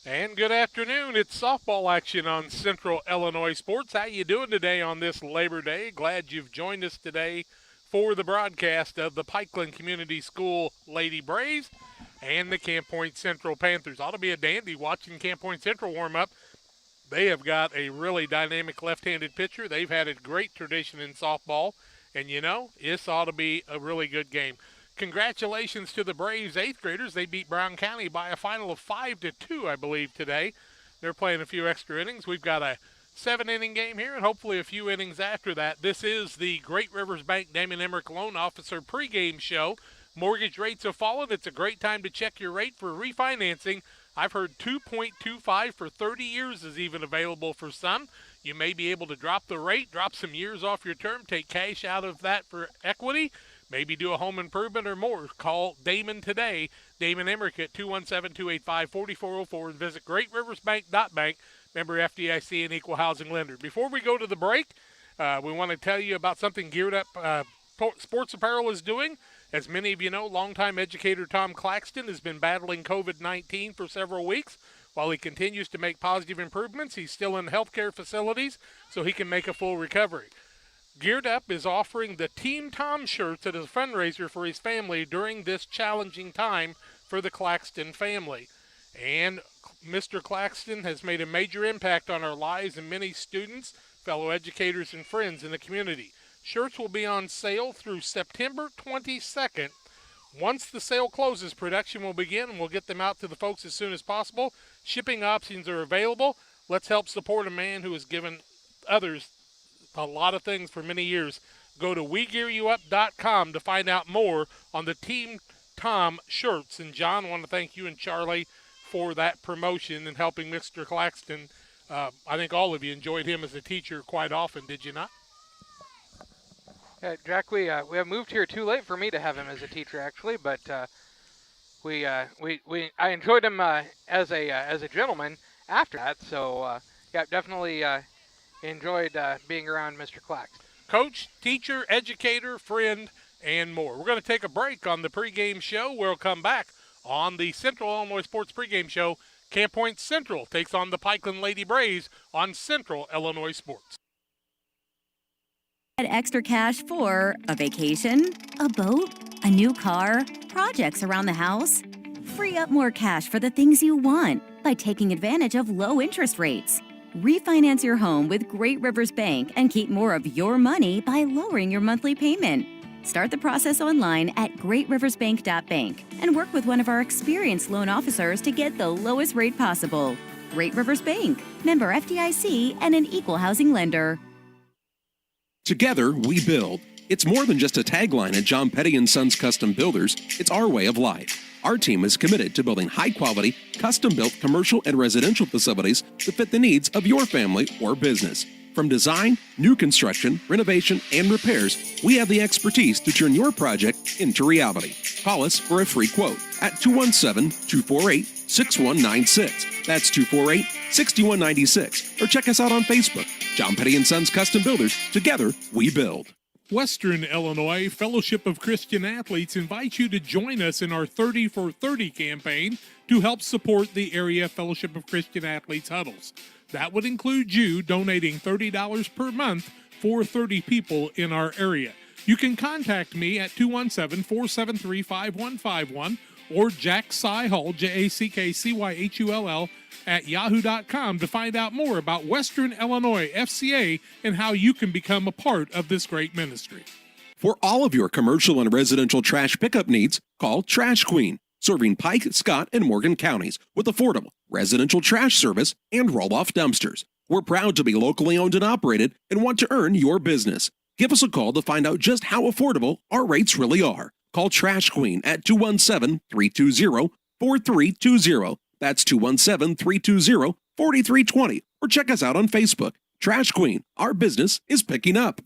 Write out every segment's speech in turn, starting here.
And good afternoon. It's softball action on Central Illinois Sports. How you doing today on this Labor Day? Glad you've joined us today for the broadcast of the Pikeland Community School Lady Braves and the Camp Point Central Panthers. Ought to be a dandy watching Camp Point Central warm up. They have got a really dynamic left-handed pitcher. They've had a great tradition in softball, and this ought to be a really good game. Congratulations to the Braves 8th graders. They beat Brown County by a final of 5-2, I believe, today. They're playing a few extra innings. We've got a 7-inning game here and hopefully a few innings after that. This is the Great Rivers Bank Damon Emmerich Loan Officer pregame show. Mortgage rates have fallen. It's a great time to check your rate for refinancing. I've heard 2.25 for 30 years is even available for some. You may be able to drop the rate, drop some years off your term, take cash out of that for equity. Maybe do a home improvement or more. Call Damon today, Damon Emmerich at 217-285-4404 and visit greatriversbank.bank. Member FDIC and equal housing lender. Before we go to the break, we want to tell you about something Geared Up Sports Apparel is doing. As many of you know, longtime educator Tom Claxton has been battling COVID-19 for several weeks. While he continues to make positive improvements, he's still in healthcare facilities so he can make a full recovery. Geared Up is offering the Team Tom shirts as a fundraiser for his family during this challenging time for the Claxton family. And Mr. Claxton has made a major impact on our lives and many students, fellow educators, and friends in the community. Shirts will be on sale through September 22nd. Once the sale closes, production will begin, and we'll get them out to the folks as soon as possible. Shipping options are available. Let's help support a man who has given others a lot of things for many years. Go to WeGearYouUp.com to find out more on the Team Tom shirts. And John, I want to thank you and Charlie for that promotion and helping Mr. Claxton. I think all of you enjoyed him as a teacher quite often, did you not? Jack, we have moved here too late for me to have him as a teacher, actually, but I enjoyed him as a gentleman after that. So definitely enjoyed being around Mr. Claxton. Coach, teacher, educator, friend, and more. We're going to take a break on the pregame show. We'll come back on the Central Illinois Sports pregame show. Camp Point Central takes on the Pikeland Lady Braves on Central Illinois Sports. Get extra cash for a vacation, a boat, a new car, projects around the house. Free up more cash for the things you want by taking advantage of low interest rates. Refinance your home with Great Rivers Bank and keep more of your money by lowering your monthly payment. Start the process online at greatriversbank.bank and work with one of our experienced loan officers to get the lowest rate possible. Great Rivers Bank, member FDIC, and an equal housing lender. Together, we build. It's more than just a tagline at John Petty & Sons Custom Builders. It's our way of life. Our team is committed to building high-quality, custom-built commercial and residential facilities to fit the needs of your family or business. From design, new construction, renovation, and repairs, we have the expertise to turn your project into reality. Call us for a free quote at 217-248-6196. That's 248-6196. Or check us out on Facebook. John Petty & Sons Custom Builders. Together, we build. Western Illinois Fellowship of Christian Athletes invites you to join us in our 30 for 30 campaign to help support the area Fellowship of Christian Athletes huddles. That would include you donating $30 per month for 30 people in our area. You can contact me at 217-473-5151 or Jack Cyhull, JackCyhull, at yahoo.com to find out more about Western Illinois FCA and how you can become a part of this great ministry. For all of your commercial and residential trash pickup needs, call Trash Queen, serving Pike, Scott, and Morgan counties with affordable residential trash service and roll-off dumpsters. We're proud to be locally owned and operated and want to earn your business. Give us a call to find out just how affordable our rates really are. Call Trash Queen at 217-320-4320. That's 217-320-4320. Or check us out on Facebook. Trash Queen, our business is picking up.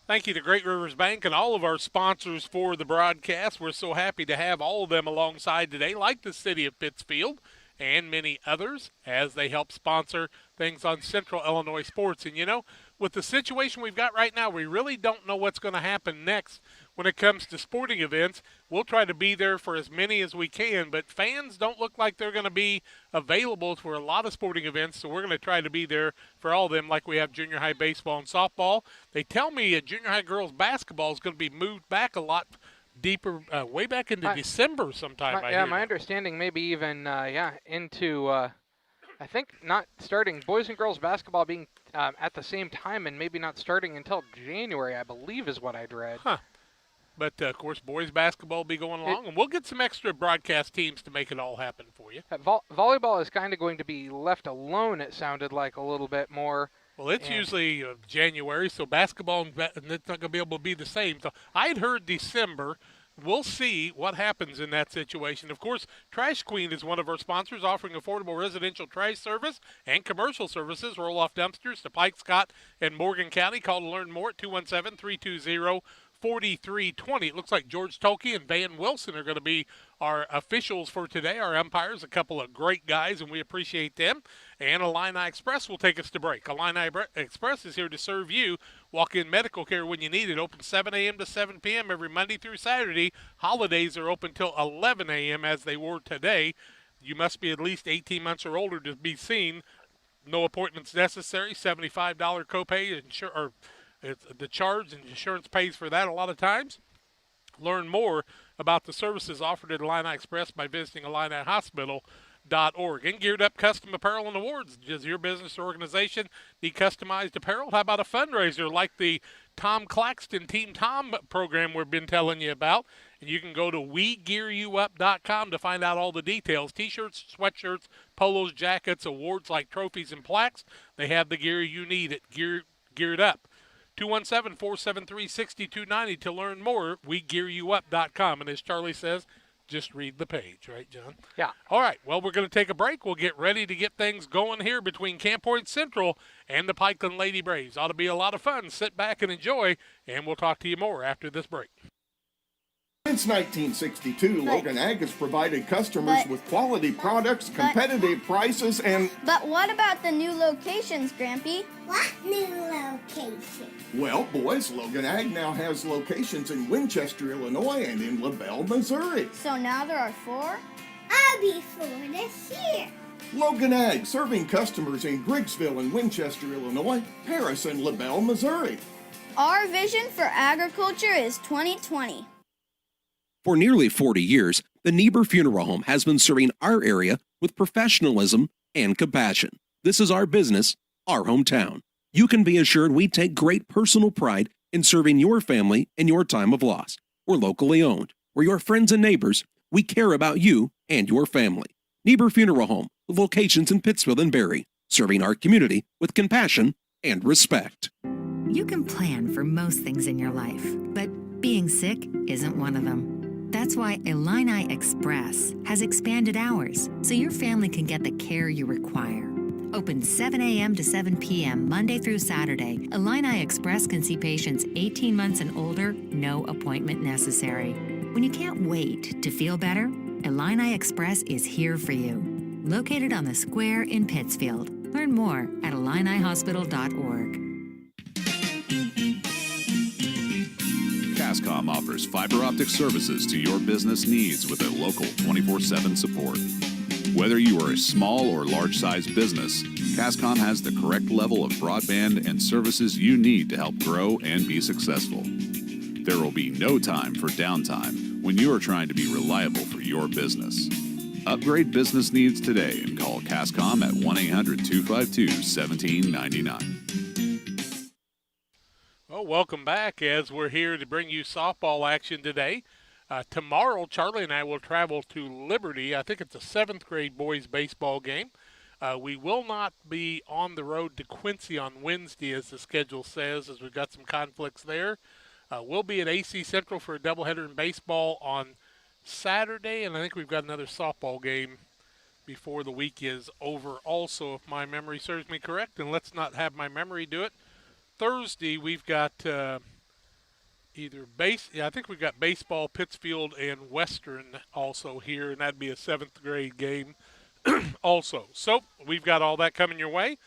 Thank you to Great Rivers Bank and all of our sponsors for the broadcast. We're so happy to have all of them alongside today, like the city of Pittsfield and many others, as they help sponsor things on Central Illinois Sports. And, with the situation we've got right now, we really don't know what's going to happen next when it comes to sporting events. We'll try to be there for as many as we can, but fans don't look like they're going to be available for a lot of sporting events, so we're going to try to be there for all of them like we have junior high baseball and softball. They tell me junior high girls basketball is going to be moved back a lot deeper, way back into December sometime. My understanding maybe even into I think not starting boys and girls basketball being at the same time, and maybe not starting until January, I believe is what I'd read. Huh. But, of course, boys basketball will be going along, and we'll get some extra broadcast teams to make it all happen for you. Volleyball is kind of going to be left alone, it sounded like, a little bit more. Well, it's usually January, so basketball and it's not going to be able to be the same. So I'd heard December. We'll see what happens in that situation. Of course, Trash Queen is one of our sponsors, offering affordable residential trash service and commercial services. Roll-off dumpsters to Pike, Scott, and Morgan County. Call to learn more at 217-320-4320. It looks like George Tolkien and Van Wilson are going to be our officials for today, our umpires, a couple of great guys, and we appreciate them. And Illini Express will take us to break. Illini Express is here to serve you. Walk-in medical care when you need it. Open 7 a.m. to 7 p.m. every Monday through Saturday. Holidays are open till 11 a.m. as they were today. You must be at least 18 months or older to be seen. No appointments necessary. $75 copay, the charge, and insurance pays for that a lot of times. Learn more about the services offered at Illini Express by visiting IlliniHospital.org. And Geared Up Custom Apparel and Awards. Does your business or organization need customized apparel? How about a fundraiser like the Tom Claxton Team Tom program we've been telling you about? And you can go to WeGearYouUp.com to find out all the details. T-shirts, sweatshirts, polos, jackets, awards like trophies and plaques. They have the gear you need at Geared Up. 217-473-6290 to learn more. WeGearYouUp.com. And as Charlie says, just read the page, right, John? Yeah. All right, well, we're going to take a break. We'll get ready to get things going here between Camp Point Central and the Pikeland Lady Braves. Ought to be a lot of fun. Sit back and enjoy, and we'll talk to you more after this break. Since 1962, Logan Ag has provided customers with quality products, competitive prices, and... But what about the new locations, Grampy? What new location? Well, boys, Logan Ag now has locations in Winchester, Illinois, and in LaBelle, Missouri. So now there are 4? I'll be 4 this year. Logan Ag, serving customers in Griggsville and Winchester, Illinois, Paris, and LaBelle, Missouri. Our vision for agriculture is 2020. For nearly 40 years, the Niebuhr Funeral Home has been serving our area with professionalism and compassion. This is our business, our hometown. You can be assured we take great personal pride in serving your family in your time of loss. We're locally owned. We're your friends and neighbors. We care about you and your family. Niebuhr Funeral Home, with locations in Pittsfield and Barry, serving our community with compassion and respect. You can plan for most things in your life, but being sick isn't one of them. That's why Illini Express has expanded hours so your family can get the care you require. Open 7 a.m. to 7 p.m. Monday through Saturday, Illini Express can see patients 18 months and older, no appointment necessary. When you can't wait to feel better, Illini Express is here for you. Located on the square in Pittsfield. Learn more at IlliniHospital.org. Cascom offers fiber optic services to your business needs with a local 24/7 support. Whether you are a small or large-sized business, Cascom has the correct level of broadband and services you need to help grow and be successful. There will be no time for downtime when you are trying to be reliable for your business. Upgrade business needs today and call Cascom at 1-800-252-1799. Well, welcome back as we're here to bring you softball action today. Tomorrow, Charlie and I will travel to Liberty. I think it's a 7th grade boys baseball game. We will not be on the road to Quincy on Wednesday, as the schedule says, as we've got some conflicts there. We'll be at AC Central for a doubleheader in baseball on Saturday, and I think we've got another softball game before the week is over also, if my memory serves me correct. And let's not have my memory do it. Thursday, we've got I think we've got baseball, Pittsfield, and Western also here, and that'd be a 7th grade game also. So we've got all that coming your way.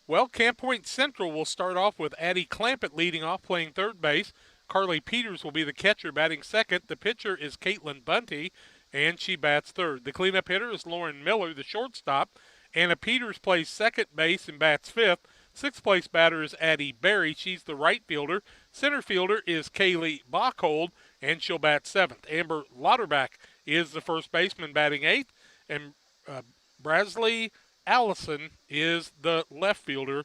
Well, Camp Point Central will start off with Addie Clampett leading off, playing third base. Carly Peters will be the catcher, batting second. The pitcher is Caitlin Bunty, and she bats third. The cleanup hitter is Lauren Miller, the shortstop. Anna Peters plays second base and bats fifth. Sixth place batter is Addie Berry. She's the right fielder. Center fielder is Kaylee Bachhold, and she'll bat seventh. Amber Lauterbach is the first baseman, batting eighth. And Brasley Allison is the left fielder,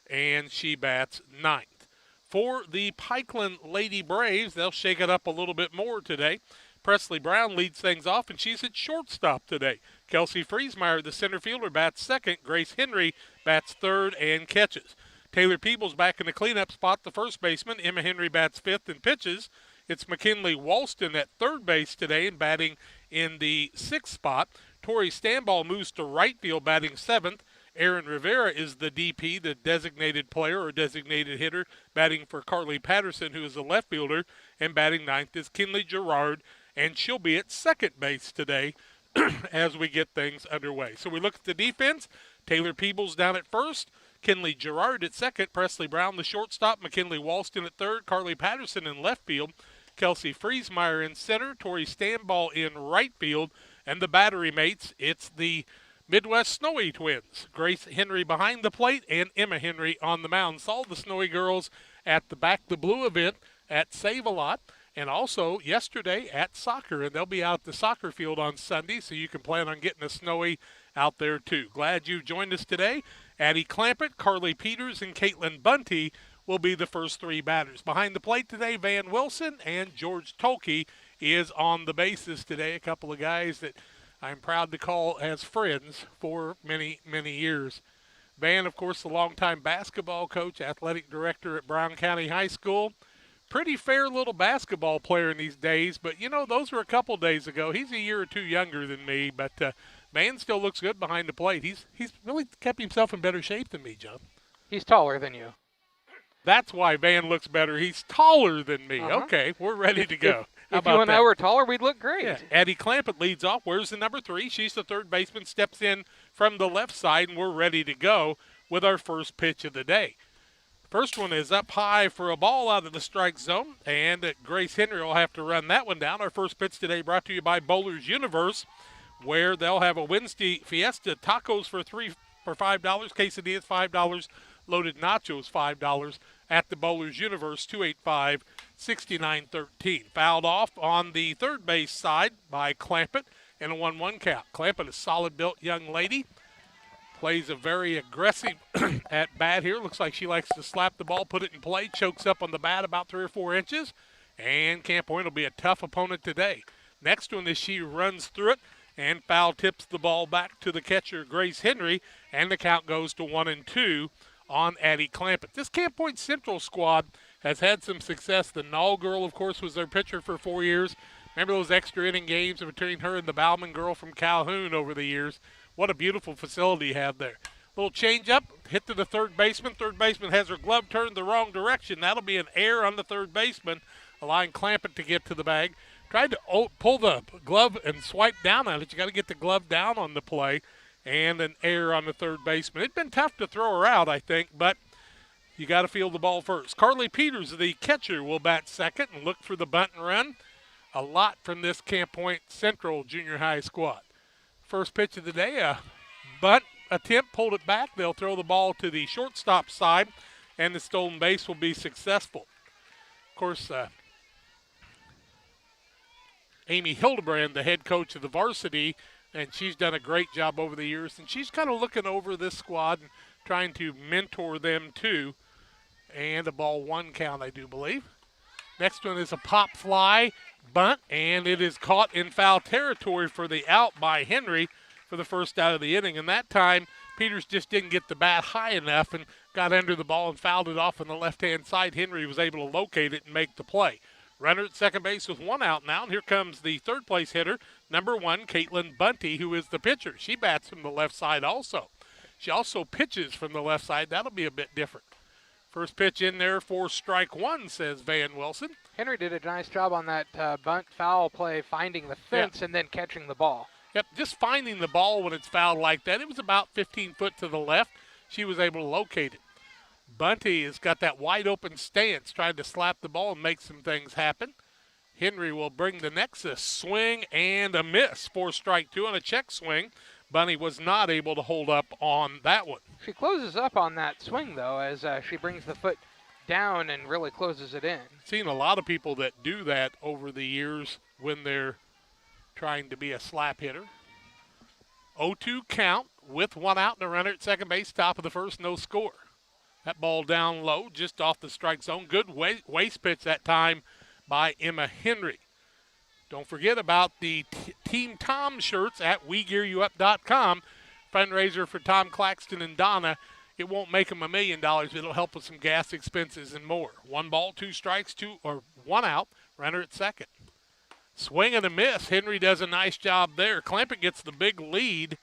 and she bats ninth. For the Pikeland Lady Braves, they'll shake it up a little bit more today. Presley Brown leads things off, and she's at shortstop today. Kelsey Friesmeyer, the center fielder, bats second. Grace Henry bats third and catches. Taylor Peebles back in the cleanup spot, the first baseman. Emma Henry bats fifth and pitches. It's McKinley Walston at third base today and batting in the sixth spot. Tori Stanball moves to right field, batting seventh. Aaron Rivera is the DP, the designated player or designated hitter, batting for Carly Patterson, who is the left fielder, and batting ninth is Kinley Gerard, and she'll be at second base today as we get things underway. So we look at the defense. Taylor Peebles down at first, Kinley Gerard at second, Presley Brown the shortstop, McKinley Walston at third, Carly Patterson in left field, Kelsey Friesmeyer in center, Tori Stanball in right field, and the battery mates, it's the Midwest Snowy twins. Grace Henry behind the plate and Emma Henry on the mound. Saw the Snowy girls at the Back the Blue event at Save-A-Lot, and also yesterday at soccer, and they'll be out at the soccer field on Sunday, so you can plan on getting a Snowy out there too. Glad you joined us today. Addie Clampett, Carly Peters, and Caitlin Bunty will be the first three batters. Behind the plate today, Van Wilson and George Tolke is on the bases today. A couple of guys that I'm proud to call as friends for many, many years. Van, of course, the longtime basketball coach, athletic director at Brown County High School. Pretty fair little basketball player in these days, but, you know, those were a couple days ago. He's a year or two younger than me, but Van still looks good behind the plate. He's really kept himself in better shape than me, John. He's taller than you. That's why Van looks better. He's taller than me. Okay, we're ready to go. If you and I were taller, we'd look great. Yeah. Addie Clampett leads off. Where's the number 3? She's the third baseman, steps in from the left side, and we're ready to go with our first pitch of the day. First one is up high for a ball out of the strike zone, and Grace Henry will have to run that one down. Our first pitch today brought to you by Bowlers Universe, where they'll have a Wednesday Fiesta, tacos for $5, quesadillas $5, loaded nachos $5 at the Bowlers Universe, 285-6913. Fouled off on the third base side by Clampett and a 1-1 count. Clampett, a solid-built young lady, plays a very aggressive at bat here. Looks like she likes to slap the ball, put it in play, chokes up on the bat about 3 or 4 inches, and Camp Point will be a tough opponent today. Next one is she runs through it and foul tips the ball back to the catcher, Grace Henry, and the count goes to 1-2 on Addie Clampett. This Camp Point Central squad has had some success. The Null girl, of course, was their pitcher for 4 years. Remember those extra inning games between her and the Bauman girl from Calhoun over the years? What a beautiful facility you have there. Little change up, hit to the third baseman. Third baseman has her glove turned the wrong direction. That'll be an error on the third baseman, allowing Clampett to get to the bag. Tried to pull the glove and swipe down on it. You got to get the glove down on the play, and an error on the third baseman. It'd been tough to throw her out, I think, but you got to field the ball first. Carly Peters, the catcher, will bat second and look for the bunt and run. A lot from this Camp Point Central junior high squad. First pitch of the day, a bunt attempt, pulled it back. They'll throw the ball to the shortstop side, and the stolen base will be successful. Of course, Amy Hildebrand, the head coach of the varsity, and she's done a great job over the years, and she's kind of looking over this squad and trying to mentor them too. And a ball 1 count, I do believe. Next one is a pop fly bunt, and it is caught in foul territory for the out by Henry for the first out of the inning. And that time, Peters just didn't get the bat high enough and got under the ball and fouled it off on the left-hand side. Henry was able to locate it and make the play. Runner at second base with 1 out now, and here comes the third place hitter, number 1, Caitlin Bunty, who is the pitcher. She bats from the left side also. She also pitches from the left side. That'll be a bit different. First pitch in there for strike 1, says Van Wilson. Henry did a nice job on that bunt foul play, finding the fence and then catching the ball. Yep, just finding the ball when it's fouled like that. It was about 15 foot to the left. She was able to locate it. Bunty has got that wide open stance, trying to slap the ball and make some things happen. Henry will bring the Nexus swing and a miss for strike two on a check swing. Bunny was not able to hold up on that one. She closes up on that swing, though, as she brings the foot down and really closes it in. Seen a lot of people that do that over the years when they're trying to be a slap hitter. 0-2 count with one out and a runner at second base. Top of the first, no score. That ball down low, just off the strike zone. Good waist pitch that time by Emma Henry. Don't forget about the Team Tom shirts at WeGearYouUp.com. Fundraiser for Tom Claxton and Donna. It won't make them $1 million, but it'll help with some gas expenses and more. 1 ball, 2 strikes, 1 out. Runner at second. Swing and a miss. Henry does a nice job there. Clampett gets the big lead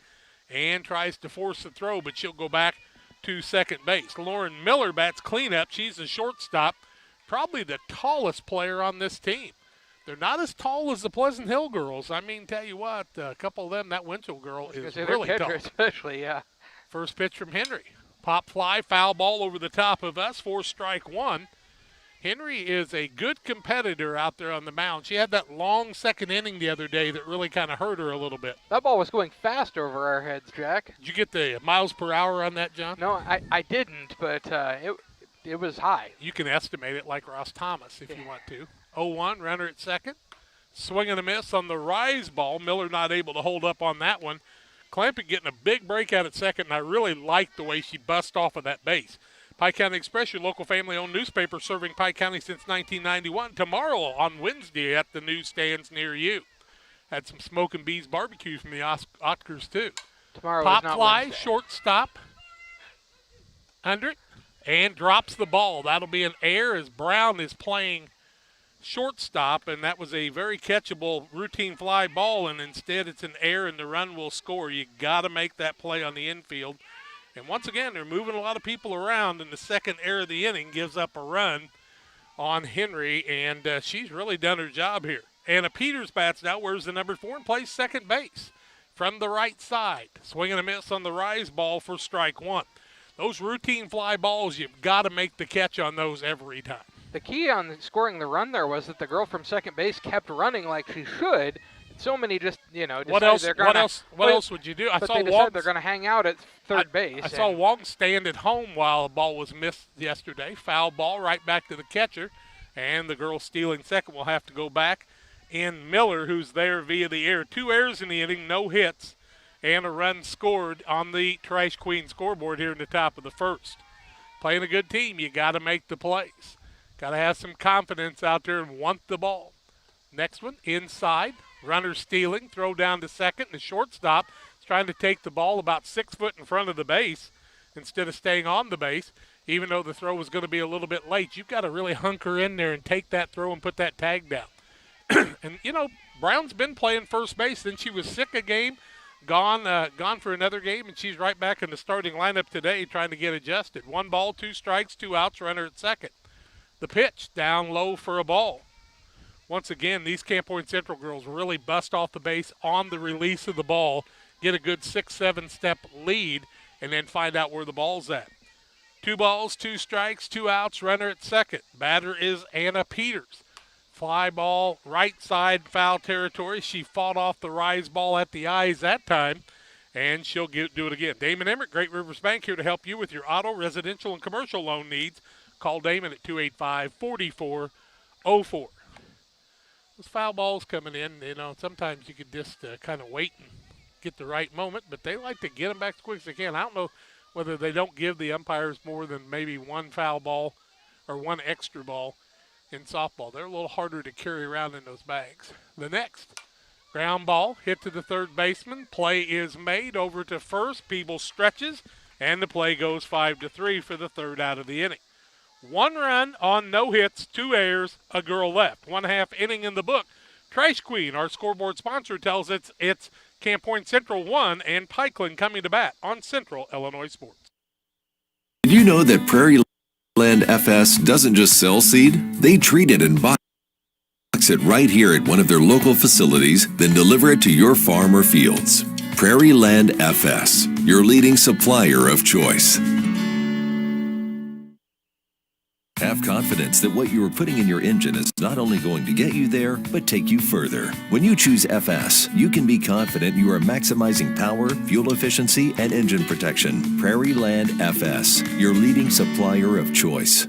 and tries to force the throw, but she'll go back to second base. Lauren Miller bats cleanup. She's the shortstop, probably the tallest player on this team. They're not as tall as the Pleasant Hill girls. I mean, tell you what, a couple of them, that Winchell girl is really tall. Especially, yeah. First pitch from Henry. Pop fly, foul ball over the top of us for strike one. Henry is a good competitor out there on the mound. She had that long second inning the other day that really kind of hurt her a little bit. That ball was going fast over our heads, Jack. Did you get the miles per hour on that, John? No, I didn't, but it was high. You can estimate it like Ross Thomas if you want to. 0-1, runner at second. Swing and a miss on the rise ball. Miller not able to hold up on that one. Clampett getting a big breakout at second, and I really like the way she bust off of that base. Pike County Express, your local family-owned newspaper serving Pike County since 1991. Tomorrow on Wednesday at the newsstands near you. Had some Smoke and Bees barbecue from the Oscars, too. Tomorrow Pop is not fly, Wednesday. Shortstop, under it, and drops the ball. That'll be an error as Brown is playing shortstop, and that was a very catchable routine fly ball, and instead it's an error and the run will score. You got to make that play on the infield. And once again, they're moving a lot of people around, and the second error of the inning gives up a run on Henry, and she's really done her job here. Anna Peters bats now, wears the number 4 and plays second base from the right side. Swing and a miss on the rise ball for strike one. Those routine fly balls, you've got to make the catch on those every time. The key on scoring the run there was that the girl from second base kept running like she should. So many just, what else would you do? I saw Wong. They're going to hang out at third base. I saw Wong stand at home while a ball was missed yesterday. Foul ball right back to the catcher, and the girl stealing second will have to go back. And Miller, who's there via the air. 2 errors in the inning, no hits, and a run scored on the Trash Queen scoreboard here in the top of the first. Playing a good team, you got to make the plays. Got to have some confidence out there and want the ball. Next one, inside. Runner stealing, throw down to second. The shortstop is trying to take the ball about 6 foot in front of the base instead of staying on the base, even though the throw was going to be a little bit late. You've got to really hunker in there and take that throw and put that tag down. And, Brown's been playing first base. Then she was sick a game, gone for another game, and she's right back in the starting lineup today trying to get adjusted. 1 ball, 2 strikes, 2 outs, runner at second. The pitch down low for a ball. Once again, these Camp Point Central girls really bust off the base on the release of the ball, get a good 6-7 step lead, and then find out where the ball's at. 2 balls, 2 strikes, 2 outs, runner at second. Batter is Anna Peters. Fly ball, right side, foul territory. She fought off the rise ball at the eyes that time, and she'll do it again. Damon Emmert, Great Rivers Bank, here to help you with your auto, residential, and commercial loan needs. Call Damon at 285-4404. Those foul balls coming in, sometimes you could just kind of wait and get the right moment, but they like to get them back as quick as they can. I don't know whether they don't give the umpires more than maybe 1 foul ball or 1 extra ball in softball. They're a little harder to carry around in those bags. The next, ground ball, hit to the third baseman. Play is made over to first. Peebles stretches, and the play goes 5-3 for the third out of the inning. 1 run on no hits, 2 errors, a girl left. 1/2 inning in the book. Trash Queen, our scoreboard sponsor, tells it's Camp Point Central 1 and Pikeland coming to bat on Central Illinois Sports. Did you know that Prairie Land FS doesn't just sell seed? They treat it and box it right here at one of their local facilities, then deliver it to your farm or fields. Prairie Land FS, your leading supplier of choice. Have confidence that what you are putting in your engine is not only going to get you there, but take you further. When you choose FS, you can be confident you are maximizing power, fuel efficiency, and engine protection. Prairie Land FS, your leading supplier of choice.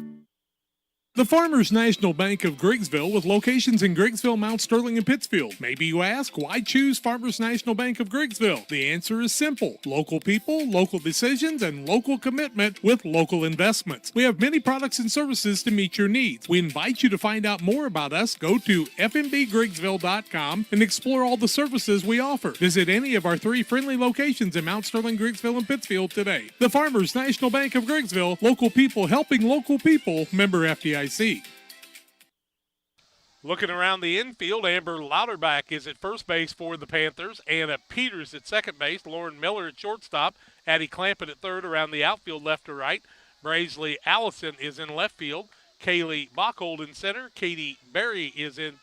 The Farmers National Bank of Griggsville, with locations in Griggsville, Mount Sterling, and Pittsfield. Maybe you ask, why choose Farmers National Bank of Griggsville? The answer is simple. Local people, local decisions, and local commitment with local investments. We have many products and services to meet your needs. We invite you to find out more about us. Go to fmbgriggsville.com and explore all the services we offer. Visit any of our 3 friendly locations in Mount Sterling, Griggsville, and Pittsfield today. The Farmers National Bank of Griggsville, local people helping local people, member FDIC. Looking around the infield, Amber Louderback is at first base for the Panthers. Anna Peters at second base. Lauren Miller at shortstop. Addie Clampett at third. Around the outfield, left to right. Braisley Allison is in left field. Kaylee Bockold in center. Katie Berry is in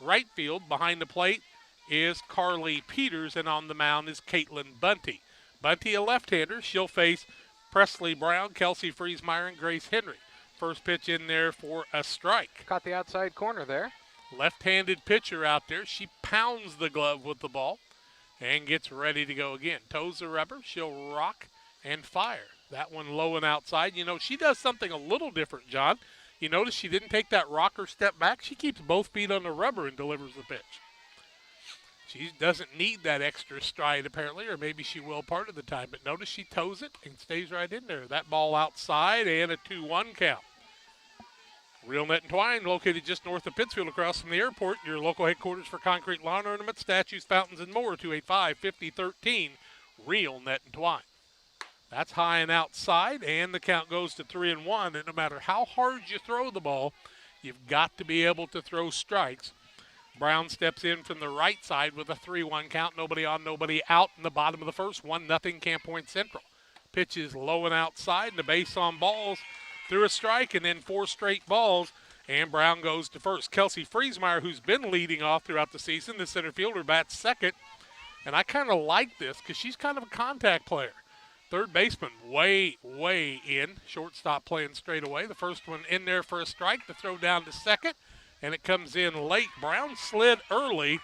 right field. Behind the plate is Carly Peters, and on the mound is Caitlin Bunty. Bunty, a left-hander. She'll face Presley Brown, Kelsey Friesmeyer, and Grace Henry. First pitch in there for a strike. Caught the outside corner there. Left-handed pitcher out there. She pounds the glove with the ball and gets ready to go again. Toes the rubber. She'll rock and fire. That one low and outside. You know, she does something a little different, John. You notice she didn't take that rocker step back. She keeps both feet on the rubber and delivers the pitch. She doesn't need that extra stride, apparently, or maybe she will part of the time. But notice she toes it and stays right in there. That ball outside and a 2-1 count. Real Net and Twine, located just north of Pittsfield, across from the airport. Your local headquarters for concrete lawn ornaments, statues, fountains, and more. 285-5013. Real Net and Twine. That's high and outside, and the count goes to 3-1. And no matter how hard you throw the ball, you've got to be able to throw strikes. Brown steps in from the right side with a 3-1 count. Nobody on, nobody out in the bottom of the first. 1-0 Camp Point Central. Pitch is low and outside, and the base on balls through a strike, and then 4 straight balls, and Brown goes to first. Kelsey Friesmeyer, who's been leading off throughout the season, the center fielder, bats second. And I kind of like this because she's kind of a contact player. Third baseman way in. Shortstop playing straight away. The first one in there for a strike. The throw down to second. And it comes in late. Brown slid early,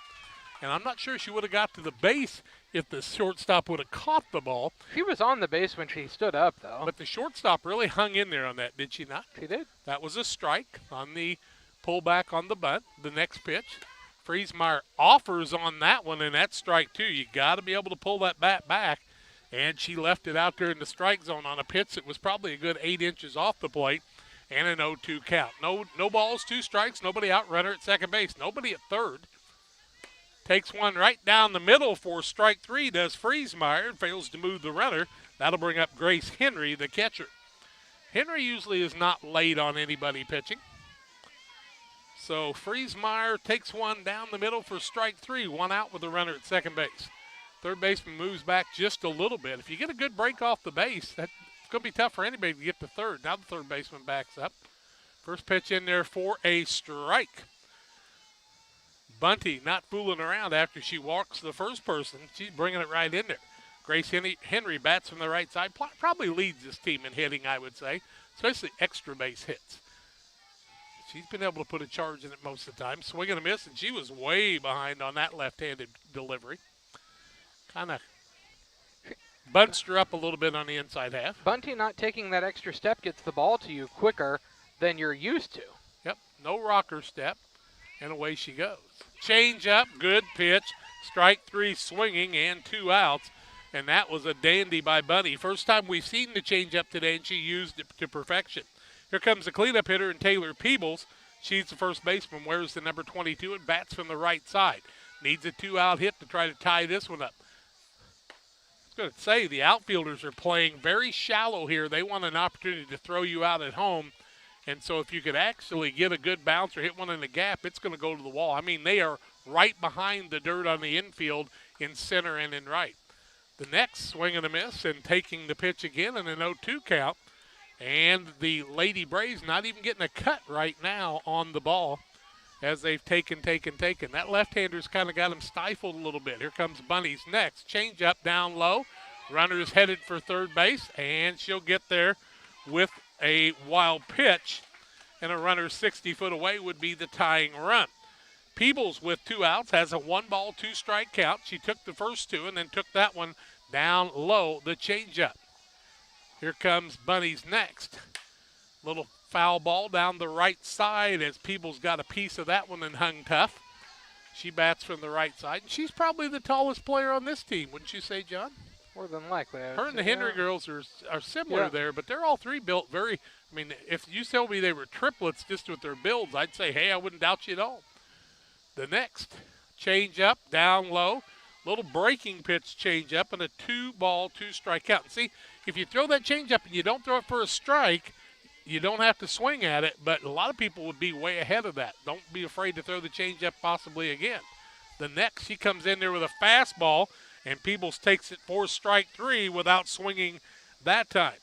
and I'm not sure she would have got to the base if the shortstop would have caught the ball. She was on the base when she stood up, though. But the shortstop really hung in there on that, did she not? She did. That was a strike on the pullback on the bunt. The next pitch, Friesmeyer offers on that one, and that's strike 2. You got to be able to pull that bat back, and she left it out there in the strike zone on a pitch that was probably a good 8 inches off the plate. And an 0-2 count. No balls, 2 strikes, nobody out. Runner at second base, nobody at third. Takes one right down the middle for strike 3, does Friesmeyer, and fails to move the runner. That'll bring up Grace Henry, the catcher. Henry usually is not late on anybody pitching. So Friesmeyer takes one down the middle for strike 3, 1 out with the runner at second base. Third baseman moves back just a little bit. If you get a good break off the base, that's going to be tough for anybody to get to third. Now the third baseman backs up. First pitch in there for a strike. Bunty not fooling around after she walks the first person. She's bringing it right in there. Grace Henry bats from the right side. Probably leads this team in hitting, I would say, especially extra base hits. She's been able to put a charge in it most of the time. Swing and a miss, and she was way behind on that left-handed delivery. Kind of bunched her up a little bit on the inside half. Bunty not taking that extra step gets the ball to you quicker than you're used to. Yep, no rocker step, and away she goes. Change up, good pitch, strike 3 swinging, and 2 outs, and that was a dandy by Bunty. First time we've seen the change up today, and she used it to perfection. Here comes the cleanup hitter, and Taylor Peebles. She's the first baseman, wears the number 22, and bats from the right side. Needs a 2-out hit to try to tie this one up. I was going to say, the outfielders are playing very shallow here. They want an opportunity to throw you out at home. And so if you could actually get a good bounce or hit one in the gap, it's going to go to the wall. I mean, they are right behind the dirt on the infield in center and in right. The next swing and a miss, and taking the pitch again in an 0-2 count. And the Lady Braves not even getting a cut right now on the ball as they've taken. That left-hander's kind of got them stifled a little bit. Here comes Bunny's next. Change up down low. Runner's headed for third base, and she'll get there with a wild pitch. and a runner 60 foot away would be the tying run. Peebles with 2 outs has a 1-ball, 2-strike count. She took the first 2 and then took that one down low, the changeup. Here comes Bunny's next. Little foul ball down the right side as Peebles got a piece of that one and hung tough. She bats from the right side. She's probably the tallest player on this team, wouldn't you say, John? More than likely. Her and the Henry girls are similar there, but they're all three built very, I mean, if you tell me they were triplets just with their builds, I'd say, hey, I wouldn't doubt you at all. The next, change up, down low, little breaking pitch change up, and a 2-ball, 2-strike count. And see, if you throw that change up and you don't throw it for a strike, you don't have to swing at it, but a lot of people would be way ahead of that. Don't be afraid to throw the change up possibly again. The next, she comes in there with a fastball, and Peebles takes it for strike 3 without swinging that time.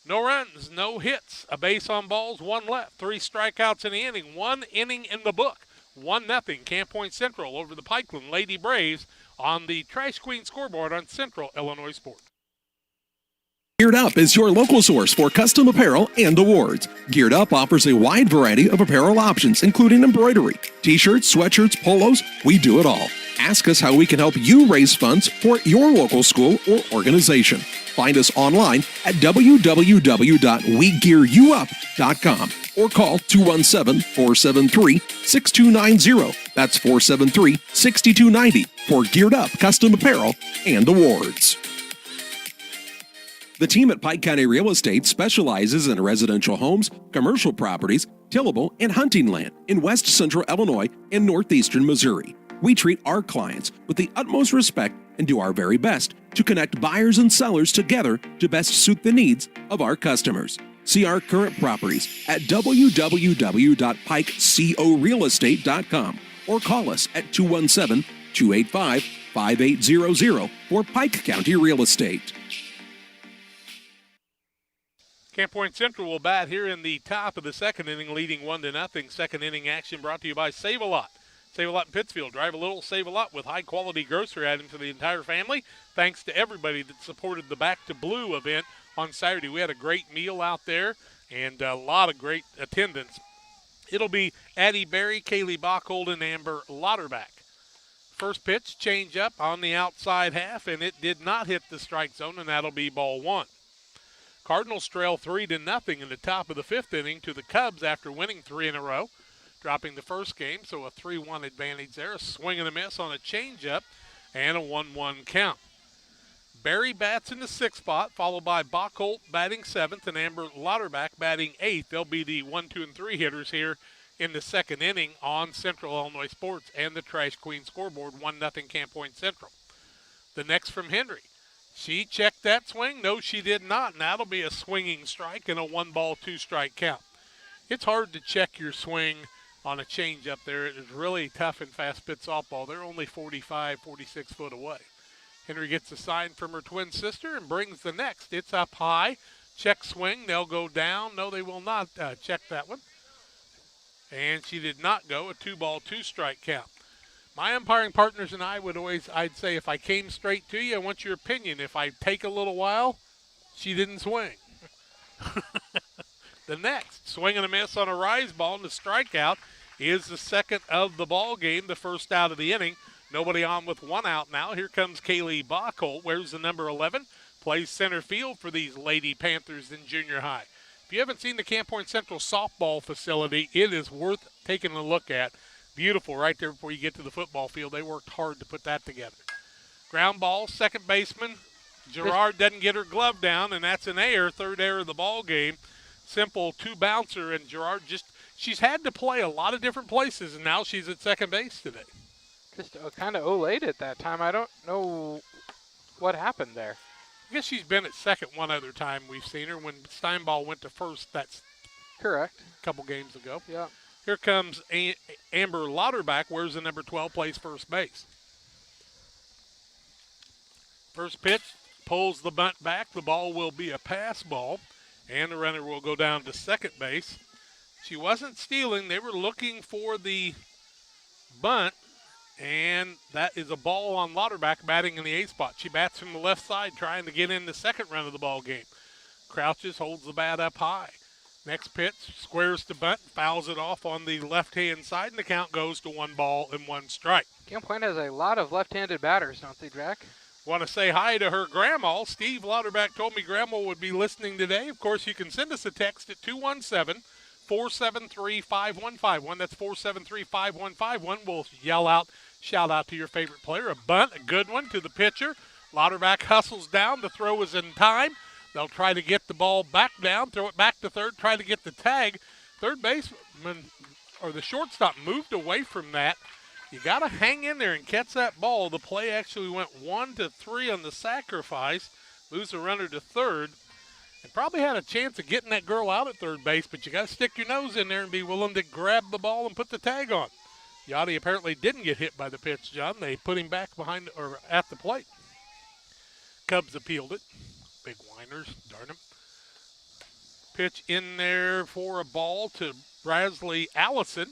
No runs, no hits, a base on balls, 1 left, 3 strikeouts in the inning, 1 inning in the book, 1-0 Camp Point Central over the Pikeland Lady Braves on the Trash Queen scoreboard on Central Illinois Sports. Geared Up is your local source for custom apparel and awards. Geared Up offers a wide variety of apparel options, including embroidery, t-shirts, sweatshirts, polos. We do it all. Ask us how we can help you raise funds for your local school or organization. Find us online at www.wegearyouup.com or call 217-473-6290. That's 473-6290 for Geared Up custom apparel and awards. The team at Pike County Real Estate specializes in residential homes, commercial properties, tillable, and hunting land in west central Illinois and northeastern Missouri. We treat our clients with the utmost respect and do our very best to connect buyers and sellers together to best suit the needs of our customers. See our current properties at www.pikecorealestate.com or call us at 217-285-5800 for Pike County Real Estate. Camp Point Central will bat here in the top of the second inning, leading 1-0. Second inning action brought to you by Save-A-Lot. Save-A-Lot in Pittsfield. Drive a little, save a lot with high-quality grocery items for the entire family. Thanks to everybody that supported the Back to Blue event on Saturday. We had a great meal out there and a lot of great attendance. It'll be Addie Berry, Kaylee Bochold, and Amber Lauterbach. First pitch, change up on the outside half, and it did not hit the strike zone, and that'll be ball 1. Cardinals trail 3-0 in the top of the 5th inning to the Cubs after winning 3 in a row, dropping the first game, so a 3-1 advantage there. A swing and a miss on a changeup and a 1-1 count. Barry bats in the 6th spot, followed by Bocholt batting 7th and Amber Lauterbach batting 8th. They'll be the 1, 2, and 3 hitters here in the second inning on Central Illinois Sports and the Trash Queen scoreboard, 1-0 Camp Point Central. The next from Henry. She checked that swing. No, she did not. And that'll be a swinging strike and a 1-ball, 2-strike count. It's hard to check your swing on a change up there. It is really tough in fast pitch softball. They're only 45, 46 foot away. Henry gets a sign from her twin sister and brings the next. It's up high. Check swing. They'll go down. No, they will not check that one. And she did not go. A 2-ball, 2-strike count. My umpiring partners and I I'd say if I came straight to you, I want your opinion. If I take a little while, she didn't swing. The next, swing and a miss on a rise ball, and the strikeout is the second of the ball game, the first out of the inning. Nobody on with 1 out now. Here comes Kaylee Bocholt. Wears the number 11, plays center field for these Lady Panthers in junior high. If you haven't seen the Camp Point Central softball facility, it is worth taking a look at. Beautiful right there before you get to the football field. They worked hard to put that together. Ground ball, second baseman. Gerard doesn't get her glove down, and that's an error, third error of the ball game. Simple 2-bouncer, and Gerard she's had to play a lot of different places, and now she's at second base today. Just kind of late at that time. I don't know what happened there. I guess she's been at second one other time we've seen her when Steinball went to first. That's correct. A couple games ago. Yeah. Here comes Amber Lauterbach, wears the number 12, plays first base. First pitch, pulls the bunt back. The ball will be a pass ball, and the runner will go down to second base. She wasn't stealing. They were looking for the bunt, and that is a ball on Lauterbach batting in the 8th spot. She bats from the left side trying to get in the second run of the ball game. Crouches, holds the bat up high. Next pitch, squares to bunt, fouls it off on the left-hand side, and the count goes to 1-1 strike. Camp Point has a lot of left-handed batters, don't they, Jack? Want to say hi to her grandma. Steve Lauterbach told me grandma would be listening today. Of course, you can send us a text at 217-473-5151. That's 473-5151. We'll yell out, shout out to your favorite player. A bunt, a good one to the pitcher. Lauterbach hustles down. The throw is in time. They'll try to get the ball back down, throw it back to third, try to get the tag. Third baseman or the shortstop moved away from that. You got to hang in there and catch that ball. The play actually went 1-3 on the sacrifice. Moves the runner to third. And probably had a chance of getting that girl out at third base, but you got to stick your nose in there and be willing to grab the ball and put the tag on. Yachty apparently didn't get hit by the pitch, John. They put him back behind or at the plate. Cubs appealed it. Big whiners, darn him. Pitch in there for a ball to Brasley Allison.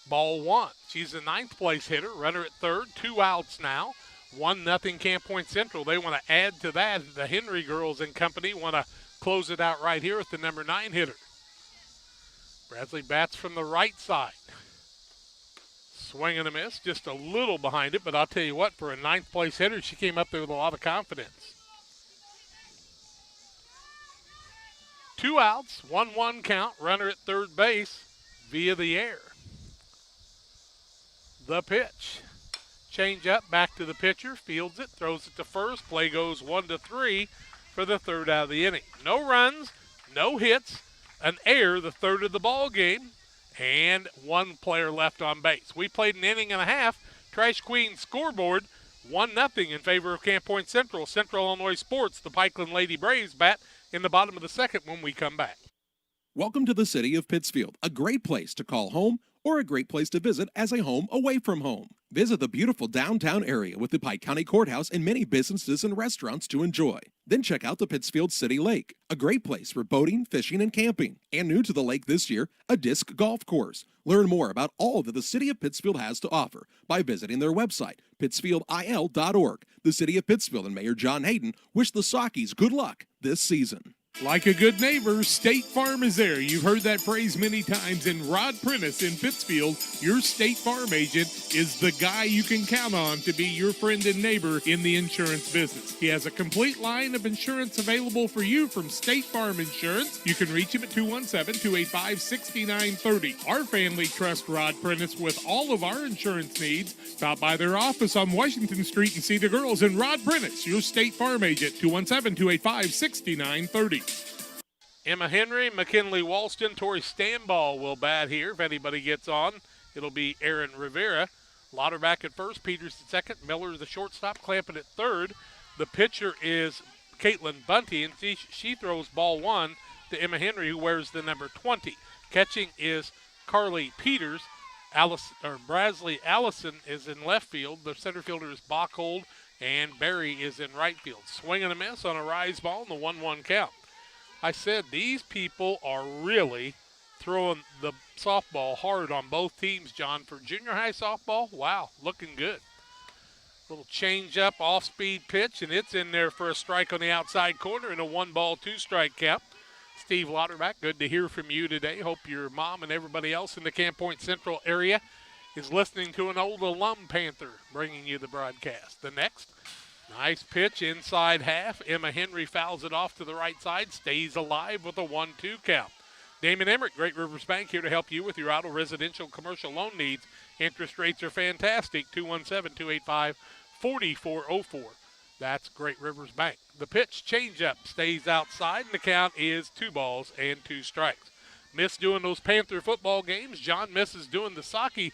Ball one. She's the ninth place hitter. Runner at third. 2 outs now. 1-0 Camp Point Central. They want to add to that. The Henry girls and company want to close it out right here with the number 9 hitter. Brasley bats from the right side. Swing and a miss. Just a little behind it, but I'll tell you what, for a ninth place hitter, she came up there with a lot of confidence. 2 outs, 1-1 count, runner at third base via the air. The pitch. Change up, back to the pitcher, fields it, throws it to first. Play goes 1-3 for the third out of the inning. No runs, no hits, an error the third of the ball game, and 1 player left on base. We played an inning and a half. Trash Queen scoreboard, 1-0 in favor of Camp Point Central. Central Illinois Sports, the Pikeland Lady Braves bat in the bottom of the second when we come back. Welcome to the city of Pittsfield, a great place to call home or a great place to visit as a home away from home. Visit the beautiful downtown area with the Pike County Courthouse and many businesses and restaurants to enjoy. Then check out the Pittsfield City Lake, a great place for boating, fishing, and camping. And new to the lake this year, a disc golf course. Learn more about all that the City of Pittsfield has to offer by visiting their website, pittsfieldil.org. The City of Pittsfield and Mayor John Hayden wish the Sockies good luck this season. Like a good neighbor, State Farm is there. You've heard that phrase many times. And Rod Prentice in Pittsfield, your State Farm agent, is the guy you can count on to be your friend and neighbor in the insurance business. He has a complete line of insurance available for you from State Farm Insurance. You can reach him at 217-285-6930. Our family trusts Rod Prentice with all of our insurance needs. Stop by their office on Washington Street and see the girls. And Rod Prentice, your State Farm agent, 217-285-6930. Emma Henry, McKinley Walston, Tori Stanball will bat here. If anybody gets on, it'll be Aaron Rivera. Lauterbach at first, Peters at second, Miller the shortstop, Clampett at third. The pitcher is Caitlin Bunty, and she throws ball one to Emma Henry, who wears the number 20. Catching is Carly Peters. Brasley Allison is in left field. The center fielder is Bachhold, and Barry is in right field. Swing and a miss on a rise ball in the 1-1 count. I said these people are really throwing the softball hard on both teams, John. For junior high softball, wow, looking good. Little change-up, off-speed pitch, and it's in there for a strike on the outside corner and a 1-ball, 2-strike count. Steve Lauterbach, good to hear from you today. Hope your mom and everybody else in the Camp Point Central area is listening to an old alum Panther bringing you the broadcast. The next, nice pitch inside half. Emma Henry fouls it off to the right side, stays alive with a 1-2 count. Damon Emmerich, Great Rivers Bank, here to help you with your auto, residential, commercial loan needs. Interest rates are fantastic, 217-285-4404. That's Great Rivers Bank. The pitch changeup stays outside, and the count is 2 balls and 2 strikes. Miss doing those Panther football games. John misses doing the Socky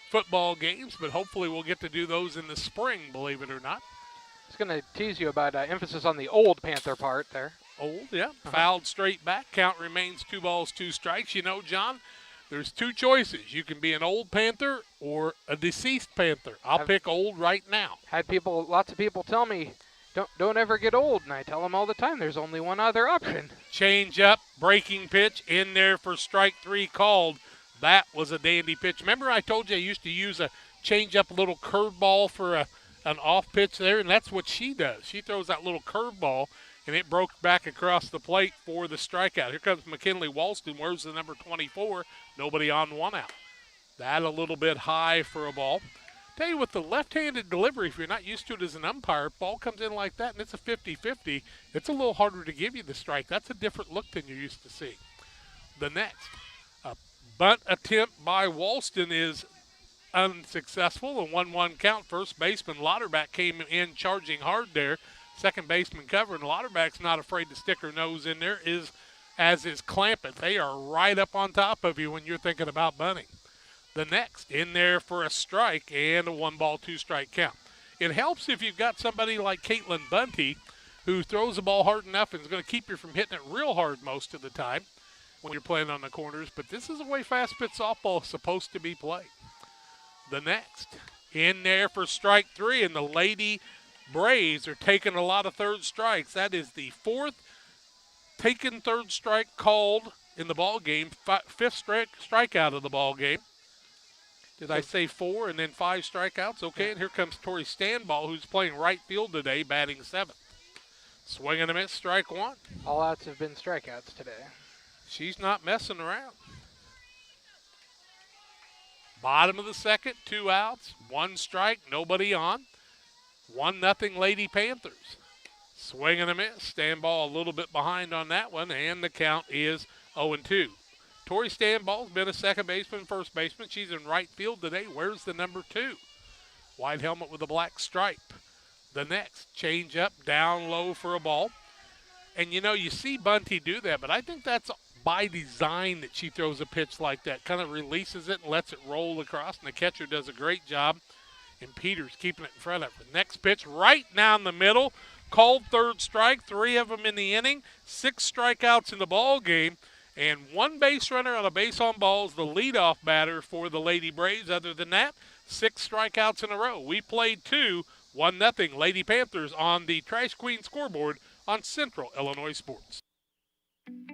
football games, but hopefully we'll get to do those in the spring, believe it or not. I was going to tease you about emphasis on the old Panther part there. Old, yeah. Fouled straight back. Count remains 2 balls, 2 strikes. You know, John, there's 2 choices. You can be an old Panther or a deceased Panther. I'll pick old right now. Had lots of people tell me, don't ever get old, and I tell them all the time there's only one other option. Change up, breaking pitch in there for strike 3 called. That was a dandy pitch. Remember I told you I used to use a change up, a little curveball for an off pitch there, and that's what she does. She throws that little curveball, and it broke back across the plate for the strikeout. Here comes McKinley Walston. Where's the number 24? Nobody on, one out. That a little bit high for a ball. Tell you, with the left-handed delivery, if you're not used to it as an umpire, ball comes in like that and it's a 50-50, it's a little harder to give you the strike. That's a different look than you're used to seeing. The next, a bunt attempt by Walston is unsuccessful. A 1-1 count. First baseman Lauterbach came in charging hard there. Second baseman covering. Lauterbach's not afraid to stick her nose in there, as is Clampett. They are right up on top of you when you're thinking about bunting. The next, in there for a strike and a 1-ball, 2-strike count. It helps if you've got somebody like Caitlin Bunty who throws the ball hard enough and is going to keep you from hitting it real hard most of the time when you're playing on the corners. But this is the way fast pitch softball is supposed to be played. The next, in there for strike 3, and the Lady Braves are taking a lot of third strikes. That is the 4th taken third strike called in the ball game, 5th strikeout of the ball game. Did I say 4 and then 5 strikeouts? Okay, and here comes Tori Stanball, who's playing right field today, batting 7th. Swing and a miss, strike 1. All outs have been strikeouts today. She's not messing around. Bottom of the second, 2 outs, 1 strike, nobody on. 1-0 Lady Panthers. Swing and a miss. Stanball a little bit behind on that one, and the count is 0-2. Tori Stanball's been a second baseman, first baseman. She's in right field today. Where's the number 2? White helmet with a black stripe. The next, change up, down low for a ball. And, you know, you see Bunty do that, but I think that's by design that she throws a pitch like that. Kind of releases it and lets it roll across, and the catcher does a great job. And Peters keeping it in front of her. Next pitch right down the middle. Called third strike, 3 of them in the inning. 6 strikeouts in the ball game. And 1 base runner on a base on balls, the leadoff batter for the Lady Braves. Other than that, 6 strikeouts in a row. We played 2, 1-0 Lady Panthers on the Trash Queen scoreboard on Central Illinois Sports.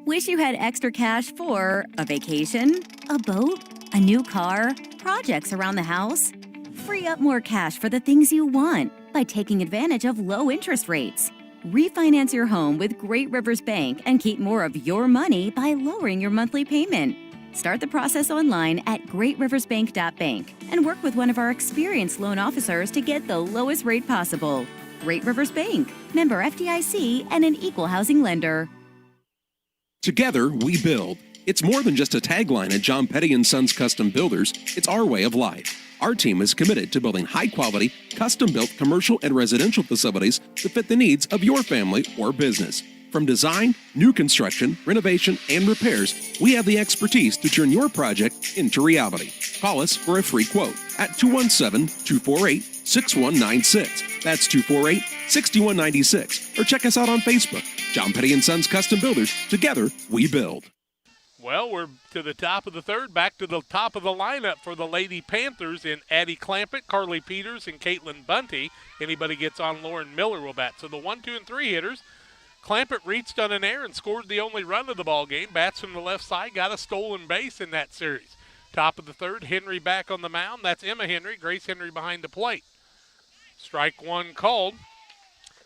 Wish you had extra cash for a vacation, a boat, a new car, projects around the house? Free up more cash for the things you want by taking advantage of low interest rates. Refinance your home with Great Rivers Bank and keep more of your money by lowering your monthly payment. Start the process online at greatriversbank.bank and work with one of our experienced loan officers to get the lowest rate possible. Great Rivers Bank, member FDIC, and an equal housing lender. Together, we build. It's more than just a tagline at John Petty & Sons Custom Builders. It's our way of life. Our team is committed to building high-quality, custom-built commercial and residential facilities to fit the needs of your family or business. From design, new construction, renovation, and repairs, we have the expertise to turn your project into reality. Call us for a free quote at 217-248-6196. That's 248-6196. Or check us out on Facebook. John Petty & Sons Custom Builders. Together, we build. Well, we're to the top of the third, back to the top of the lineup for the Lady Panthers in Addie Clampett, Carly Peters, and Caitlin Bunty. Anybody gets on, Lauren Miller will bat. So the 1, 2, and 3 hitters. Clampett reached on an error and scored the only run of the ball game. Bats from the left side, got a stolen base in that series. Top of the third, Henry back on the mound. That's Emma Henry, Grace Henry behind the plate. Strike 1 called.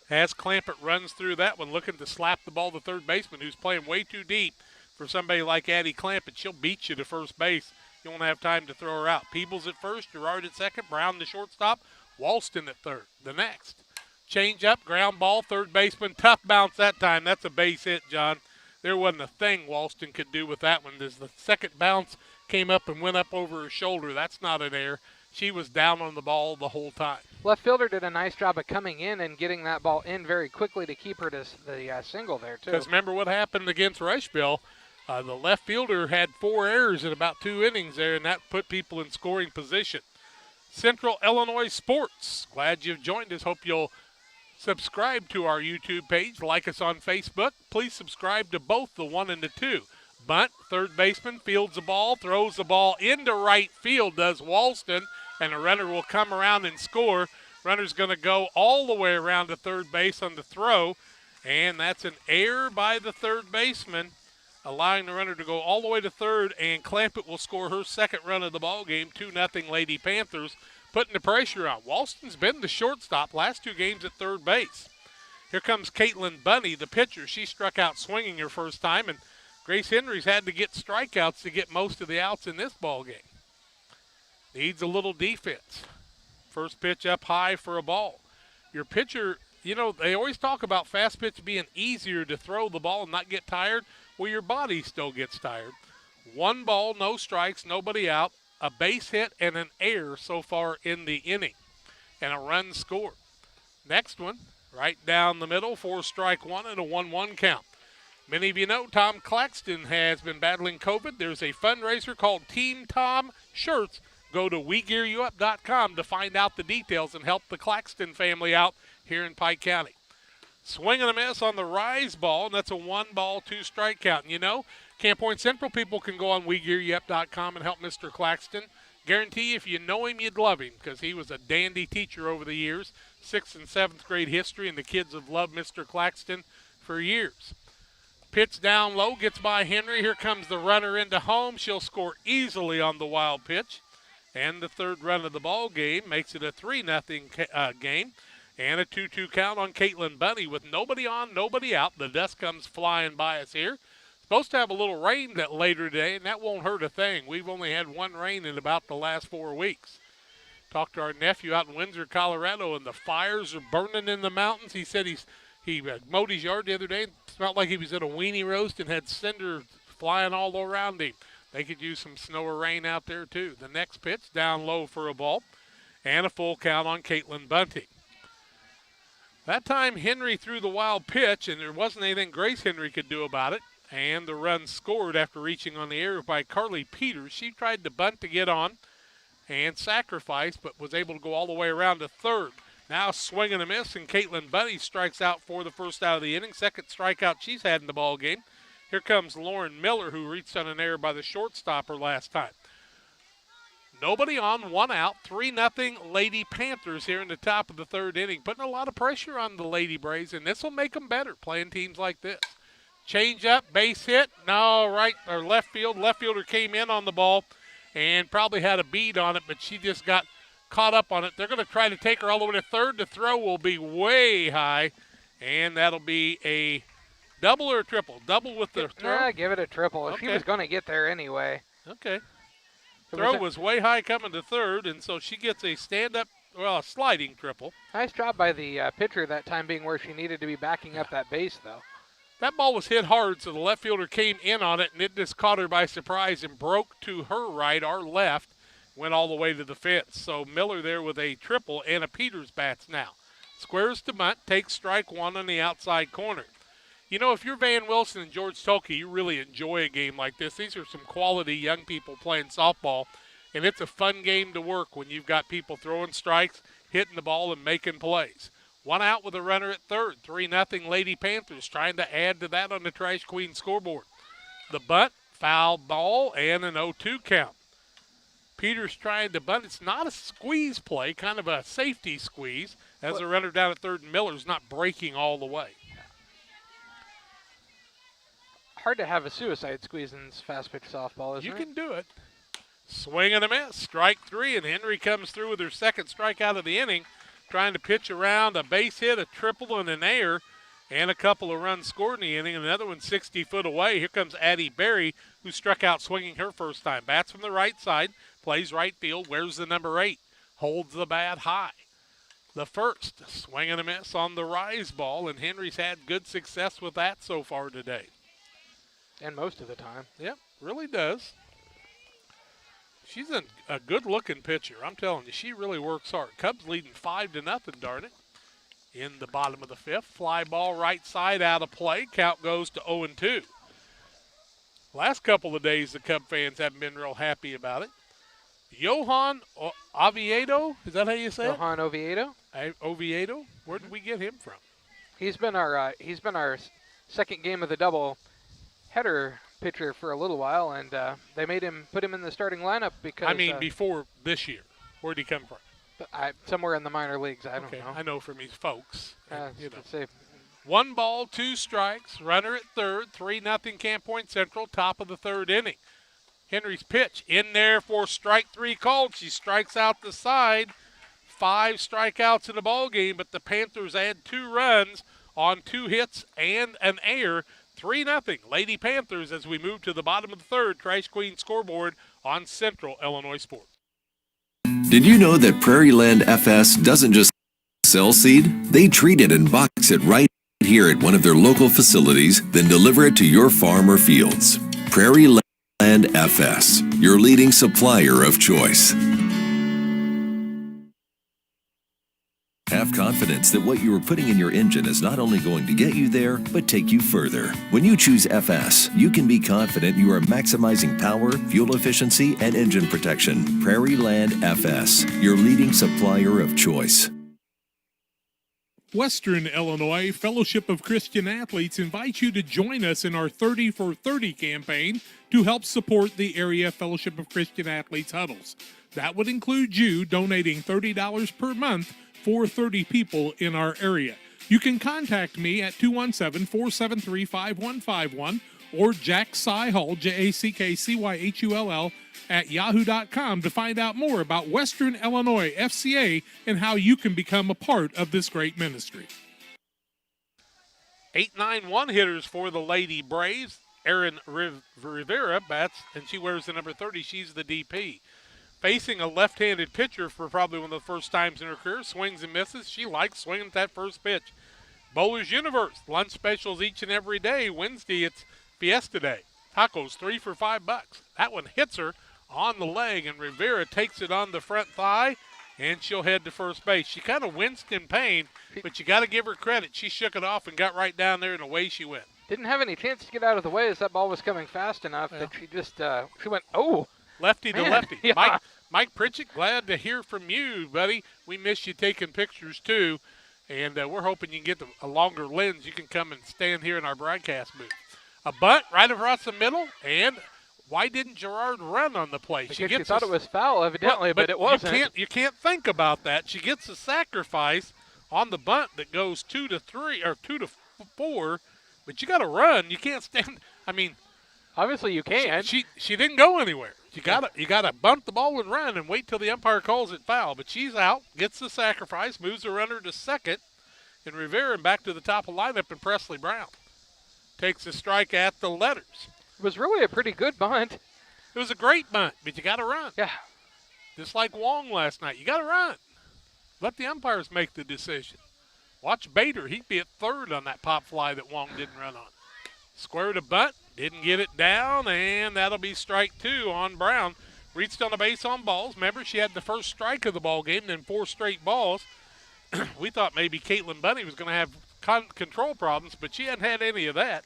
As Clampett runs through that one, looking to slap the ball to third baseman, who's playing way too deep. For somebody like Addie Clampett, she'll beat you to first base. You won't have time to throw her out. Peebles at first, Gerard at second, Brown the shortstop, Walston at third. The next, change up, ground ball, third baseman, tough bounce that time. That's a base hit, John. There wasn't a thing Walston could do with that one. As the second bounce came up and went up over her shoulder, that's not an error. She was down on the ball the whole time. Left fielder did a nice job of coming in and getting that ball in very quickly to keep her to the single there, too. Because remember what happened against Rushville. The left fielder had 4 errors in about 2 innings there, and that put people in scoring position. Central Illinois Sports. Glad you've joined us. Hope you'll subscribe to our YouTube page. Like us on Facebook. Please subscribe to both the 1 and the 2. Bunt, third baseman, fields the ball, throws the ball into right field, does Walston, and the runner will come around and score. Runner's going to go all the way around to third base on the throw, and that's an error by the third baseman, allowing the runner to go all the way to third, and Clampett will score her second run of the ball game, 2-0 Lady Panthers, putting the pressure on. Walston's been the shortstop last 2 games at third base. Here comes Caitlin Bunny, the pitcher. She struck out swinging her first time, and Grace Henry's had to get strikeouts to get most of the outs in this ball game. Needs a little defense. First pitch up high for a ball. Your pitcher, you know, they always talk about fast pitch being easier to throw the ball and not get tired. Well, your body still gets tired. 1 ball, no strikes, nobody out, a base hit, and an error so far in the inning, and a run scored. Next one, right down the middle, 4-strike 1 and a 1-1 count. Many of you know Tom Claxton has been battling COVID. There's a fundraiser called Team Tom Shirts. Go to WeGearYouUp.com to find out the details and help the Claxton family out here in Pike County. Swing and a miss on the rise ball, and that's a 1-ball, 2-strike count. And you know, Camp Point Central people can go on WeGearYouUp.com and help Mr. Claxton. Guarantee if you know him, you'd love him because he was a dandy teacher over the years. 6th and 7th grade history, and the kids have loved Mr. Claxton for years. Pitch down low, gets by Henry. Here comes the runner into home. She'll score easily on the wild pitch. And the 3rd run of the ball game makes it a 3-0 game. And a 2-2 count on Caitlin Bunny with nobody on, nobody out. The dust comes flying by us here. Supposed to have a little rain that later today, and that won't hurt a thing. We've only had 1 rain in about the last 4 weeks. Talked to our nephew out in Windsor, Colorado, and the fires are burning in the mountains. He said he mowed his yard the other day and smelled like he was at a weenie roast and had cinders flying all around him. They could use some snow or rain out there, too. The next pitch, down low for a ball, and a full count on Caitlin Bunting. That time, Henry threw the wild pitch, and there wasn't anything Grace Henry could do about it. And the run scored after reaching on the air by Carly Peters. She tried to bunt to get on and sacrifice, but was able to go all the way around to 3rd. Now swing and a miss, and Caitlin Bunny strikes out for the first out of the inning. 2nd strikeout she's had in the ball game. Here comes Lauren Miller, who reached on an error by the shortstopper last time. Nobody on, 1 out, 3-0 Lady Panthers here in the top of the 3rd inning. Putting a lot of pressure on the Lady Braves, and this will make them better playing teams like this. Change up, base hit, no, right or left field. Left fielder came in on the ball and probably had a bead on it, but she just got caught up on it. They're going to try to take her all the way to 3rd. The throw will be way high, and that'll be a double or a triple? Double with the throw? Give it a triple. Okay. She was going to get there anyway. Okay. Throw was way high coming to 3rd, and so she gets a stand-up, well, a sliding triple. Nice job by the pitcher that time being where she needed to be backing up that base, though. That ball was hit hard, so the left fielder came in on it, and it just caught her by surprise and broke to her right, our left, went all the way to the fence. So Miller there with a triple and a Peters bats now. Squares to bunt, takes strike 1 on the outside corner. You know, if you're Van Wilson and George Tolke, you really enjoy a game like this. These are some quality young people playing softball, and it's a fun game to work when you've got people throwing strikes, hitting the ball, and making plays. 1 out with a runner at 3rd. 3-0 Lady Panthers trying to add to that on the Trash Queen scoreboard. The bunt, foul ball, and an 0-2 count. Peters trying to bunt. It's not a squeeze play, kind of a safety squeeze, as the runner down at 3rd and Miller's not breaking all the way. Hard to have a suicide squeeze in this fast pitch softball, isn't it? You can do it. Swing and a miss. Strike 3, and Henry comes through with her 2nd strikeout of the inning. Trying to pitch around a base hit, a triple, and an error, and a couple of runs scored in the inning. Another one 60 foot away. Here comes Addie Berry, who struck out swinging her first time. Bats from the right side, plays right field, wears the number 8, holds the bat high. The first, swing and a miss on the rise ball, and Henry's had good success with that so far today. And most of the time. Yep, really does. She's a good-looking pitcher. I'm telling you, she really works hard. Cubs leading 5-0, darn it. In the bottom of the 5th, fly ball right side out of play. Count goes to 0-2. Last couple of days, the Cub fans haven't been real happy about it. Johan Oviedo, is that how you say Johan Oviedo? Oviedo? Where did we get him from? He's been our 2nd game of the double header pitcher for a little while, and they put him in the starting lineup because. I mean, before this year, where'd he come from? Somewhere in the minor leagues. I don't know. I know from his folks. You know. Say, 1 ball, 2 strikes. Runner at 3rd. 3-0 Camp Point Central. Top of the 3rd inning. Henry's pitch in there for strike 3 called. She strikes out the side. 5 strikeouts in the ball game, but the Panthers add 2 runs on 2 hits and an error. 3-0 Lady Panthers as we move to the bottom of the third. Trash Queen scoreboard on Central Illinois Sports. Did you know that Prairie Land FS doesn't just sell seed? They treat it and box it right here at one of their local facilities, then deliver it to your farm or fields. Prairie Land FS, your leading supplier of choice. Have confidence that what you are putting in your engine is not only going to get you there, but take you further. When you choose FS, you can be confident you are maximizing power, fuel efficiency, and engine protection. Prairie Land FS, your leading supplier of choice. Western Illinois Fellowship of Christian Athletes invites you to join us in our 30 for 30 campaign to help support the area Fellowship of Christian Athletes huddles. That would include you donating $30 per month for 30 people in our area. You can contact me at 217-473-5151 or Jack Cyhull, JackCyhull, at yahoo.com to find out more about Western Illinois FCA and how you can become a part of this great ministry. 8-9-1 hitters for the Lady Braves. Erin Rivera bats, and she wears the number 30. She's the DP. Facing a left-handed pitcher for probably one of the first times in her career, swings and misses. She likes swinging at that first pitch. Bowlers Universe, lunch specials each and every day. Wednesday, it's Fiesta Day. Tacos, 3 for $5. That one hits her on the leg, and Rivera takes it on the front thigh, and she'll head to first base. She kind of winced in pain, but you got to give her credit. She shook it off and got right down there, and away she went. Didn't have any chance to get out of the way as that ball was coming fast enough that she just she went, oh. Lefty Man, to lefty. yeah. Mike Pritchett, glad to hear from you, buddy. We miss you taking pictures, too, and we're hoping you can get a longer lens. You can come and stand here in our broadcast booth. A bunt right across the middle, and why didn't Gerard run on the play? She thought it was foul, evidently, but it wasn't. You can't think about that. She gets a sacrifice on the bunt that goes 2 to 3 or 2 to 4, but you got to run. You can't stand. I mean, obviously you can. She didn't go anywhere. You gotta bunt the ball and run and wait till the umpire calls it foul. But she's out, gets the sacrifice, moves the runner to second, and Rivera back to the top of the lineup, and Presley Brown takes a strike at the letters. It was really a pretty good bunt. It was a great bunt, but you got to run. Yeah. Just like Wong last night. You got to run. Let the umpires make the decision. Watch Bader. He'd be at third on that pop fly that Wong didn't run on. Squared a bunt. Didn't get it down, and that'll be strike 2 on Brown. Reached on the base on balls. Remember, she had the first strike of the ball game, then 4 straight balls. We thought maybe Caitlin Bunny was going to have control problems, but she hadn't had any of that.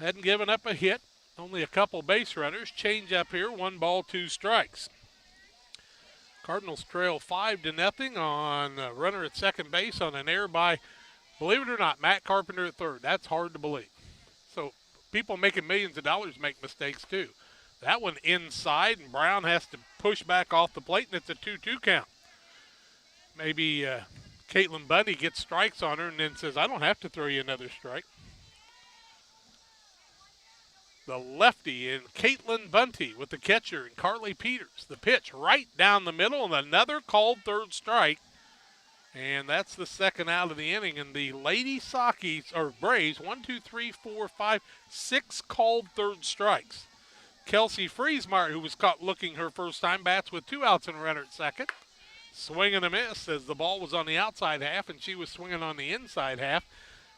Hadn't given up a hit. Only a couple base runners. Change up here, 1 ball, 2 strikes. Cardinals trail 5-0 on a runner at second base on an error by, believe it or not, Matt Carpenter at third. That's hard to believe. So people making millions of dollars make mistakes too. That one inside, and Brown has to push back off the plate, and it's a 2-2 count. Maybe Caitlin Bundy gets strikes on her and then says, I don't have to throw you another strike. The lefty and Caitlin Bunty with the catcher and Carly Peters. The pitch right down the middle and another called third strike. And that's the second out of the inning. And the Lady Sockies, or Braves, 6 called third strikes. Kelsey Friesmeyer, who was caught looking her first time, bats with 2 outs and a runner at second. Swing and a miss as the ball was on the outside half and she was swinging on the inside half.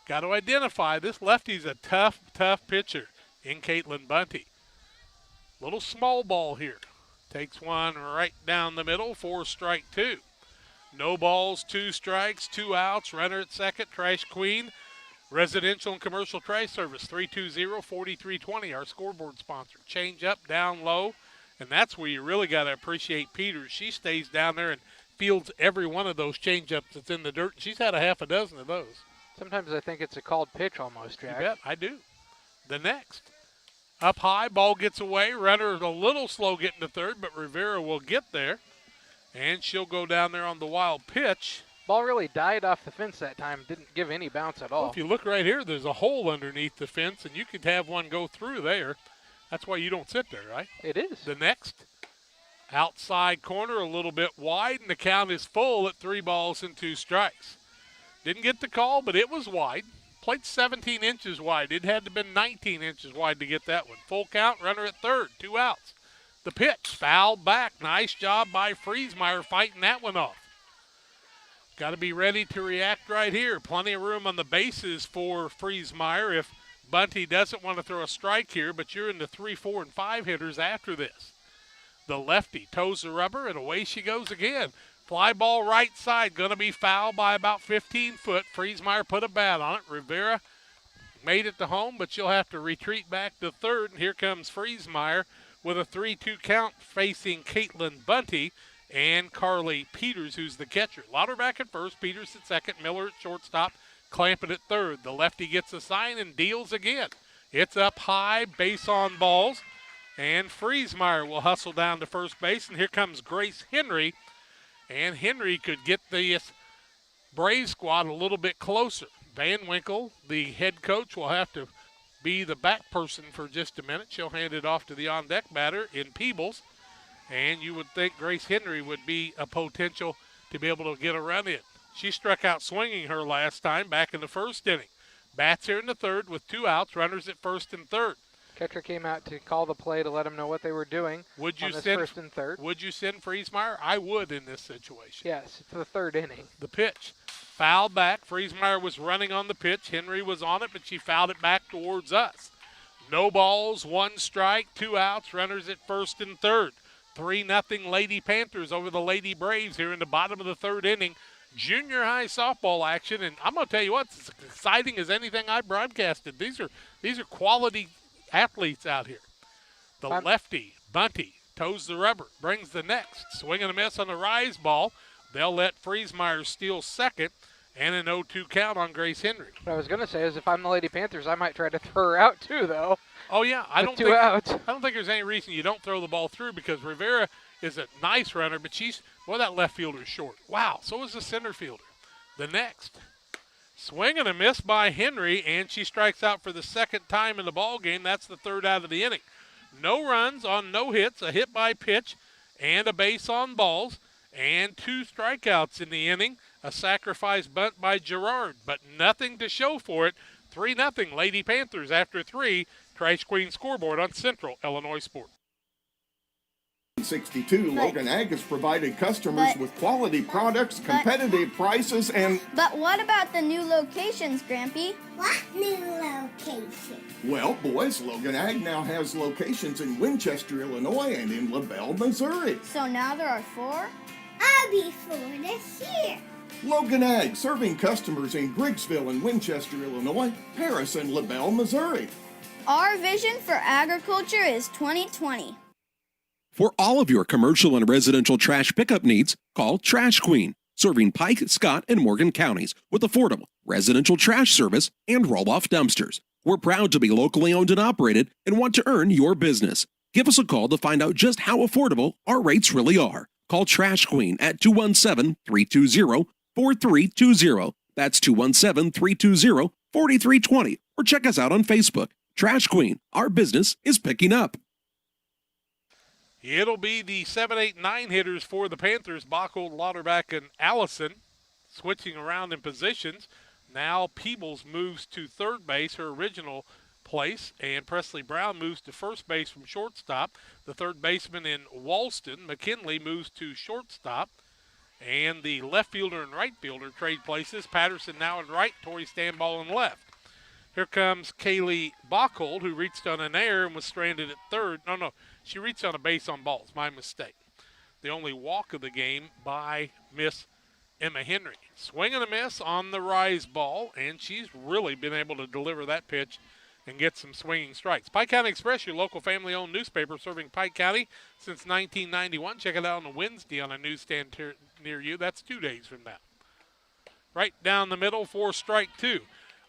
Got to identify this lefty's a tough pitcher in Caitlin Bunty. Little small ball here. Takes one right down the middle for strike 2. No balls, 2 strikes, 2 outs, runner at second, Trash Queen. Residential and commercial trash service, 320-4320, our scoreboard sponsor. Change up, down low, and that's where you really got to appreciate Peters. She stays down there and fields every one of those change-ups that's in the dirt. She's had a half a dozen of those. Sometimes I think it's a called pitch almost, Jack. You bet, I do. The next. Up high, ball gets away. Runner is a little slow getting to third, but Rivera will get there. And she'll go down there on the wild pitch. Ball really died off the fence that time. Didn't give any bounce at all. Well, if you look right here, there's a hole underneath the fence, and you could have one go through there. That's why you don't sit there, right? It is. The next. Outside corner, a little bit wide, and the count is full at 3 balls and 2 strikes. Didn't get the call, but it was wide. Played 17 inches wide. It had to have been 19 inches wide to get that one. Full count, runner at third, 2 outs. The pitch, fouled back. Nice job by Friesmeyer fighting that one off. Got to be ready to react right here. Plenty of room on the bases for Friesmeyer if Bunty doesn't want to throw a strike here, but you're into 3, 4, and 5 hitters after this. The lefty toes the rubber, and away she goes again. Fly ball right side, going to be fouled by about 15 foot. Friesmeyer put a bat on it. Rivera made it to home, but she'll have to retreat back to third. And here comes Friesmeyer with a 3-2 count facing Caitlin Bunty and Carly Peters, who's the catcher. Lauterbach at first, Peters at second, Miller at shortstop, Clampett at third. The lefty gets a sign and deals again. It's up high, base on balls, and Friesmeyer will hustle down to first base. And here comes Grace Henry, and Henry could get this Brave squad a little bit closer. Van Winkle, the head coach, will have to be the back person for just a minute. She'll hand it off to the on-deck batter in Peebles. And you would think Grace Henry would be a potential to be able to get a run in. She struck out swinging her last time back in the first inning. Bats here in the third with 2 outs, runners at first and third. Catcher came out to call the play to let them know what they were doing on this first and third. Would you send Friesmeyer? I would in this situation. Yes, it's the third inning. The pitch. Fouled back. Friesmeyer was running on the pitch. Henry was on it, but she fouled it back towards us. No balls, 1 strike, 2 outs, runners at first and third. 3-0 Lady Panthers over the Lady Braves here in the bottom of the third inning. Junior high softball action, and I'm going to tell you what, it's as exciting as anything I broadcasted. These are quality athletes out here. The lefty, Bunty, toes the rubber, brings the next. Swing and a miss on the rise ball. They'll let Friesmeyer steal second, and an 0-2 count on Grace Henry. What I was going to say is if I'm the Lady Panthers, I might try to throw her out too, though. Oh, yeah. I don't think there's any reason you don't throw the ball through because Rivera is a nice runner, but that left fielder's short. Wow, so is the center fielder. The next. Swing and a miss by Henry, and she strikes out for the second time in the ball game. That's the third out of the inning. No runs on no hits, a hit by pitch, and a base on balls, and 2 strikeouts in the inning. A sacrifice bunt by Gerard, but nothing to show for it. 3-0 Lady Panthers after 3. Trash Queen scoreboard on Central Illinois Sports. 62, Logan Ag has provided customers with quality products, competitive prices, and... But what about the new locations, Grampy? What new location? Well, boys, Logan Ag now has locations in Winchester, Illinois, and in LaBelle, Missouri. So now there are 4? I'll be 4 this year. Logan Ag, serving customers in Griggsville and Winchester, Illinois, Paris, and LaBelle, Missouri. Our vision for agriculture is 2020. For all of your commercial and residential trash pickup needs, call Trash Queen, serving Pike, Scott, and Morgan counties with affordable residential trash service and roll-off dumpsters. We're proud to be locally owned and operated and want to earn your business. Give us a call to find out just how affordable our rates really are. Call Trash Queen at 217-320-4320. That's 217-320-4320. Or check us out on Facebook. Trash Queen, our business is picking up. It'll be the 7, 8, 9 hitters for the Panthers. Backel, Lauterbach, and Allison switching around in positions. Now Peebles moves to third base, her original place, and Presley Brown moves to first base from shortstop. The third baseman in Walston, McKinley, moves to shortstop. And the left fielder and right fielder trade places. Patterson now in right, Tori Stanball in left. Here comes Kaylee Bachold, who reached on an error and was stranded at third. No, she reached on a base on balls. My mistake. The only walk of the game by Miss Emma Henry. Swing and a miss on the rise ball, and she's really been able to deliver that pitch and get some swinging strikes. Pike County Express, your local family-owned newspaper serving Pike County since 1991. Check it out on a Wednesday on a newsstand near you. That's 2 days from now. Right down the middle for strike 2.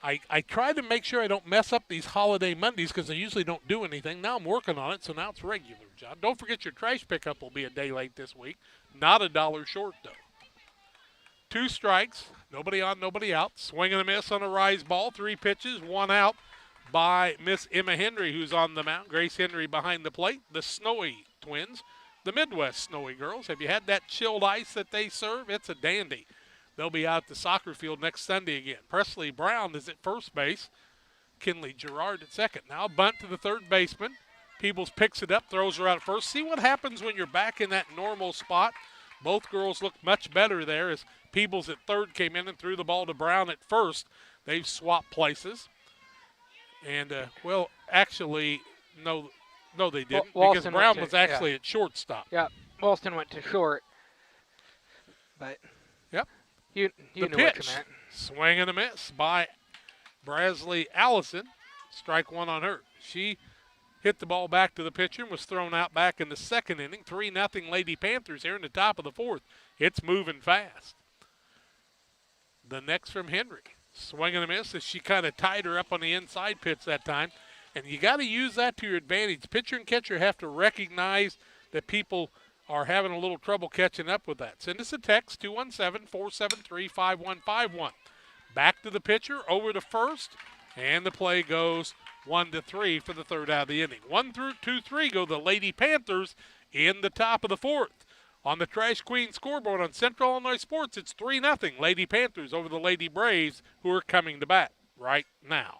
I try to make sure I don't mess up these holiday Mondays because I usually don't do anything. Now I'm working on it, so now it's regular, John. Don't forget your trash pickup will be a day late this week. Not $1 short, though. 2 strikes, nobody on, nobody out. Swing and a miss on a rise ball. 3 pitches, 1 out by Miss Emma Henry, who's on the mound. Grace Henry behind the plate. The Snowy twins, the Midwest Snowy girls. Have you had that chilled ice that they serve? It's a dandy. They'll be out at the soccer field next Sunday again. Presley Brown is at first base. Kinley Gerard at second. Now a bunt to the third baseman. Peebles picks it up, throws her out at first. See what happens when you're back in that normal spot. Both girls look much better there as Peebles at third came in and threw the ball to Brown at first. They've swapped places. And, actually, no, they didn't, because Brown was actually at shortstop. Yeah, Walston went to short. But yep, you knew what you meant. Swing and a miss by Brasley Allison. Strike one on her. She hit the ball back to the pitcher and was thrown out back in the second inning. 3-0 Lady Panthers here in the top of the fourth. It's moving fast. The next from Henry. Swing and a miss as she kind of tied her up on the inside pitch that time. And you got to use that to your advantage. Pitcher and catcher have to recognize that people are having a little trouble catching up with that. Send us a text, 217-473-5151. Back to the pitcher, over to first, and the play goes 1-3 for the third out of the inning. 1-2-3 go the Lady Panthers in the top of the fourth. On the Trash Queen scoreboard on Central Illinois Sports, it's 3-0 Lady Panthers over the Lady Braves, who are coming to bat right now.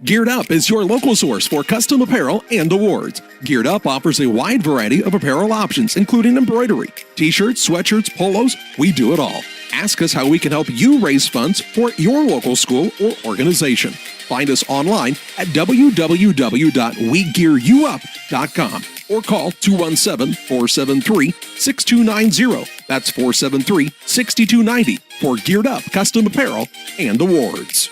Geared Up is your local source for custom apparel and awards. Geared Up offers a wide variety of apparel options, including embroidery, t-shirts, sweatshirts, polos. We do it all. Ask us how we can help you raise funds for your local school or organization. Find us online at www.wegearyouup.com or call 217-473-6290. That's 473-6290 for Geared Up custom apparel and awards.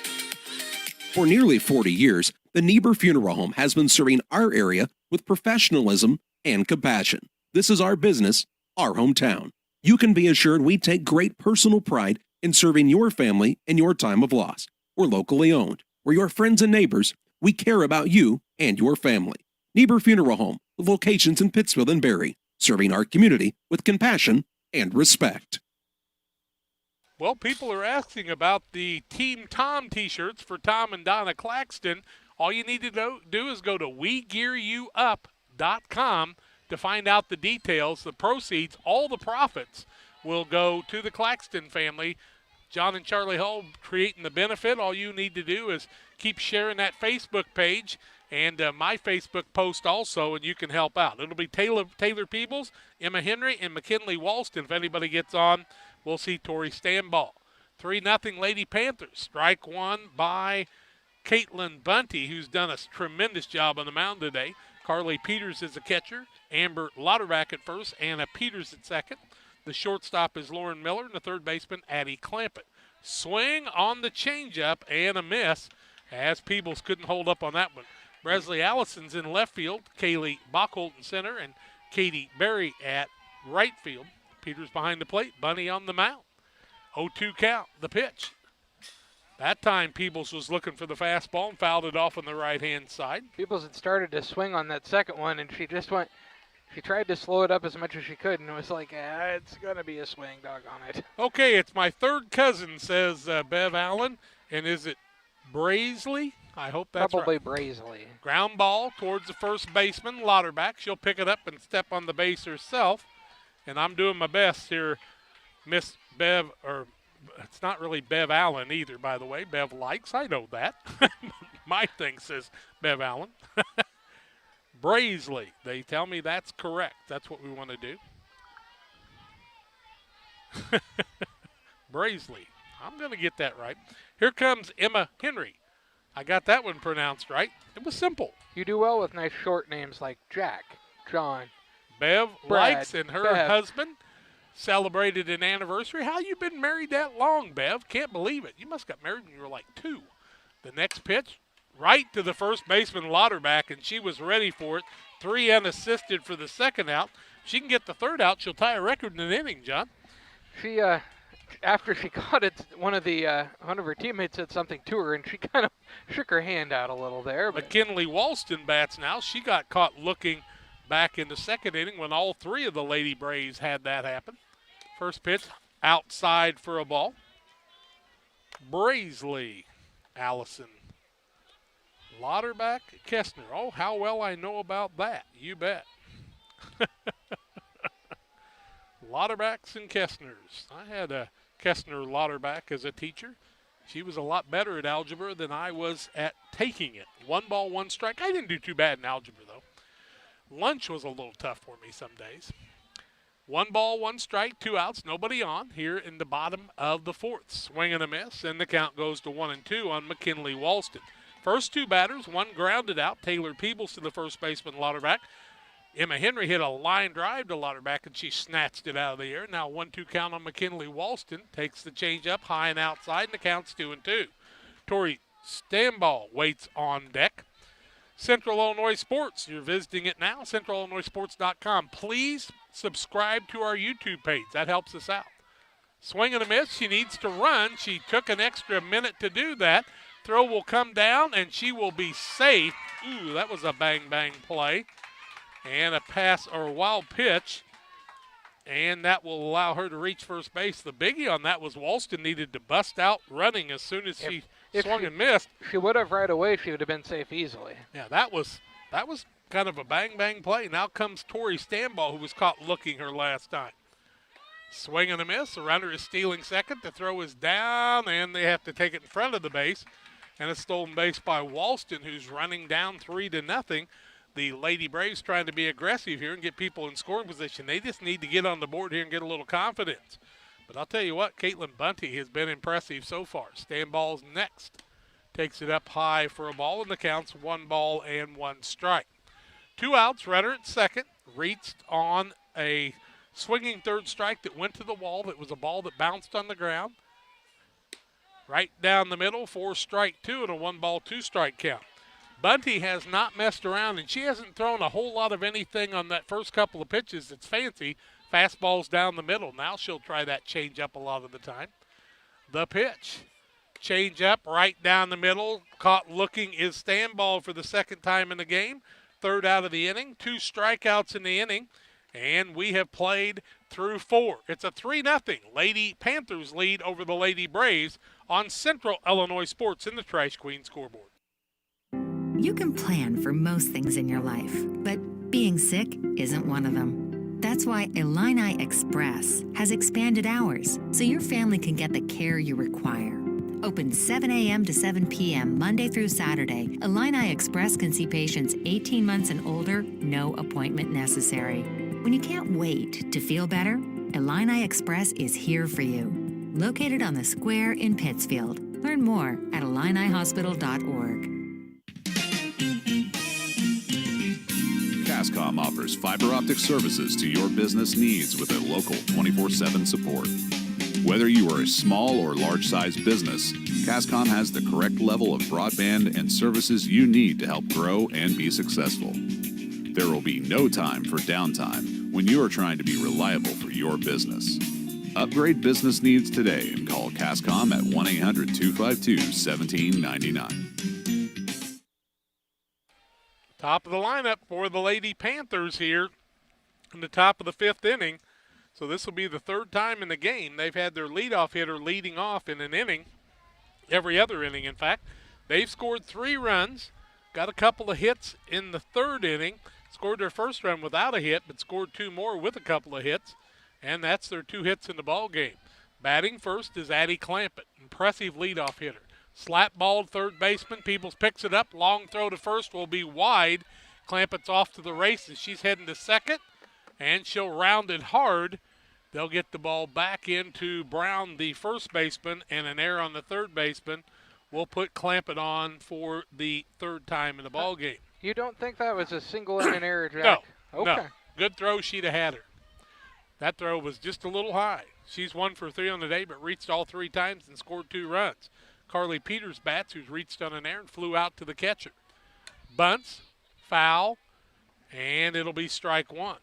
For nearly 40 years, the Niebuhr Funeral Home has been serving our area with professionalism and compassion. This is our business, our hometown. You can be assured we take great personal pride in serving your family in your time of loss. We're locally owned. We're your friends and neighbors. We care about you and your family. Niebuhr Funeral Home, with locations in Pittsfield and Barry, serving our community with compassion and respect. Well, people are asking about the Team Tom t-shirts for Tom and Donna Claxton. All you need to do is go to wegearyouup.com to find out the details. The proceeds, all the profits, will go to the Claxton family. John and Charlie Hull creating the benefit. All you need to do is keep sharing that Facebook page and my Facebook post also, and you can help out. It'll be Taylor Peebles, Emma Henry, and McKinley Walston. If anybody gets on, we'll see Tori Stanball. 3-0 Lady Panthers. Strike one by Caitlin Bunty, who's done a tremendous job on the mound today. Carly Peters is a catcher. Amber Lauterbach at first. Anna Peters at second. The shortstop is Lauren Miller, and the third baseman, Addie Clampett. Swing on the changeup and a miss, as Peebles couldn't hold up on that one. Bresley Allison's in left field. Kaylee Bockholt in center, and Katie Berry at right field. Peters behind the plate. Bunny on the mound. 0-2 count. The pitch. That time Peebles was looking for the fastball and fouled it off on the right-hand side. Peebles had started to swing on that second one, and she just went. She tried to slow it up as much as she could, and it was like, it's going to be a swing, doggone it. Okay, it's my third cousin, says Bev Allen. And is it Brasley? I hope that's Probably right. Brasley. Ground ball towards the first baseman, Lauterbach. She'll pick it up and step on the base herself. And I'm doing my best here, Miss Bev, or it's not really Bev Allen either, by the way. Bev likes, I know that. My thing says Bev Allen. Brasley. They tell me that's correct. That's what we want to do. Brasley. I'm going to get that right. Here comes Emma Henry. I got that one pronounced right. It was simple. You do well with nice short names like Jack, John, Bev Brad, likes, and her Bev. husband celebrated an anniversary. How you been married that long, Bev? Can't believe it. You must have got married when you were like 2. The next pitch, right to the first baseman, Lauterbach, and she was ready for it. 3 unassisted for the second out. If she can get the third out, she'll tie a record in an inning, John. She, after she caught it, one of her teammates said something to her, and she kind of shook her hand out a little there. But McKinley Walston bats now. She got caught looking back in the second inning when all 3 of the Lady Braves had that happen. First pitch, outside for a ball. Brasley, Allison, Lauterbach, Kestner. Oh, how well I know about that. You bet. Lauterbachs and Kestners. I had a Kestner Lauterbach as a teacher. She was a lot better at algebra than I was at taking it. 1 ball, 1 strike. I didn't do too bad in algebra, though. Lunch was a little tough for me some days. 1 ball, 1 strike, 2 outs, nobody on here in the bottom of the 4th. Swing and a miss, and the count goes to 1-2 on McKinley Walston. First 2 batters, 1 grounded out. Taylor Peebles to the first baseman, Lauterbach. Emma Henry hit a line drive to Lauterbach, and she snatched it out of the air. Now 1-2 count on McKinley Walston. Takes the changeup high and outside, and the count's 2-2. Tori Stamball waits on deck. Central Illinois Sports, you're visiting it now, centralillinoisports.com. Please subscribe to our YouTube page. That helps us out. Swing and a miss. She needs to run. She took an extra minute to do that. Throw will come down, and she will be safe. Ooh, that was a bang-bang play. And a pass or a wild pitch, and that will allow her to reach first base. The biggie on that was Walston needed to bust out running as soon as she swung and missed. If she would have right away, she would have been safe easily. Yeah, that was kind of a bang-bang play. Now comes Tori Stamball, who was caught looking her last time. Swing and a miss. The runner is stealing second. The throw is down, and they have to take it in front of the base. And a stolen base by Walston, who's running down 3-0. The Lady Braves trying to be aggressive here and get people in scoring position. They just need to get on the board here and get a little confidence. But I'll tell you what, Caitlin Bunty has been impressive so far. Stamball's next. Takes it up high for a ball, and the count's 1 ball and 1 strike. 2 outs, runner at second. Reached on a swinging third strike that went to the wall. That was a ball that bounced on the ground. Right down the middle for strike 2 and a 1 ball, 2 strike count. Bunty has not messed around, and she hasn't thrown a whole lot of anything on that first couple of pitches that's fancy. Fastballs down the middle. Now she'll try that change-up a lot of the time. The pitch. Change-up right down the middle. Caught looking is Stamball for the second time in the game. 3rd out of the inning. 2 strikeouts in the inning, and we have played through 4. It's a 3-0 Lady Panthers lead over the Lady Braves on Central Illinois Sports in the Trash Queen scoreboard. You can plan for most things in your life, but being sick isn't one of them. That's why Illini Express has expanded hours so your family can get the care you require. Open 7 a.m. to 7 p.m. Monday through Saturday, Illini Express can see patients 18 months and older, no appointment necessary. When you can't wait to feel better, Illini Express is here for you. Located on the square in Pittsfield. Learn more at IlliniHospital.org. Cascom offers fiber optic services to your business needs with a local 24/7 support. Whether you are a small or large-sized business, Cascom has the correct level of broadband and services you need to help grow and be successful. There will be no time for downtime when you are trying to be reliable for your business. Upgrade business needs today and call Cascom at 1-800-252-1799. Top of the lineup for the Lady Panthers here in the top of the 5th inning. So this will be the 3rd time in the game they've had their leadoff hitter leading off in an inning, every other inning, in fact. They've scored 3 runs, got a couple of hits in the 3rd inning, scored their first run without a hit, but scored 2 more with a couple of hits, and that's their 2 hits in the ball game. Batting first is Addie Clampett, impressive leadoff hitter. Slap balled third baseman. Peebles picks it up. Long throw to first will be wide. Clampett's off to the races. She's heading to second, and she'll round it hard. They'll get the ball back into Brown, the first baseman, and an error on the third baseman will put Clampett on for the 3rd time in the ball game. You don't think that was a single inning error, Jack? No. Okay. No. Good throw. She'd have had her. That throw was just a little high. She's 1 for 3 on the day, but reached all 3 times and scored 2 runs. Carly Peters bats, who's reached on an error and flew out to the catcher. Bunts, foul, and it'll be strike 1.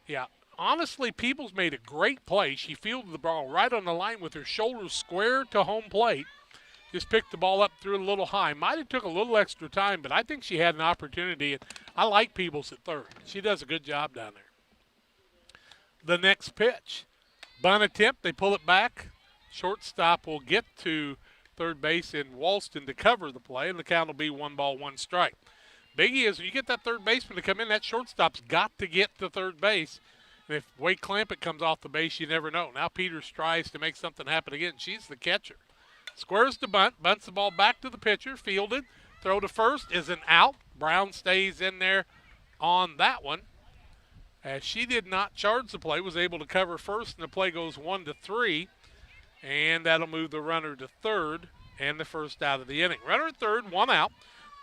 Yeah, honestly, Peebles made a great play. She fielded the ball right on the line with her shoulders square to home plate. Just picked the ball up, threw it a little high. Might have took a little extra time, but I think she had an opportunity. And I like Peebles at third. She does a good job down there. The next pitch. Bunt attempt, they pull it back. Shortstop will get to third base in Walston to cover the play, and the count will be 1 ball, 1 strike. Biggie is when you get that third baseman to come in, that shortstop's got to get to third base. And if Wade Clampett comes off the base, you never know. Now Peters tries to make something happen again. She's the catcher. Squares to bunt, bunts the ball back to the pitcher, fielded. Throw to first is an out. Brown stays in there on that one. As she did not charge the play, was able to cover first, and the play goes 1-3. And that'll move the runner to third and the first out of the inning. Runner at third, one out.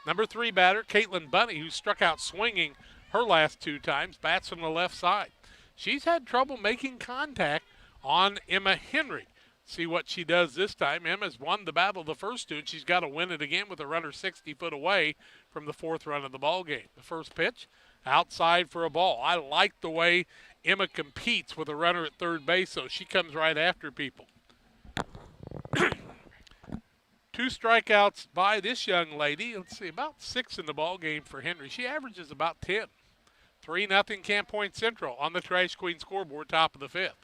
Number 3 batter, Caitlin Bunny, who struck out swinging her last 2 times, bats from the left side. She's had trouble making contact on Emma Henry. See what she does this time. Emma's won the battle the first 2, and she's got to win it again with a runner 60 foot away from the 4th run of the ball game. The first pitch, outside for a ball. I like the way Emma competes with a runner at third base, so she comes right after people. 2 strikeouts by this young lady. Let's see, about 6 in the ball game for Henry. She averages about 10. 3-0 Camp Point Central on the Trash Queen scoreboard, top of the 5th.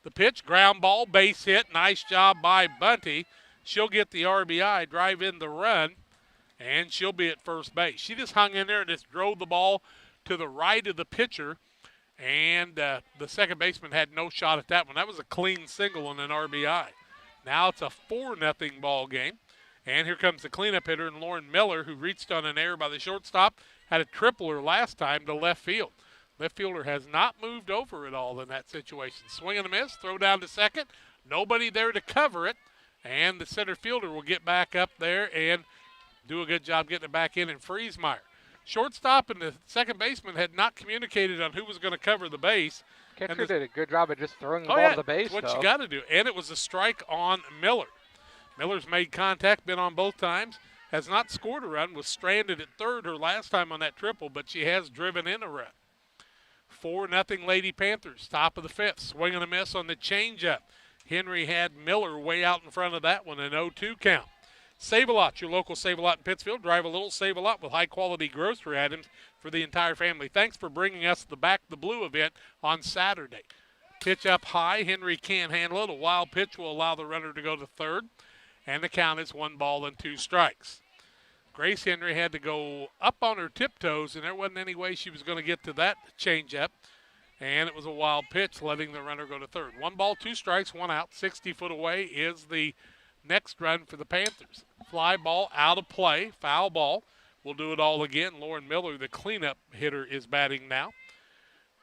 The pitch, ground ball, base hit. Nice job by Bunty. She'll get the RBI, drive in the run, and she'll be at first base. She just hung in there and just drove the ball to the right of the pitcher, and the second baseman had no shot at that one. That was a clean single and an RBI. Now it's a 4-0 ball game, and here comes the cleanup hitter, and Lauren Miller, who reached on an error by the shortstop, had a tripler last time to left field. Left fielder has not moved over at all in that situation. Swing and a miss, throw down to second. Nobody there to cover it, and the center fielder will get back up there and do a good job getting it back in and Friesmeyer. Shortstop and the second baseman had not communicated on who was going to cover the base. Catcher did a good job of just throwing the ball to the base, that's what you got to do. And it was a strike on Miller. Miller's made contact, been on both times, has not scored a run, was stranded at third her last time on that triple, but she has driven in a run. 4-0 Lady Panthers, top of the 5th. Swing and a miss on the changeup. Henry had Miller way out in front of that one, an 0-2 count. Save-A-Lot, your local Save-A-Lot in Pittsfield. Drive a little, save a lot with high-quality grocery items for the entire family. Thanks for bringing us the Back the Blue event on Saturday. Pitch up high. Henry can't handle it. A wild pitch will allow the runner to go to third, and the count is 1 ball and 2 strikes. Grace Henry had to go up on her tiptoes, and there wasn't any way she was going to get to that changeup, and it was a wild pitch, letting the runner go to third. 1 ball, 2 strikes, 1 out. 60 foot away is the next run for the Panthers. Fly ball out of play, foul ball. We'll do it all again. Lauren Miller, the cleanup hitter, is batting now.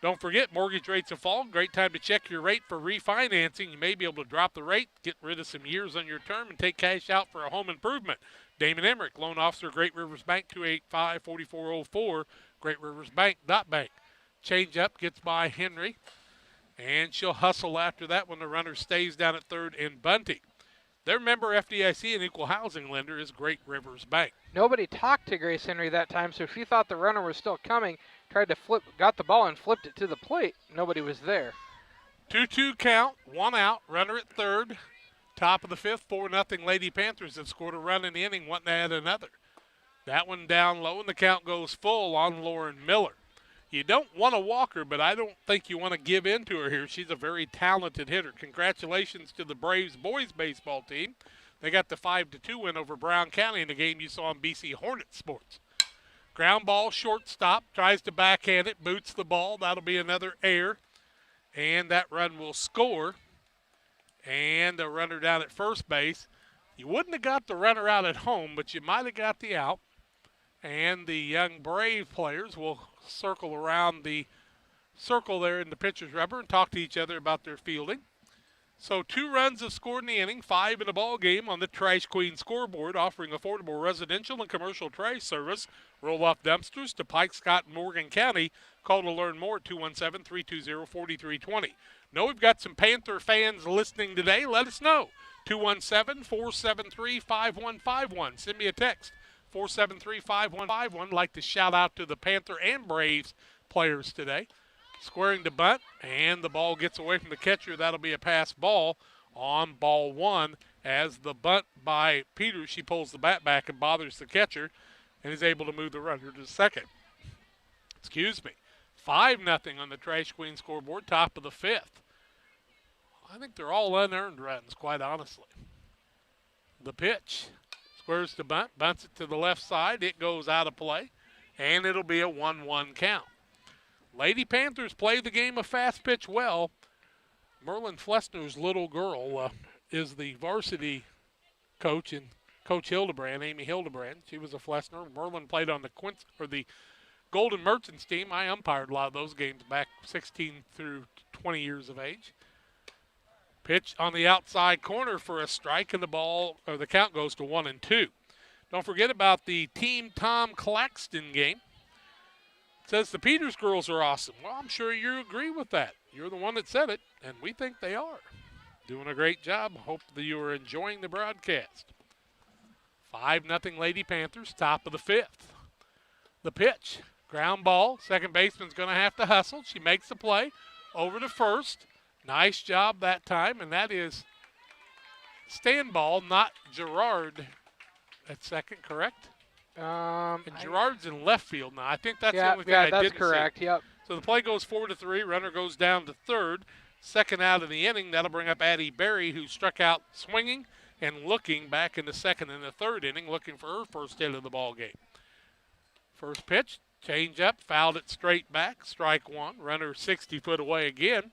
Don't forget, mortgage rates have fallen. Great time to check your rate for refinancing. You may be able to drop the rate, get rid of some years on your term, and take cash out for a home improvement. Damon Emmerich, loan officer, Great Rivers Bank, 285-4404, greatriversbank.bank. Change up, gets by Henry, and she'll hustle after that when the runner stays down at third in Bunty. Their member FDIC and equal housing lender is Great Rivers Bank. Nobody talked to Grace Henry that time, so she thought the runner was still coming, tried to flip, got the ball and flipped it to the plate. Nobody was there. 2-2 count, 1 out, runner at third. Top of the 5th, 4-0 Lady Panthers have scored a run in the inning, wanting to add another. That one down low, and the count goes full on Lauren Miller. You don't want to walk her, but I don't think you want to give in to her here. She's a very talented hitter. Congratulations to the Braves boys baseball team. They got the 5-2 win over Brown County in the game you saw on BC Hornet Sports. Ground ball, shortstop, tries to backhand it, boots the ball. That'll be another error, and that run will score. And a runner down at first base. You wouldn't have got the runner out at home, but you might have got the out. And the young Brave players will circle around the circle there in the pitcher's rubber and talk to each other about their fielding. So 2 runs have scored in the inning, 5 in a ball game on the Trash Queen scoreboard, offering affordable residential and commercial trash service. Roll-off dumpsters to Pike, Scott, and Morgan County. Call to learn more at 217-320-4320. Know we've got some Panther fans listening today. Let us know. 217-473-5151. Send me a text. 473-5151. Like to shout out to the Panther and Braves players today. Squaring to bunt, and the ball gets away from the catcher. That'll be a pass ball on ball 1 as the bunt by Peters. She pulls the bat back and bothers the catcher and is able to move the runner to second. 5-0 on the Trash Queen scoreboard, top of the 5th. I think they're all unearned runs, quite honestly. The pitch, squares to bunt, bunts it to the left side. It goes out of play, and it'll be a 1-1 count. Lady Panthers play the game of fast pitch well. Merlin Flessner's little girl is the varsity coach, and Coach Hildebrand, Amy Hildebrand, she was a Flessner. Merlin played on the Golden Merchants team. I umpired a lot of those games back 16 through 20 years of age. Pitch on the outside corner for a strike, and the count goes to 1-2. Don't forget about the Team Tom Claxton game. It says the Peters girls are awesome. Well, I'm sure you agree with that. You're the one that said it, and we think they are. Doing a great job. Hope that you are enjoying the broadcast. 5-0 Lady Panthers, top of the 5th. The pitch, ground ball. Second baseman's going to have to hustle. She makes the play over to first. Nice job that time, and that is Stanball, not Gerard at second, correct? And Gerard's in left field now. I think that's the only thing I didn't see. Yeah, that's correct, yep. So the play goes 4-3. Runner goes down to third. Second out of the inning. That'll bring up Addie Berry, who struck out swinging and looking back in the second and the third inning, looking for her first hit of the ball game. First pitch, change up, fouled it straight back. Strike one. Runner 60 foot away again.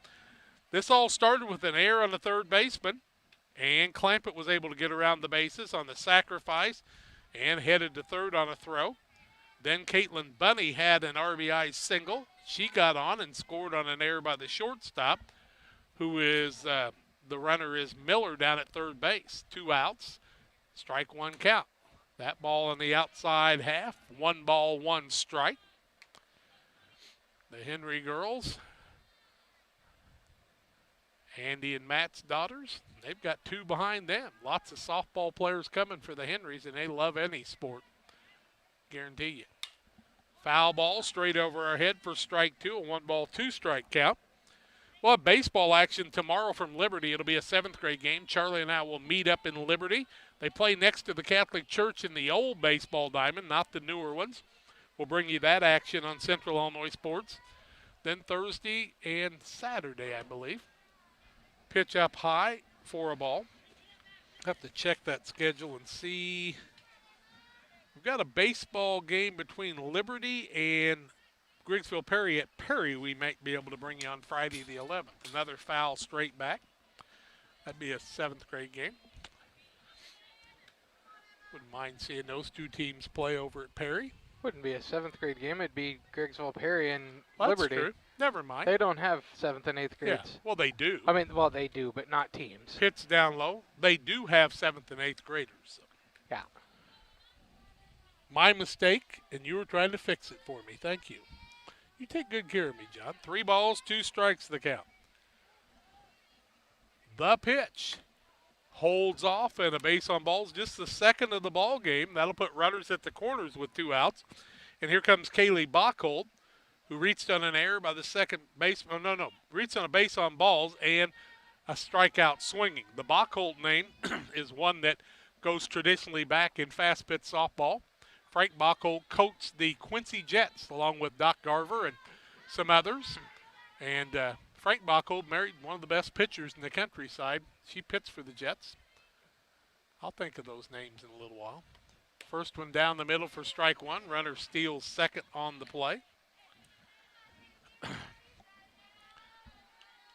This all started with an error on the third baseman, and Clampett was able to get around the bases on the sacrifice and headed to third on a throw. Then Caitlin Bunny had an RBI single. She got on and scored on an error by the shortstop, who is the runner is Miller down at third base. 2 outs, strike one count. That ball on the outside half, 1 ball, 1 strike. The Henry girls, Andy and Matt's daughters, they've got 2 behind them. Lots of softball players coming for the Henrys, and they love any sport. Guarantee you. Foul ball straight over our head for strike 2, a 1 ball, 2 strike count. We'll have baseball action tomorrow from Liberty. It'll be a 7th grade game. Charlie and I will meet up in Liberty. They play next to the Catholic Church in the old baseball diamond, not the newer ones. We'll bring you that action on Central Illinois Sports. Then Thursday and Saturday, I believe. Pitch up high for a ball. Have to check that schedule and see. We've got a baseball game between Liberty and Griggsville Perry at Perry we might be able to bring you on Friday the 11th. Another foul straight back. That'd be a 7th grade game. Wouldn't mind seeing those 2 teams play over at Perry. Wouldn't be a 7th grade game. It'd be Griggsville Perry and Well, Liberty. that's true. Never mind. They don't have 7th and 8th grades. Yeah, well, they do. I mean, well, they do, but not teams. Pitch down low. They do have 7th and 8th graders. So. Yeah. My mistake, and you were trying to fix it for me. Thank you. You take good care of me, John. 3 balls, 2 strikes the count. The pitch holds off, and a base on balls, just the second of the ball game. That'll put runners at the corners with 2 outs. And here comes Kaylee Bachhold, who reached on an error by the second base. Oh, reached on a base on balls and a strikeout swinging. The Bachhold name is one that goes traditionally back in fast pitch softball. Frank Bachhold coached the Quincy Jets along with Doc Garver and some others. And Frank Bachhold married one of the best pitchers in the countryside. She pitched for the Jets. I'll think of those names in a little while. First one down the middle for strike 1. Runner steals second on the play.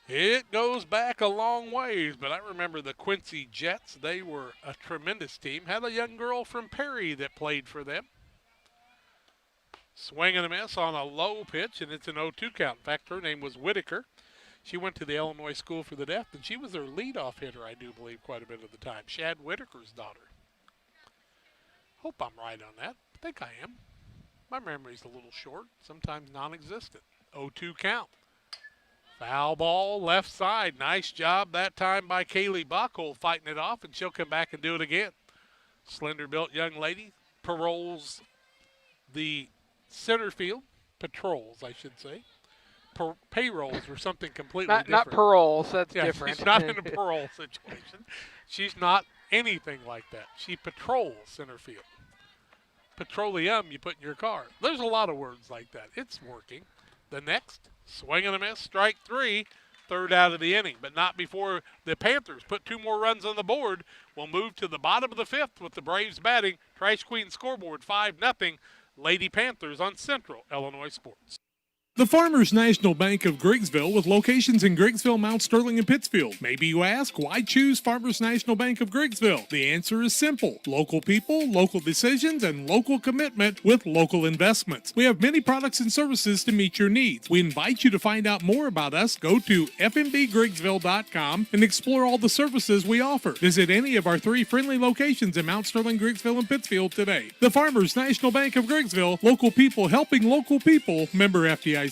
It goes back a long ways, but I remember the Quincy Jets. They were a tremendous team. Had a young girl from Perry that played for them. Swing and a miss on a low pitch, and it's an 0-2 count. In fact, her name was Whitaker. She went to the Illinois School for the Deaf, and she was their leadoff hitter, I do believe, quite a bit of the time. Shad Whitaker's daughter. Hope I'm right on that. I think I am. My memory's a little short, sometimes non-existent. 0-2 count. Foul ball, left side. Nice job that time by Kaylee Bachhold fighting it off, and she'll come back and do it again. Slender-built young lady paroles the center field. Patrols, I should say. Payrolls or something completely different. Not paroles, that's different. She's not in a parole situation. She's not anything like that. She patrols center field. Petroleum you put in your car. There's a lot of words like that. It's working. The next, swing and a miss, strike 3, third out of the inning, but not before the Panthers put 2 more runs on the board. We'll move to the bottom of the 5th with the Braves batting. Trash Queen scoreboard 5-0, Lady Panthers on Central Illinois Sports. The Farmers National Bank of Griggsville with locations in Griggsville, Mount Sterling, and Pittsfield. Maybe you ask, why choose Farmers National Bank of Griggsville? The answer is simple. Local people, local decisions, and local commitment with local investments. We have many products and services to meet your needs. We invite you to find out more about us. Go to fmbgriggsville.com and explore all the services we offer. Visit any of our 3 friendly locations in Mount Sterling, Griggsville, and Pittsfield today. The Farmers National Bank of Griggsville, local people helping local people, member FDIC.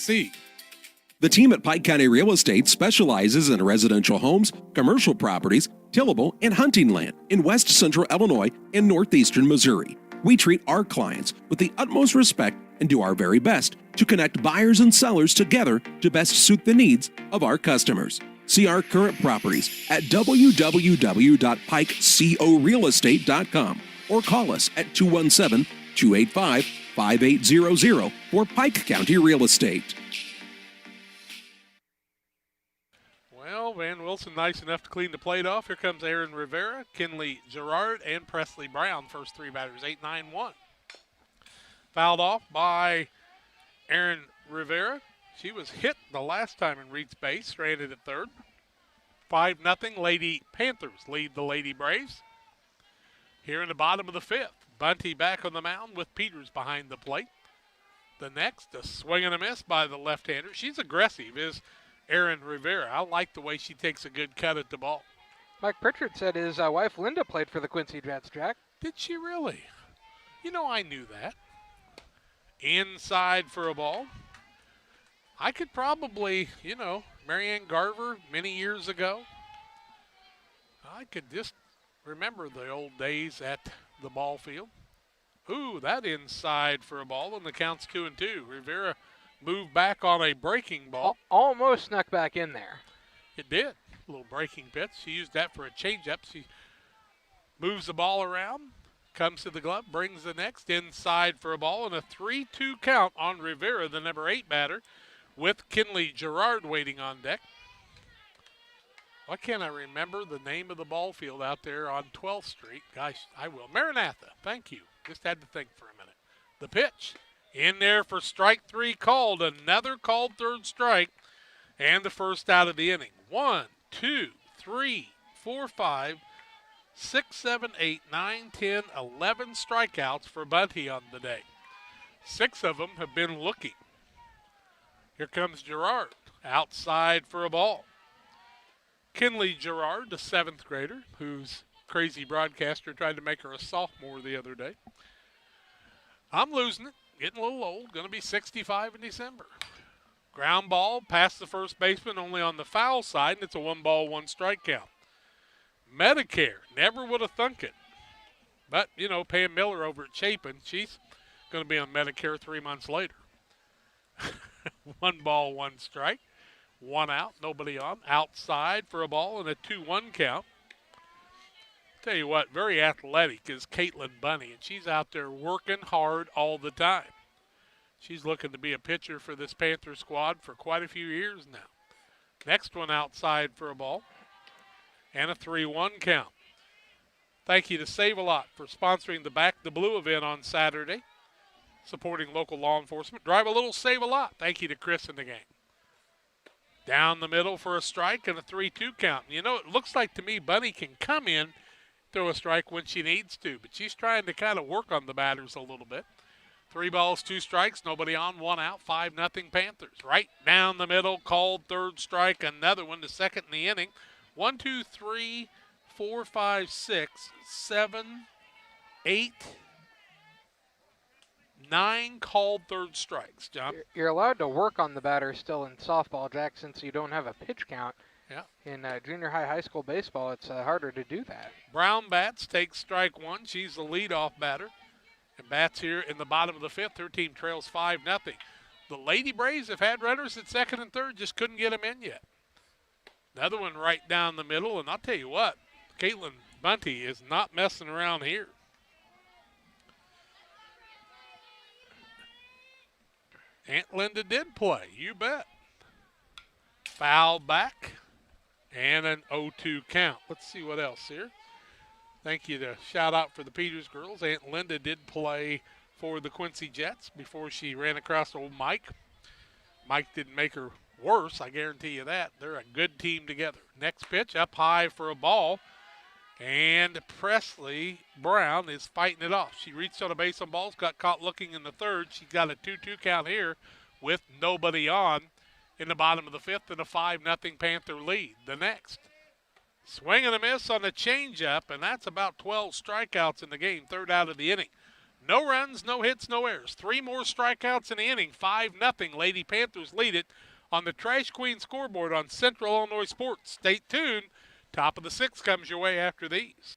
The team at Pike County Real Estate specializes in residential homes, commercial properties, tillable, and hunting land in west central Illinois and northeastern Missouri. We treat our clients with the utmost respect and do our very best to connect buyers and sellers together to best suit the needs of our customers. See our current properties at www.pikecorealestate.com or call us at 217-285-5800 for Pike County Real Estate. Well, Van Wilson nice enough to clean the plate off. Here comes Aaron Rivera, Kinley Gerard, and Presley Brown. First 3 batters, 8-9-1. Fouled off by Aaron Rivera. She was hit the last time in Reed's base, stranded at third. 5-0, Lady Panthers lead the Lady Braves. Here in the bottom of the 5th, Bunty back on the mound with Peters behind the plate. The next, a swing and a miss by the left-hander. She's aggressive, is Aaron Rivera. I like the way she takes a good cut at the ball. Mike Pritchard said his wife Linda played for the Quincy Jets, Jack. Did she really? You know, I knew that. Inside for a ball. I could probably, Marianne Garver many years ago. I could just remember the old days at the ball field. Ooh, that inside for a ball, and the count's 2-2. Rivera moved back on a breaking ball. Almost snuck back in there. It did. A little breaking pitch. She used that for a changeup. She moves the ball around, comes to the glove, brings the next inside for a ball, and a 3-2 count on Rivera, the number 8 batter, with Kinley Gerard waiting on deck. Why can't I remember the name of the ball field out there on 12th Street? Gosh, I will. Maranatha. Thank you. Just had to think for a minute. The pitch. In there for strike 3 called. Another called third strike. And the first out of the inning. 1, 2, 3, 4, 5, 6, 7, 8, 9, 10, 11 strikeouts for Bunty on the day. 6 of them have been looking. Here comes Gerard. Outside for a ball. Kinley Gerard, the 7th grader, whose crazy broadcaster tried to make her a sophomore the other day. I'm losing it. Getting a little old. Going to be 65 in December. Ground ball past the first baseman, only on the foul side, and it's a 1-ball, 1-strike count. Medicare, never would have thunk it. But, Pam Miller over at Chapin, she's going to be on Medicare 3 months later. 1-ball, 1-strike. 1 out, nobody on. Outside for a ball and a 2-1 count. Tell you what, very athletic is Caitlin Bunny, and she's out there working hard all the time. She's looking to be a pitcher for this Panther squad for quite a few years now. Next one outside for a ball and a 3-1 count. Thank you to Save-A-Lot for sponsoring the Back the Blue event on Saturday, supporting local law enforcement. Drive a little, save a lot. Thank you to Chris and the gang. Down the middle for a strike and a 3-2 count. It looks like to me Bunny can come in, throw a strike when she needs to, but she's trying to kind of work on the batters a little bit. 3 balls, 2 strikes, nobody on, 1 out, 5-0 Panthers. Right down the middle, called third strike, another one to second in the inning. 1, 2, 3, 4, 5, 6, 7, 8, 9 called third strikes, John. You're allowed to work on the batter still in softball, Jack, since you don't have a pitch count. Yeah. In junior high school baseball, it's harder to do that. Brown bats, takes strike 1. She's the leadoff batter. And bats here in the bottom of the 5th. Her team trails 5-0. The Lady Braves have had runners at second and third, just couldn't get them in yet. Another one right down the middle, and I'll tell you what, Caitlin Bunty is not messing around here. Aunt Linda did play, you bet. Foul back and an 0-2 count. Let's see what else here. Thank you to shout out for the Peters girls. Aunt Linda did play for the Quincy Jets before she ran across old Mike. Mike didn't make her worse, I guarantee you that. They're a good team together. Next pitch, up high for a ball. And Presley Brown is fighting it off. She reached on a base on balls, got caught looking in the third. She's got a 2-2 count here with nobody on in the bottom of the fifth and a 5-0 Panther lead. The next. Swing and a miss on the changeup, and that's about 12 strikeouts in the game, third out of the inning. No runs, no hits, no errors. 3 more strikeouts in the inning, 5-0. Lady Panthers lead it on the Trash Queen scoreboard on Central Illinois Sports. Stay tuned. Top of the 6th comes your way after these.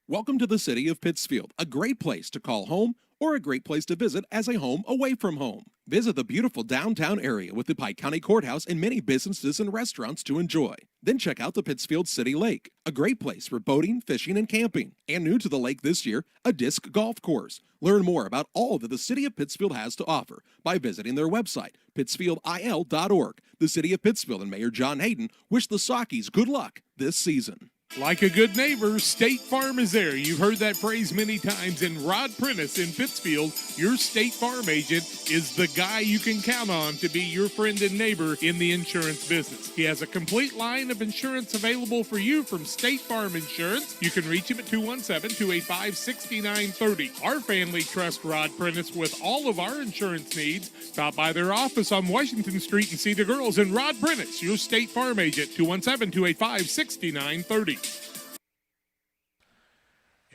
Welcome to the city of Pittsfield, a great place to call home or a great place to visit as a home away from home. Visit the beautiful downtown area with the Pike County Courthouse and many businesses and restaurants to enjoy. Then check out the Pittsfield City Lake, a great place for boating, fishing, and camping. And new to the lake this year, a disc golf course. Learn more about all that the City of Pittsfield has to offer by visiting their website, pittsfieldil.org. The City of Pittsfield and Mayor John Hayden wish the Sockies good luck this season. Like a good neighbor, State Farm is there. You've heard that phrase many times. And Rod Prentice in Pittsfield, your State Farm agent, is the guy you can count on to be your friend and neighbor in the insurance business. He has a complete line of insurance available for you from State Farm Insurance. You can reach him at 217-285-6930. Our family trusts Rod Prentice with all of our insurance needs. Stop by their office on Washington Street and see the girls. And Rod Prentice, your State Farm agent, 217-285-6930.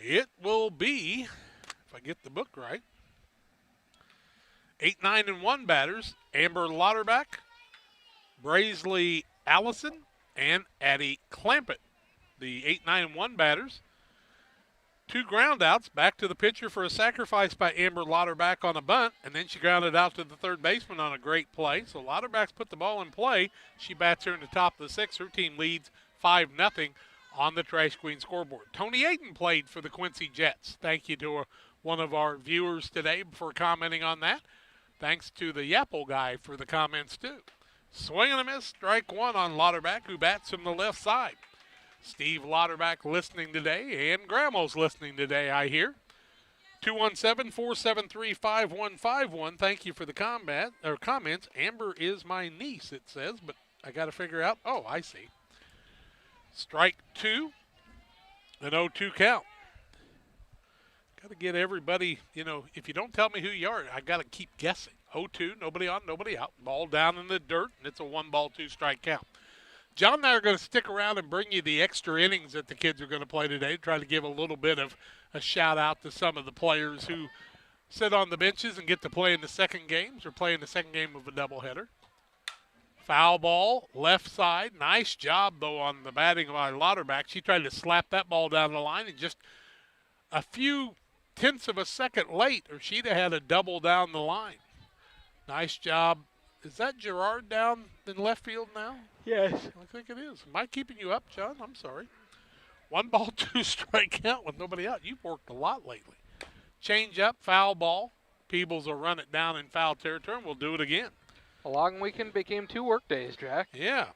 It will be, if I get the book right, 8, 9, and 1 batters. Amber Lauterbach, Braisley Allison, and Addie Clampett. The 8, 9, and 1 batters. 2 groundouts back to the pitcher for a sacrifice by Amber Lauterbach on a bunt, and then she grounded out to the third baseman on a great play. So Lauterbach's put the ball in play. She bats her in the top of the 6th. Her team leads 5-0. On the Trash Queen scoreboard. Tony Ayton played for the Quincy Jets. Thank you to one of our viewers today for commenting on that. Thanks to the Yapple guy for the comments too. Swing and a miss, strike 1 on Lauterbach, who bats from the left side. Steve Lauterbach listening today, and Grandma's listening today, I hear. 217-473-5151. Thank you for the comments. Amber is my niece, it says, but I got to figure out. Oh, I see. Strike 2, an 0-2 count. Got to get everybody, if you don't tell me who you are, I got to keep guessing. 0-2, nobody on, nobody out. Ball down in the dirt, and it's a 1-ball, 2-strike count. John and I are going to stick around and bring you the extra innings that the kids are going to play today. Try to give a little bit of a shout out to some of the players who sit on the benches and get to play in the second games or play in the second game of a doubleheader. Foul ball, left side. Nice job, though, on the batting by Lauterbach. She tried to slap that ball down the line, and just a few tenths of a second late, or she'd have had a double down the line. Nice job. Is that Gerard down in left field now? Yes. I think it is. Am I keeping you up, John? I'm sorry. 1-ball, 2-strike count with nobody out. You've worked a lot lately. Change up, foul ball. Peebles will run it down in foul territory, and we'll do it again. A long weekend became 2 work days, Jack. Yeah.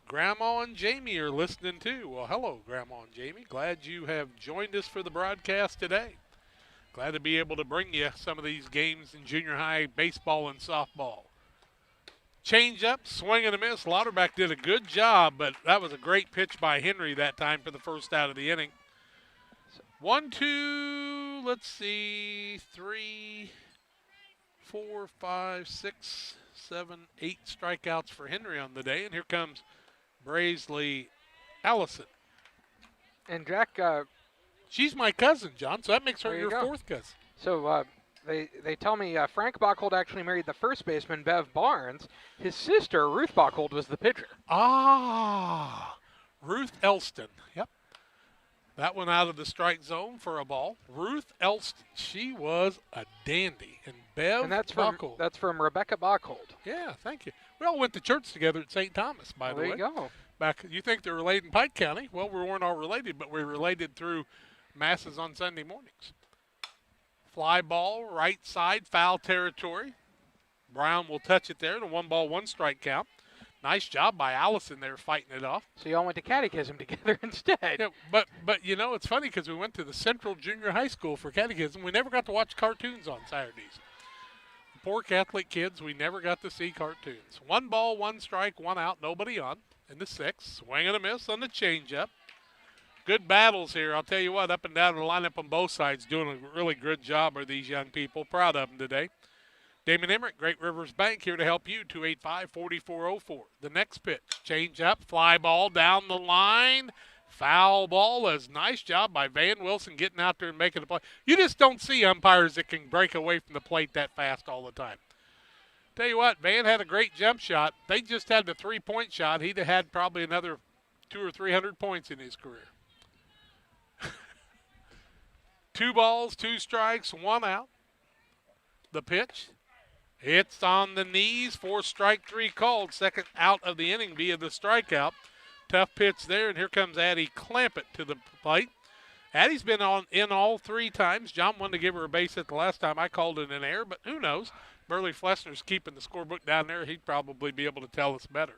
Grandma and Jamie are listening too. Well, hello, Grandma and Jamie. Glad you have joined us for the broadcast today. Glad to be able to bring you some of these games in junior high baseball and softball. Change up, swing and a miss. Lauterbach did a good job, but that was a great pitch by Henry that time for the first out of the inning. 1, 2, let's see, 3, 4, 5, 6, 7, 8 strikeouts for Henry on the day. And here comes Braisley Allison. And Jack, she's my cousin, John, so that makes her your go. 4th cousin. So they tell me Frank Bockhold actually married the first baseman, Bev Barnes. His sister, Ruth Bockhold, was the pitcher. Ah, Ruth Elston. Yep. That one out of the strike zone for a ball. Ruth Elston, she was a dandy. And Bev Bockhold. That's from Rebecca Bockhold. Yeah, thank you. We all went to church together at St. Thomas, by the way. There you go. You think they're related in Pike County? Well, we weren't all related, but we're related through masses on Sunday mornings. Fly ball, right side, foul territory. Brown will touch it there. The 1-ball, 1-strike count. Nice job by Allison there fighting it off. So y'all went to catechism together instead. Yeah, but it's funny because we went to the Central Junior High School for catechism. We never got to watch cartoons on Saturdays. poor Catholic kids, we never got to see cartoons. 1 ball, 1 strike, 1 out, nobody on in the 6th. Swing and a miss on the changeup. Good battles here. I'll tell you what, up and down the lineup on both sides, doing a really good job are these young people. Proud of them today. Damon Emmerich, Great Rivers Bank, here to help you, 285-4404. The next pitch, changeup, fly ball down the line. Foul ball. Is nice job by Van Wilson getting out there and making the play. You just don't see umpires that can break away from the plate that fast all the time. Tell you what, Van had a great jump shot. They just had the 3-point shot. He'd have had probably another 200 or 300 points in his career. 2 balls, 2 strikes, 1 out. The pitch. It's on the knees for strike 3 called. Second out of the inning via the strikeout. Tough pitch there, and here comes Addie Clampett to the plate. Addie's been in all 3 times. John wanted to give her a base hit the last time. I called it an error, but who knows? Burley Flessner's keeping the scorebook down there. He'd probably be able to tell us better.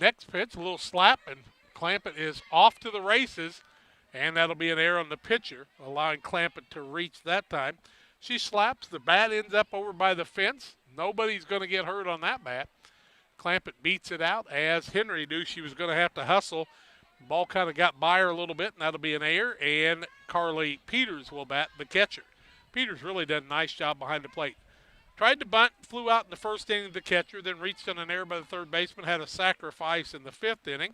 Next pitch, a little slap, and Clampett is off to the races. And that'll be an error on the pitcher, allowing Clampett to reach that time. She slaps. The bat ends up over by the fence. Nobody's going to get hurt on that bat. Clampett beats it out, as Henry knew she was going to have to hustle. Ball kind of got by her a little bit, and that'll be an error. And Carly Peters will bat, the catcher. Peters really done a nice job behind the plate. Tried to bunt, flew out in the first inning of the catcher, then reached on an error by the third baseman, had a sacrifice in the 5th inning.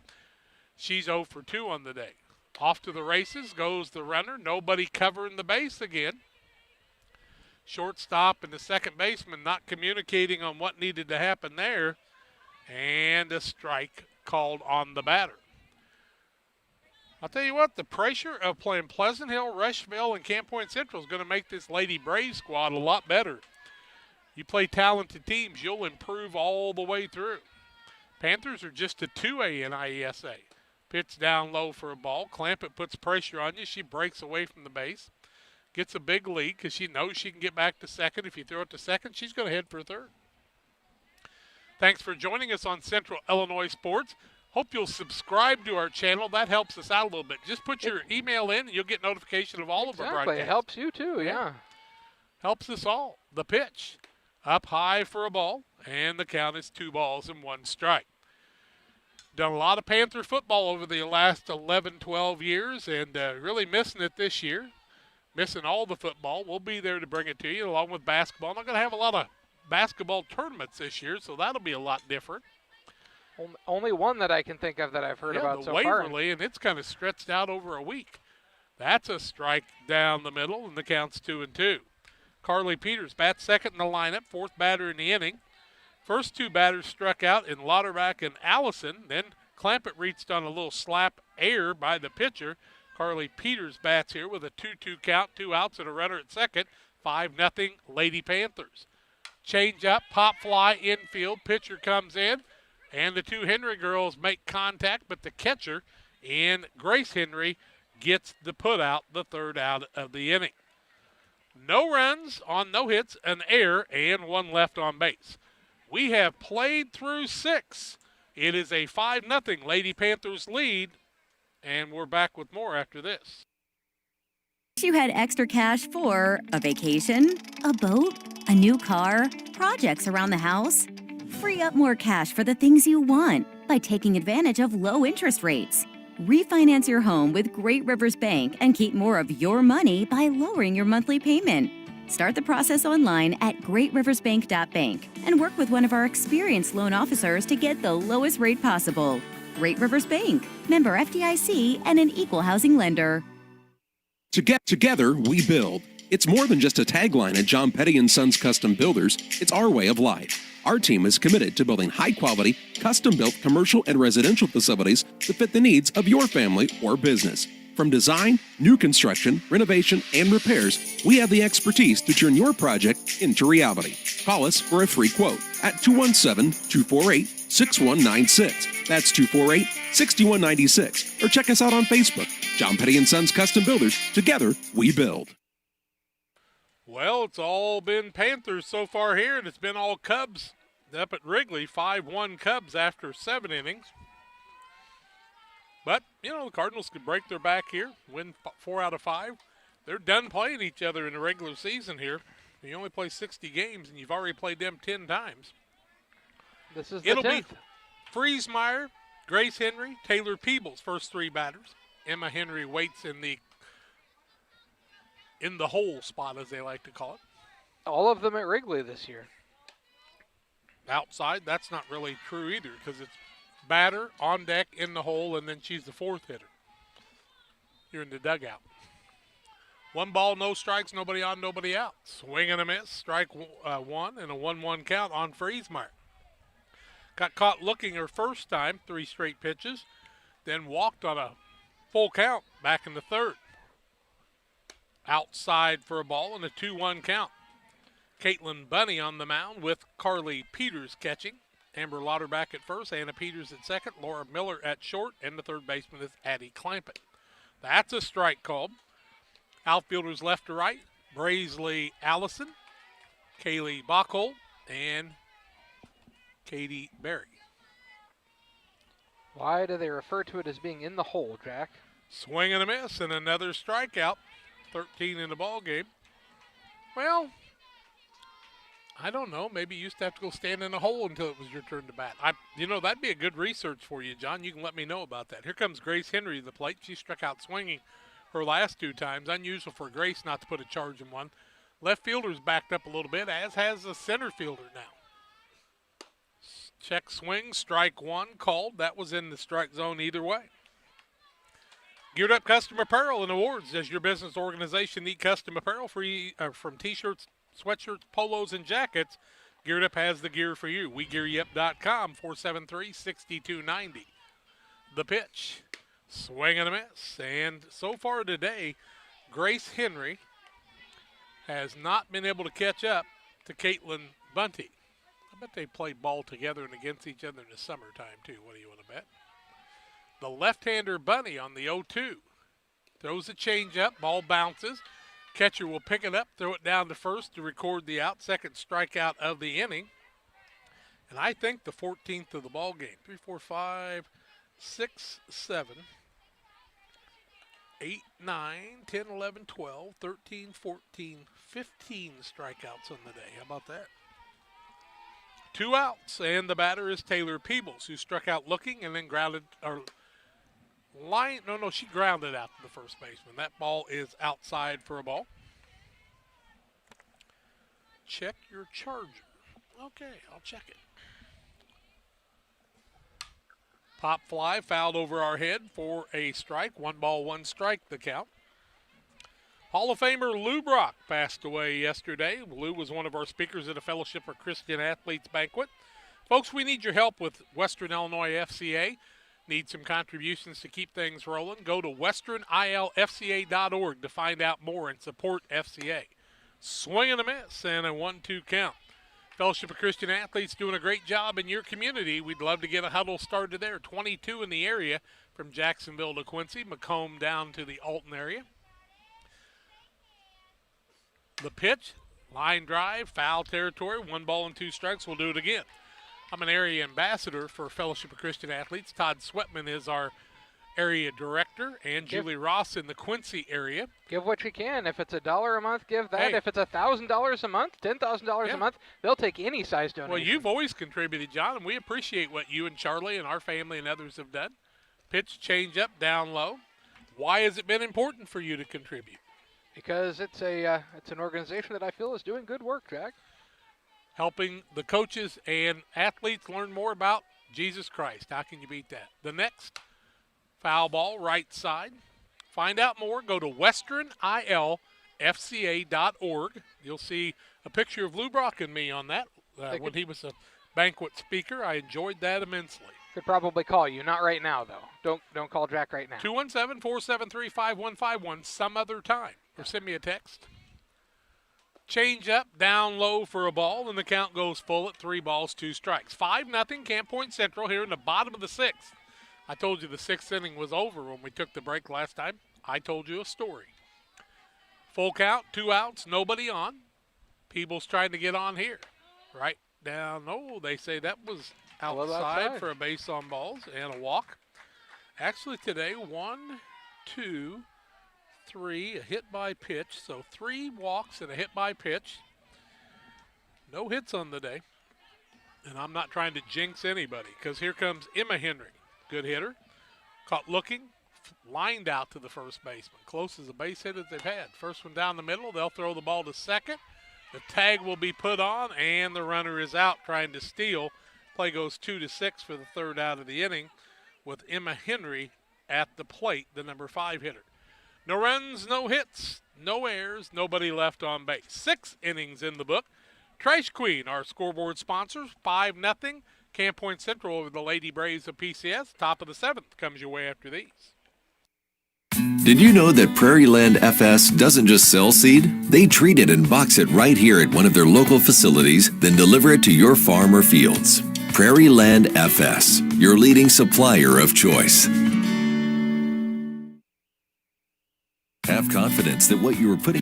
She's 0 for 2 on the day. Off to the races goes the runner. Nobody covering the base again. Shortstop and the second baseman not communicating on what needed to happen there. And a strike called on the batter. I'll tell you what, the pressure of playing Pleasant Hill, Rushville, and Camp Point Central is going to make this Lady Braves squad a lot better. You play talented teams, you'll improve all the way through. Panthers are just a 2A in IESA. Pitch down low for a ball. Clampett puts pressure on you. She breaks away from the base. Gets a big lead because she knows she can get back to second. If you throw it to second, she's going to head for third. Thanks for joining us on Central Illinois Sports. Hope you'll subscribe to our channel. That helps us out a little bit. Just put your email in and you'll get notification of all of our broadcasts. It helps you too, yeah. Helps us all. The pitch. Up high for a ball, and the count is 2 balls and 1 strike. Done a lot of Panther football over the last 11, 12 years, and really missing it this year. Missing all the football. We'll be there to bring it to you, along with basketball. Not going to have a lot of basketball tournaments this year, so that'll be a lot different. Only one that I can think of that I've heard about so far. Waverly, and it's kind of stretched out over a week. That's a strike down the middle, and the count's 2-2. Carly Peters bats second in the lineup, 4th batter in the inning. First 2 batters struck out in Lauterbach and Allison. Then Clampett reached on a little slap error by the pitcher. Carly Peters bats here with a 2-2 count, 2 outs and a runner at second. 5-0 Lady Panthers. Change up, pop fly infield. Pitcher comes in, and the 2 Henry girls make contact, but the catcher in Grace Henry gets the put out, the 3rd out of the inning. No runs on no hits, an error, and 1 left on base. We have played through 6. It is a 5-0 Lady Panthers lead, and we're back with more after this. You had extra cash for a vacation, a boat, a new car, projects around the house? Free up more cash for the things you want by taking advantage of low interest rates. Refinance your home with Great Rivers Bank and keep more of your money by lowering your monthly payment. Start the process online at greatriversbank.bank and work with one of our experienced loan officers to get the lowest rate possible. Great Rivers Bank, member FDIC, and an equal housing lender. Together, we build. It's more than just a tagline at John Petty & Sons Custom Builders. It's our way of life. Our team is committed to building high-quality, custom-built commercial and residential facilities to fit the needs of your family or business. From design, new construction, renovation, and repairs, we have the expertise to turn your project into reality. Call us for a free quote at 217-248-6196. That's 248-6196. Or check us out on Facebook. John Petty & Sons Custom Builders. Together, we build. Well, it's all been Panthers so far here, and it's been all Cubs up at Wrigley. 5-1 Cubs after 7 innings. But, you know, the Cardinals could break their back here, win 4 out of 5. They're done playing each other in the regular season here. You only play 60 games, and you've already played them 10 times. This is the It'll 10th. be Friesmeyer, Grace Henry, Taylor Peebles, first three batters. Emma Henry waits in the hole spot, as they like to call it. All of them at Wrigley this year. Outside, that's not really true either, because it's batter, on deck, in the hole, and then she's the fourth hitter. You're in the dugout. 1 ball, no strikes, nobody on, nobody out. Swing and a miss, strike one, and a 1-1 count on Friesmeyer. Got caught looking her first time, 3 straight pitches, then walked on a full count back in the third. Outside for a ball and a 2-1 count. Caitlin Bunny on the mound with Carly Peters catching. Amber Lauterbach at first, Anna Peters at second, Laura Miller at short, and the third baseman is Addie Clampett. That's a strike called. Outfielders left to right, Braisley Allison, Kaylee Bachholz, and Katie Berry. Why do they refer to it as being in the hole, Jack? Swing and a miss, and another strikeout. 13 in the ball game. Well, I don't know. Maybe you used to have to go stand in a hole until it was your turn to bat. That'd be a good research for you, John. You can let me know about that. Here comes Grace Henry to the plate. She struck out swinging her last 2 times. Unusual for Grace not to put a charge in one. Left fielder's backed up a little bit, as has the center fielder now. Check swing, strike one called. That was in the strike zone either way. Geared Up Custom Apparel and Awards. Does your business organization need custom apparel from T-shirts, sweatshirts, polos, and jackets? Geared Up has the gear for you. WeGearYup.com, 473-6290. The pitch. Swing and a miss. And so far today, Grace Henry has not been able to catch up to Caitlin Bunty. I bet they played ball together and against each other in the summertime, too. What do you want to bet? The left-hander Bunny on the 0-2. Throws a changeup, ball bounces. Catcher will pick it up, throw it down to first to record the out. Second strikeout of the inning. And I think the 14th of the ball game. 3, 4, 5, 6, 7, 8, 9, 10, 11, 12, 13, 14, 15 strikeouts on the day. How about that? 2 outs, and the batter is Taylor Peebles, who struck out looking and then she grounded out to the first baseman. That ball is outside for a ball. Check your charger. Okay, I'll check it. Pop fly fouled over our head for a strike. 1 ball, 1 strike, the count. Hall of Famer Lou Brock passed away yesterday. Lou was one of our speakers at a Fellowship for Christian Athletes banquet. Folks, we need your help with Western Illinois FCA. Need some contributions to keep things rolling. Go to westernilfca.org to find out more and support FCA. Swing and a miss and a 1-2 count. Fellowship of Christian Athletes doing a great job in your community. We'd love to get a huddle started there. 22 in the area from Jacksonville to Quincy, Macomb down to the Alton area. The pitch, line drive, foul territory, 1 ball and 2 strikes. We'll do it again. I'm an area ambassador for Fellowship of Christian Athletes. Todd Sweatman is our area director, and Julie Ross in the Quincy area. Give what you can. If it's $1 a month, give that. Hey. If it's $1,000 a month, $10,000 a month, they'll take any size donation. Well, you've always contributed, John, and we appreciate what you and Charlie and our family and others have done. Pitch, change up, down low. Why has it been important for you to contribute? Because it's an organization that I feel is doing good work, Jack. Helping the coaches and athletes learn more about Jesus Christ. How can you beat that? The next foul ball, right side. Find out more. Go to westernilfca.org. You'll see a picture of Lou Brock and me on that when he was a banquet speaker. I enjoyed that immensely. Could probably call you. Not right now, though. Don't call Jack right now. 217-473-5151 some other time. Or send me a text. Change up, down low for a ball, and the count goes full at 3 balls, 2 strikes. 5-0 Camp Point Central here in the bottom of the 6th. I told you the 6th inning was over when we took the break last time. I told you a story. Full count, 2 outs, nobody on. Peebles trying to get on here. Right down. Oh, they say that was outside for a base on balls and a walk. Actually today, 1, 2, 3, a hit by pitch. So 3 walks and a hit by pitch. No hits on the day. And I'm not trying to jinx anybody because here comes Emma Henry. Good hitter. Caught looking. Lined out to the first baseman. Close as a base hit as they've had. First one down the middle. They'll throw the ball to second. The tag will be put on, and the runner is out trying to steal. Play goes 2-6 for the third out of the inning with Emma Henry at the plate, the number 5 hitter. No runs, no hits, no errors, nobody left on base. 6 innings in the book. Trash Queen, our scoreboard sponsors, 5-0. Camp Point Central over the Lady Braves of PCS. Top of the 7th comes your way after these. Did you know that Prairieland FS doesn't just sell seed? They treat it and box it right here at one of their local facilities, then deliver it to your farm or fields. Prairieland FS, your leading supplier of choice. Have confidence that what you are putting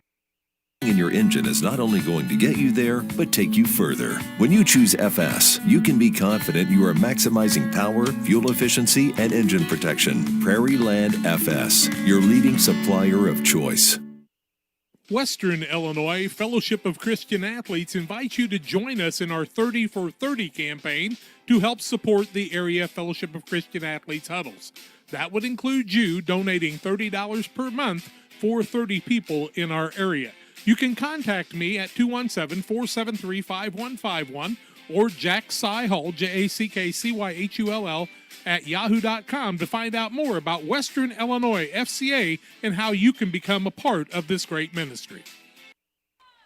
in your engine is not only going to get you there, but take you further. When you choose FS, you can be confident you are maximizing power, fuel efficiency, and engine protection. Prairieland FS, your leading supplier of choice. Western Illinois Fellowship of Christian Athletes invites you to join us in our 30 for 30 campaign to help support the area Fellowship of Christian Athletes huddles. That would include you donating $30 per month for 30 people in our area. You can contact me at 217-473-5151 or Jack Cyhull, JackCyhull, at yahoo.com to find out more about Western Illinois FCA and how you can become a part of this great ministry.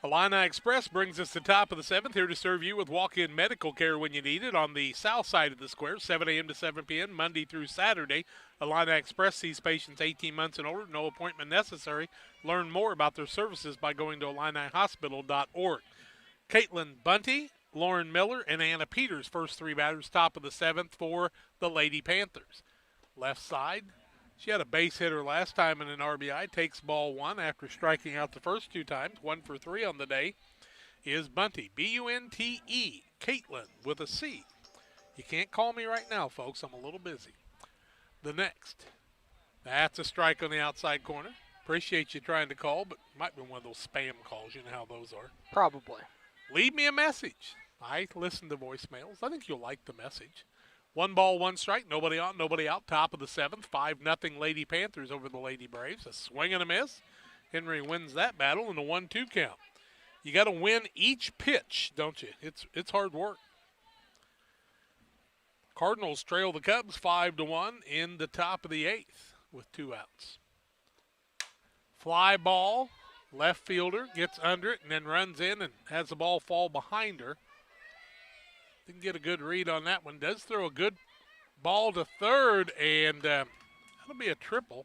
Illini Express brings us to the top of the 7th, here to serve you with walk-in medical care when you need it on the south side of the square, 7 a.m. to 7 p.m., Monday through Saturday. Illini Express sees patients 18 months and older, no appointment necessary. Learn more about their services by going to IlliniHospital.org. Caitlin Bunty, Lauren Miller, and Anna Peters, first 3 batters, top of the 7th for the Lady Panthers. Left side, she had a base hitter last time in an RBI, takes ball 1 after striking out the first 2 times. 1 for 3 on the day is Bunty, B-U-N-T-E, Caitlin with a C. You can't call me right now, folks. I'm a little busy. The next, that's a strike on the outside corner. Appreciate you trying to call, but might be one of those spam calls. You know how those are. Probably. Leave me a message. I listen to voicemails. I think you'll like the message. 1 ball, 1 strike. Nobody on, nobody out. Top of the 7th. 5-0 Lady Panthers over the Lady Braves. A swing and a miss. Henry wins that battle in a 1-2 count. You got to win each pitch, don't you? It's hard work. Cardinals trail the Cubs 5-1 in the top of the 8th with 2 outs. Fly ball, left fielder gets under it and then runs in and has the ball fall behind her. Didn't get a good read on that one. Does throw a good ball to third, and that'll be a triple.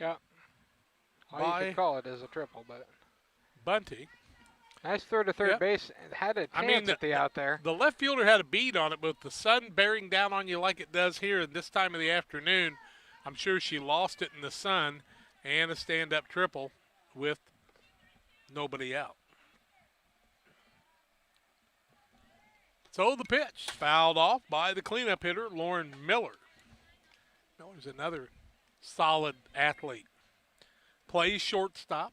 Yeah. All you could call it is a triple, but Bunty. Nice throw to third base. Had a chance at the out there. The left fielder had a beat on it, but with the sun bearing down on you like it does here at this time of the afternoon, I'm sure she lost it in the sun, and a stand-up triple with nobody out. So the pitch fouled off by the cleanup hitter, Lauren Miller. Miller's another solid athlete. Plays shortstop.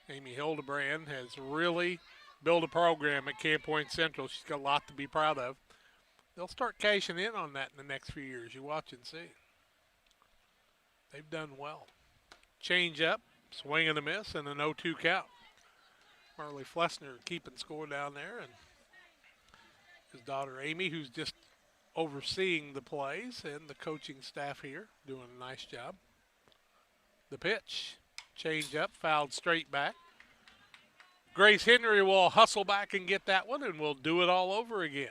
Amy Hildebrand has really built a program at Camp Point Central. She's got a lot to be proud of. They'll start cashing in on that in the next few years. You watch and see. They've done well. Change up, swing and a miss, and an 0-2 count. Marley Flessner keeping score down there, and his daughter Amy, who's just overseeing the plays, and the coaching staff here doing a nice job. The pitch, change up, fouled straight back. Grace Henry will hustle back and get that one, and we'll do it all over again.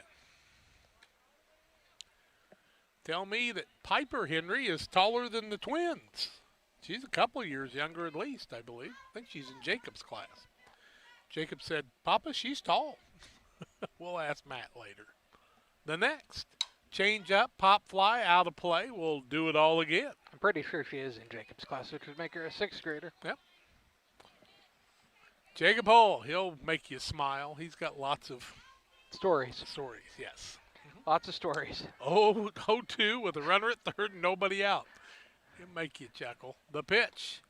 Tell me that Piper Henry is taller than the twins. She's a couple years younger at least, I believe. I think she's in Jacob's class. Jacob said, Papa, she's tall. We'll ask Matt later. The next, change up, pop fly, out of play. We'll do it all again. I'm pretty sure she is in Jacob's class, which would make her a 6th grader. Yep. Jacob Hull, he'll make you smile. He's got lots of stories. Yes. Lots of stories. 0-2 with a runner at third and nobody out. He'll make you chuckle. The pitch.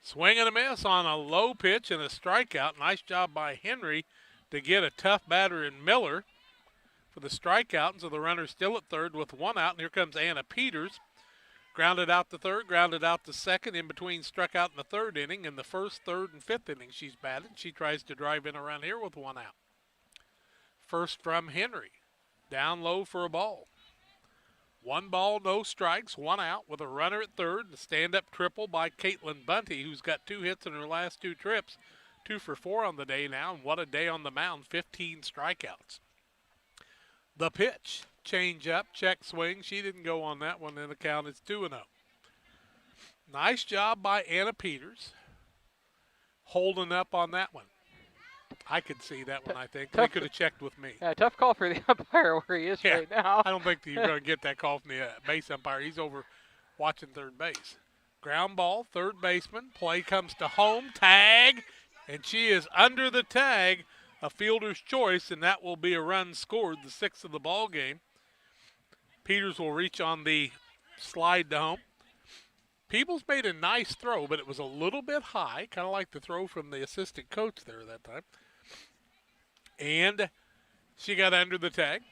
Swing and a miss on a low pitch and a strikeout. Nice job by Henry to get a tough batter in Miller for the strikeout, and so the runner's still at third with one out, and here comes Anna Peters. Grounded out to third, grounded out to second, in between struck out in the third inning. In the first, third, and fifth inning she's batted. She tries to drive in around here with one out. First from Henry. Down low for a ball. 1 ball, no strikes, 1 out with a runner at third. The stand-up triple by Caitlin Bunty, who's got 2 hits in her last 2 trips. 2 for 4 on the day now, and what a day on the mound, 15 strikeouts. The pitch. Change up, check swing. She didn't go on that one, and the count is 2-0. Nice job by Anna Peters holding up on that one. I could see that one, I think. They could have checked with me. Yeah, tough call for the umpire where he is right now. I don't think you're going to get that call from the base umpire. He's over watching third base. Ground ball, third baseman. Play comes to home. Tag, and she is under the tag. A fielder's choice, and that will be a run scored, the 6th of the ball game. Peters will reach on the slide to home. Peebles made a nice throw, but it was a little bit high, kind of like the throw from the assistant coach there that time. And she got under the tag.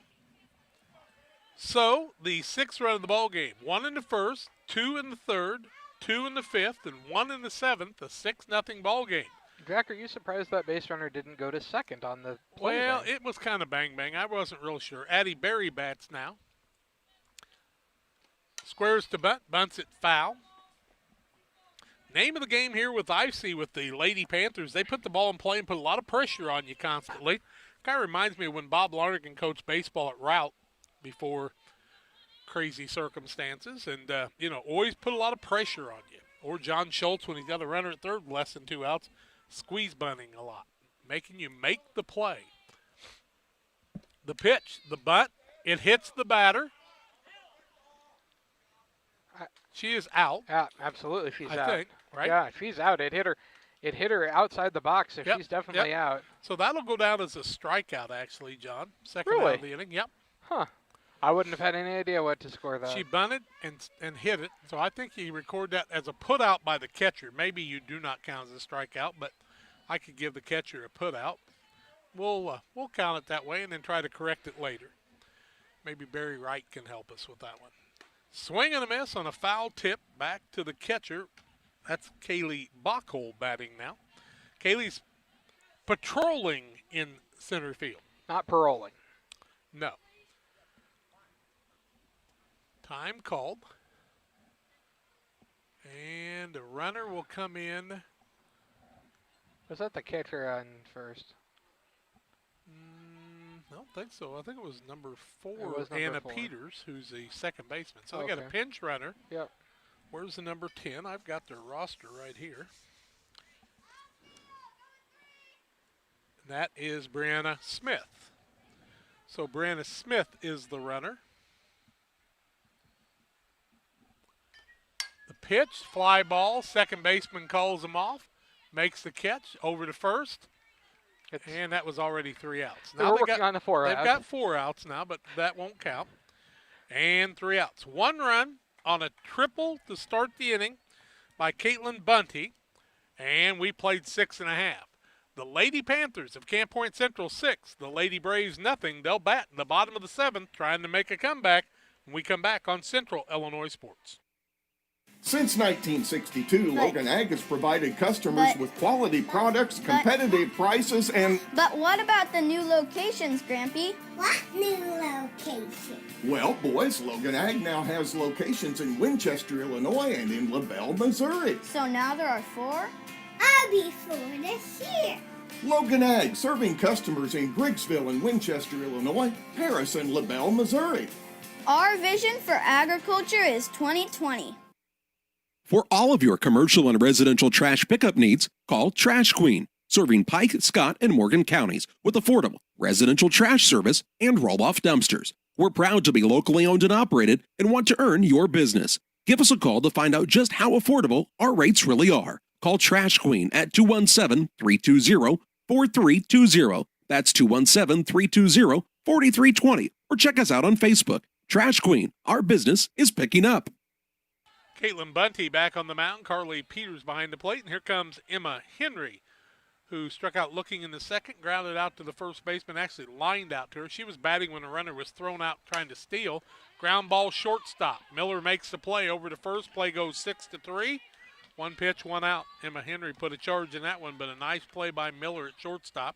So the 6th run of the ball game, 1 in the first, 2 in the third, 2 in the fifth, and 1 in the 7th, a 6-0 ball game. Jack, are you surprised that base runner didn't go to second on the play? Well, it was kind of bang-bang. I wasn't real sure. Addie Berry bats now. Squares to bunt, bunts it foul. Name of the game here with Icy with the Lady Panthers, they put the ball in play and put a lot of pressure on you constantly. Kind of reminds me of when Bob Larnigan coached baseball at Route before crazy circumstances. And, always put a lot of pressure on you. Or John Schultz when he's got a runner at third, less than 2 outs, squeeze bunting a lot, making you make the play. The pitch, the bunt, it hits the batter. She is out. Yeah, absolutely, she's out. I think, right? Yeah, she's out. It hit her outside the box, so she's definitely out. So that'll go down as a strikeout, actually, John. Second Really? out of the inning. Yep. Huh. I wouldn't have had any idea what to score that. She bunted and hit it, so I think you record that as a put out by the catcher. Maybe you do not count as a strikeout, but I could give the catcher a put out. We'll count it that way and then try to correct it later. Maybe Barry Wright can help us with that one. Swing and a miss on a foul tip back to the catcher. That's Kaylee Bachol batting now. Kaylee's patrolling in center field. Not paroling. No. Time called. And a runner will come in. Was that the catcher on first? I don't think so. I think it was number 4, Anna Peters, who's the second baseman. So they got a pinch runner. Yep. Where's the number 10? I've got their roster right here. And that is Brianna Smith. So Brianna Smith is the runner. The pitch, fly ball, second baseman calls him off, makes the catch over to first. And that was already 3 outs. Now they're working on the 4 outs. They've got 4 outs now, but that won't count. And 3 outs. 1 run on a triple to start the inning by Caitlin Bunty, and we played 6.5. The Lady Panthers of Camp Point Central 6, the Lady Braves nothing. They'll bat in the bottom of the 7th, trying to make a comeback when we come back on Central Illinois Sports. Since 1962, Logan Ag has provided customers with quality products, competitive prices, and... But what about the new locations, Grampy? What new location? Well, boys, Logan Ag now has locations in Winchester, Illinois, and in LaBelle, Missouri. So now there are 4? I'll be 4 this year. Logan Ag, serving customers in Griggsville and Winchester, Illinois, Paris, and LaBelle, Missouri. Our vision for agriculture is 2020. For all of your commercial and residential trash pickup needs, call Trash Queen, serving Pike, Scott, and Morgan counties with affordable residential trash service and roll-off dumpsters. We're proud to be locally owned and operated and want to earn your business. Give us a call to find out just how affordable our rates really are. Call Trash Queen at 217-320-4320. That's 217-320-4320. Or check us out on Facebook. Trash Queen, our business is picking up. Caitlin Bunty back on the mound. Carly Peters behind the plate. And here comes Emma Henry, who struck out looking in the second, grounded out to the first baseman, actually lined out to her. She was batting when the runner was thrown out trying to steal. Ground ball shortstop. Miller makes the play over to first. Play goes 6-3. One pitch, one out. Emma Henry put a charge in that one, but a nice play by Miller at shortstop.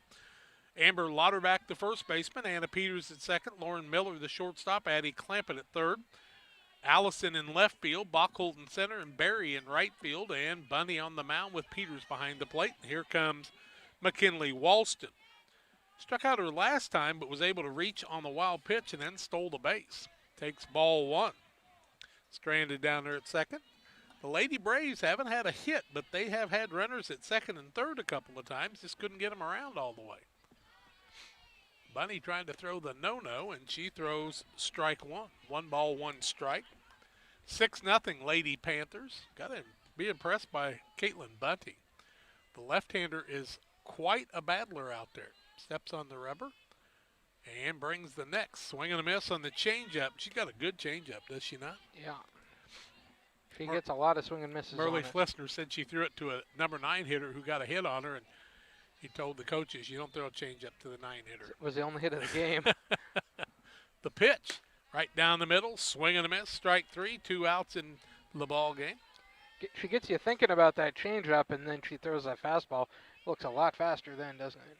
Amber Lauterbach, the first baseman. Anna Peters at second. Lauren Miller, the shortstop. Addie Clampett at third. Allison in left field. Bachhold in center. And Barry in right field. And Bunny on the mound with Peters behind the plate. And here comes McKinley Walston. Struck out her last time, but was able to reach on the wild pitch and then stole the base. Takes ball one. Stranded down there at second. The Lady Braves haven't had a hit, but they have had runners at second and third a couple of times. Just couldn't get them around all the way. Bunny trying to throw the no-no, and she throws strike one. 1 ball, 1 strike. 6-0 Lady Panthers. Got to be impressed by Caitlin Bunty. The left-hander is quite a battler out there. Steps on the rubber and brings the next. Swing and a miss on the changeup. She's got a good changeup, does she not? Yeah. She gets a lot of swing and misses Merle on it. Flissner said she threw it to a number 9 hitter who got a hit on her, and he told the coaches, you don't throw a changeup to the 9 hitter. It was the only hit of the game. The pitch, right down the middle, swing and a miss, strike 3, 2 outs in the ball game. She gets you thinking about that changeup, and then she throws that fastball. Looks a lot faster then, doesn't it?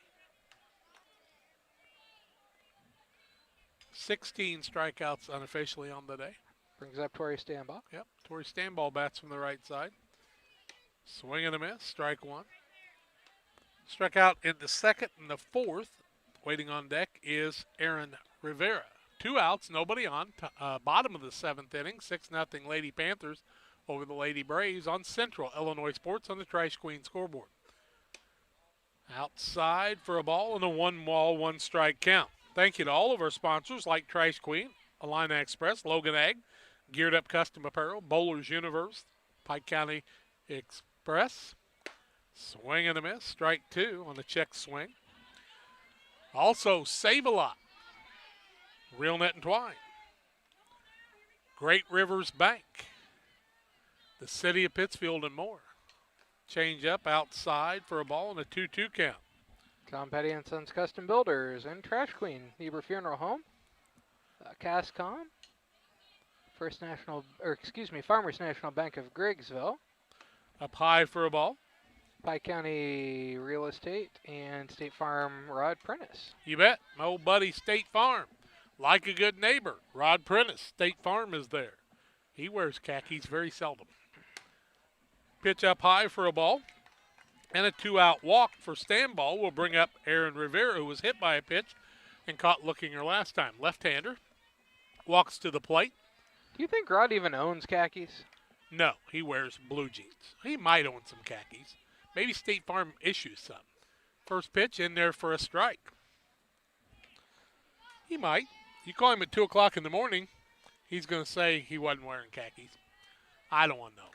16 strikeouts unofficially on the day. Brings up Tori Stanbach. Yep, Tori Stanball bats from the right side. Swing and a miss, strike 1. Struck out in the second and the fourth. Waiting on deck is Erin Rivera. 2 outs, nobody on. Bottom of the 7th inning, 6-0 Lady Panthers over the Lady Braves on Central Illinois Sports on the Trash Queen scoreboard. Outside for a ball and a 1 ball, 1 strike count. Thank you to all of our sponsors like Trash Queen, Alina Express, Logan Ag, Geared Up Custom Apparel, Bowlers Universe, Pike County Express. Swing and a miss, strike 2 on the check swing. Also, Save-A-Lot, Real Net and Twine, Great Rivers Bank, the City of Pittsfield, and more. Change up outside for a ball and a 2-2 count. Tom Petty and Sons Custom Builders and Trash Queen, Niebuhr Funeral Home, Cascom, Farmers National Bank of Griggsville. Up high for a ball. Pike County Real Estate and State Farm Rod Prentice. You bet. My old buddy State Farm. Like a good neighbor, Rod Prentice, State Farm is there. He wears khakis very seldom. Pitch up high for a ball. And a 2-out walk for Stanball will bring up Erin Rivera, who was hit by a pitch and caught looking her last time. Left-hander walks to the plate. Do you think Rod even owns khakis? No, he wears blue jeans. He might own some khakis. Maybe State Farm issues some. First pitch in there for a strike. He might. You call him at 2 o'clock in the morning, he's going to say he wasn't wearing khakis. I don't want to know.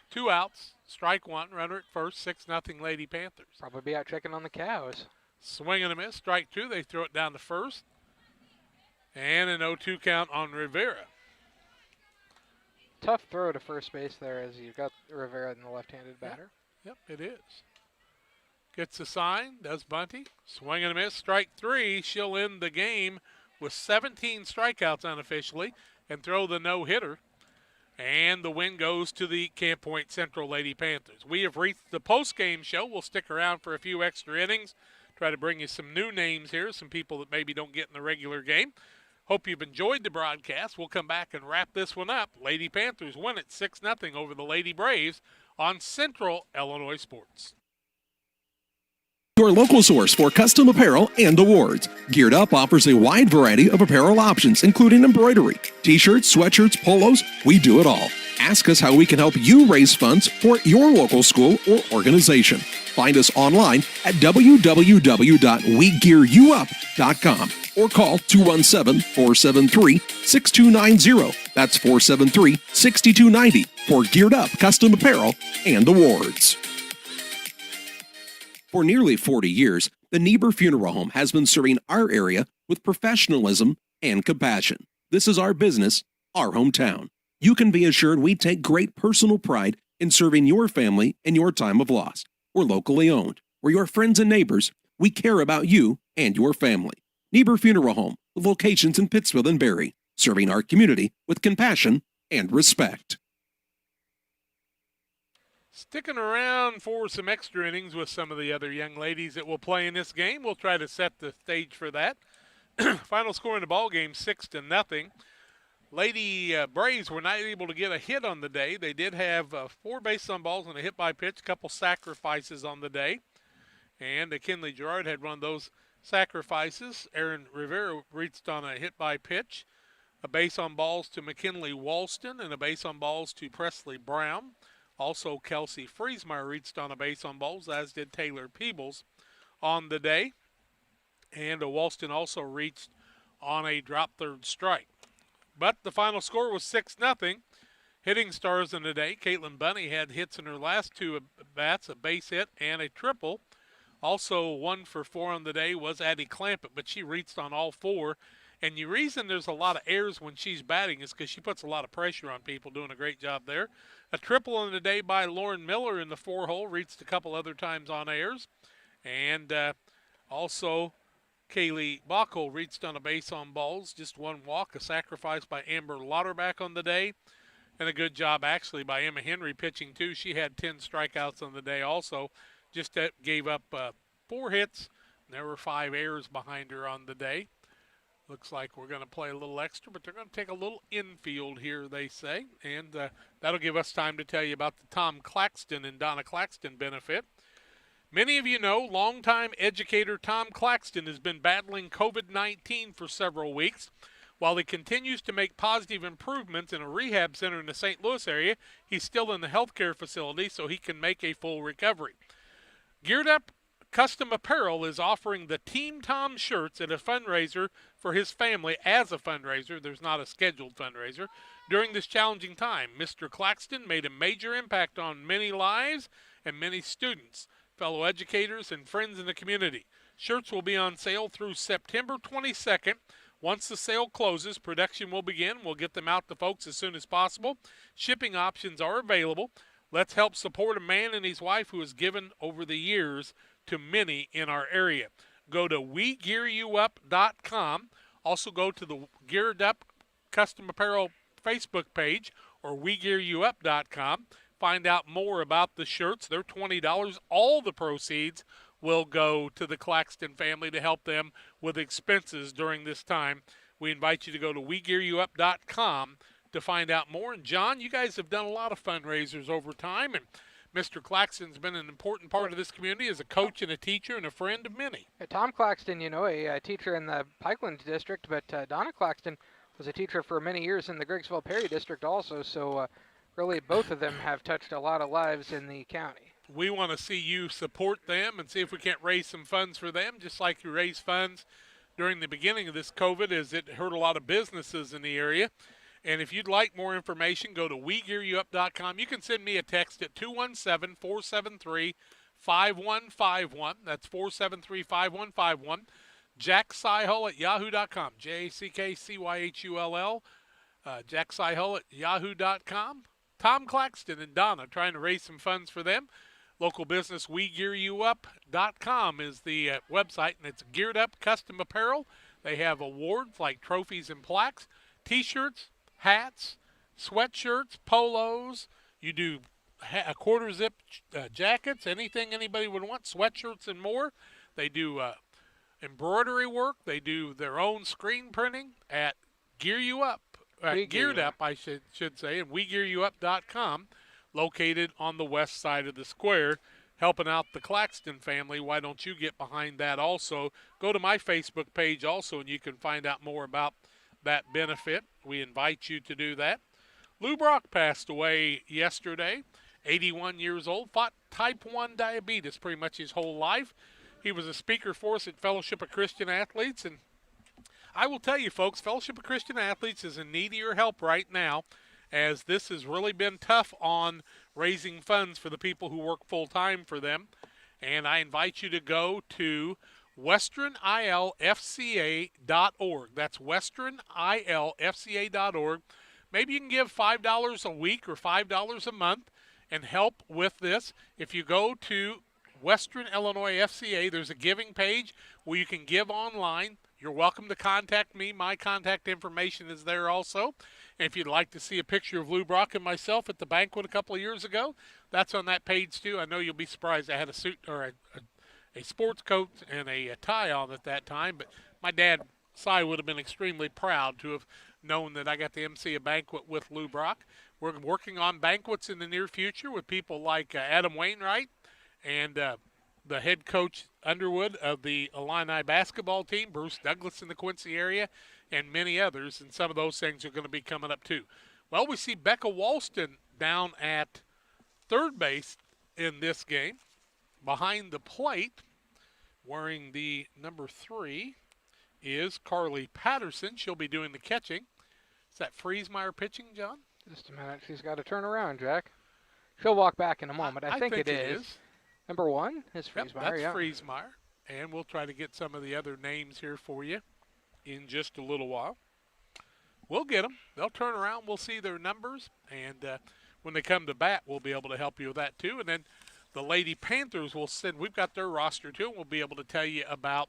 2 outs, strike 1, runner at first, 6-0 Lady Panthers. Probably be out checking on the cows. Swing and a miss, strike 2. They throw it down to first. And an 0-2 count on Rivera. Tough throw to first base there as you've got Rivera in the left-handed batter. Yep, it is. Gets the sign, does Bunty. Swing and a miss, strike 3. She'll end the game with 17 strikeouts unofficially and throw the no-hitter. And the win goes to the Camp Point Central Lady Panthers. We have reached the post-game show. We'll stick around for a few extra innings. Try to bring you some new names here, some people that maybe don't get in the regular game. Hope you've enjoyed the broadcast. We'll come back and wrap this one up. Lady Panthers win it 6-0 over the Lady Braves on Central Illinois Sports. Your local source for custom apparel and awards. Geared Up offers a wide variety of apparel options, including embroidery, t-shirts, sweatshirts, polos. We do it all. Ask us how we can help you raise funds for your local school or organization. Find us online at www.wegearyouup.com or call 217-473-6290. That's 473-6290 for Geared Up custom apparel and awards. For nearly 40 years, the Niebuhr Funeral Home has been serving our area with professionalism and compassion. This is our business, our hometown. You can be assured we take great personal pride in serving your family in your time of loss. We're locally owned. We're your friends and neighbors. We care about you and your family. Niebuhr Funeral Home, with locations in Pittsfield and Barry, serving our community with compassion and respect. Sticking around for some extra innings with some of the other young ladies that will play in this game. We'll try to set the stage for that. Final score in the ball game, 6-0. Lady Braves were not able to get a hit on the day. They did have 4 base on balls and a hit by pitch, a couple sacrifices on the day. And Kinley Gerard had one of those sacrifices. Aaron Rivera reached on a hit by pitch, a base on balls to McKinley Walston, and a base on balls to Presley Brown. Also, Kelsey Friesmeyer reached on a base on balls, as did Taylor Peebles on the day. And Walston also reached on a drop third strike. But the final score was 6-0. Hitting stars in the day, Caitlin Bunny had hits in her last 2 bats, a base hit and a triple. Also 1 for 4 on the day was Addie Clampett, but she reached on all 4. And the reason there's a lot of errors when she's batting is because she puts a lot of pressure on people, doing a great job there. A triple on the day by Lauren Miller in the 4-hole, reached a couple other times on errors. And also Kaylee Bockel reached on a base on balls, just 1 walk, a sacrifice by Amber Lauterbach on the day. And a good job actually by Emma Henry pitching too. She had 10 strikeouts on the day also. Just gave up 4 hits. And there were 5 errors behind her on the day. Looks like we're going to play a little extra, but they're going to take a little infield here, they say. And that'll give us time to tell you about the Tom Claxton and Donna Claxton benefit. Many of you know longtime educator Tom Claxton has been battling COVID-19 for several weeks. While he continues to make positive improvements in a rehab center in the St. Louis area, he's still in the healthcare facility so he can make a full recovery. Geared Up Custom Apparel is offering the Team Tom shirts at a fundraiser for his family as a fundraiser. There's not a scheduled fundraiser. During this challenging time, Mr. Claxton made a major impact on many lives and many students, fellow educators, and friends in the community. Shirts will be on sale through September 22nd. Once the sale closes, production will begin. We'll get them out to folks as soon as possible. Shipping options are available. Let's help support a man and his wife who has given over the years to many in our area. Go to WeGearYouUp.com. Also go to the Geared Up Custom Apparel Facebook page or WeGearYouUp.com. Find out more about the shirts. They're $20. All the proceeds will go to the Claxton family to help them with expenses during this time. We invite you to go to WeGearYouUp.com to find out more. And John, you guys have done a lot of fundraisers over time, and Mr. Claxton's been an important part of this community as a coach and a teacher and a friend of many. Tom Claxton, you know, a teacher in the Pikeland district, but Donna Claxton was a teacher for many years in the Griggsville Perry district also, so really both of them have touched a lot of lives in the county. We want to see you support them and see if we can't raise some funds for them, just like you raised funds during the beginning of this COVID, as it hurt a lot of businesses in the area. And if you'd like more information, go to WeGearYouUp.com. You can send me a text at 217-473-5151. That's 473-5151. Jack Syhull at yahoo.com. JackCyhull. Jack Syhull at yahoo.com. Tom Claxton and Donna trying to raise some funds for them. Local business WeGearYouUp.com is the website, and it's Geared Up Custom Apparel. They have awards like trophies and plaques, T-shirts, hats, sweatshirts, polos. You do a quarter zip jackets, anything anybody would want, sweatshirts and more. They do embroidery work. They do their own screen printing at Geared Up, I should say, and WeGearYouUp.com, located on the west side of the square, helping out the Claxton family. Why don't you get behind that also? Go to my Facebook page also, and you can find out more about that benefit. We invite you to do that. Lou Brock passed away yesterday, 81 years old, fought type 1 diabetes pretty much his whole life. He was a speaker for us at Fellowship of Christian Athletes, and I will tell you, folks, Fellowship of Christian Athletes is in need of your help right now, as this has really been tough on raising funds for the people who work full-time for them. And I invite you to go to westernilfca.org. That's westernilfca.org. Maybe you can give $5 a week or $5 a month and help with this. If you go to Western Illinois FCA. There's a giving page where you can give online. You're welcome to contact me. My contact information is there also. And if you'd like to see a picture of Lou Brock and myself at the banquet a couple of years ago, that's on that page too. I know you'll be surprised. I had a suit or a sports coat and a tie on at that time, but my dad, Cy, would have been extremely proud to have known that I got to MC a banquet with Lou Brock. We're working on banquets in the near future with people like Adam Wainwright and the head coach Underwood of the Illini basketball team, Bruce Douglas in the Quincy area, and many others, and some of those things are going to be coming up too. Well, we see Becca Walston down at third base in this game. Behind the plate, wearing the number 3, is Carly Patterson. She'll be doing the catching. Is that Friesmeyer pitching, John? Just a minute. She's got to turn around, Jack. She'll walk back in a moment. I think it is. Number 1 is Friesmeyer. Yep, that's Friesmeyer. And we'll try to get some of the other names here for you in just a little while. We'll get them. They'll turn around. We'll see their numbers. And when they come to bat, we'll be able to help you with that too. And then the Lady Panthers will send. We've got their roster too, and we'll be able to tell you about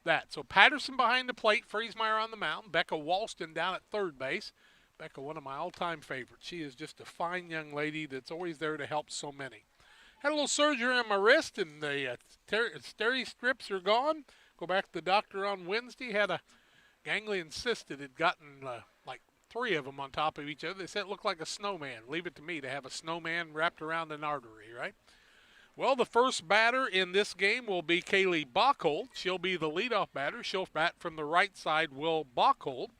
that. So Patterson behind the plate, Friesmeyer on the mound, Becca Walston down at third base. Becca, one of my all-time favorites. She is just a fine young lady that's always there to help so many. Had a little surgery on my wrist, and the steri strips are gone. Go back to the doctor on Wednesday. Had a ganglion cyst that had gotten like 3 of them on top of each other. They said it looked like a snowman. Leave it to me to have a snowman wrapped around an artery, right? Well, the first batter in this game will be Kaylee Bachhold. She'll be the leadoff batter. She'll bat from the right side, Will Bachhold.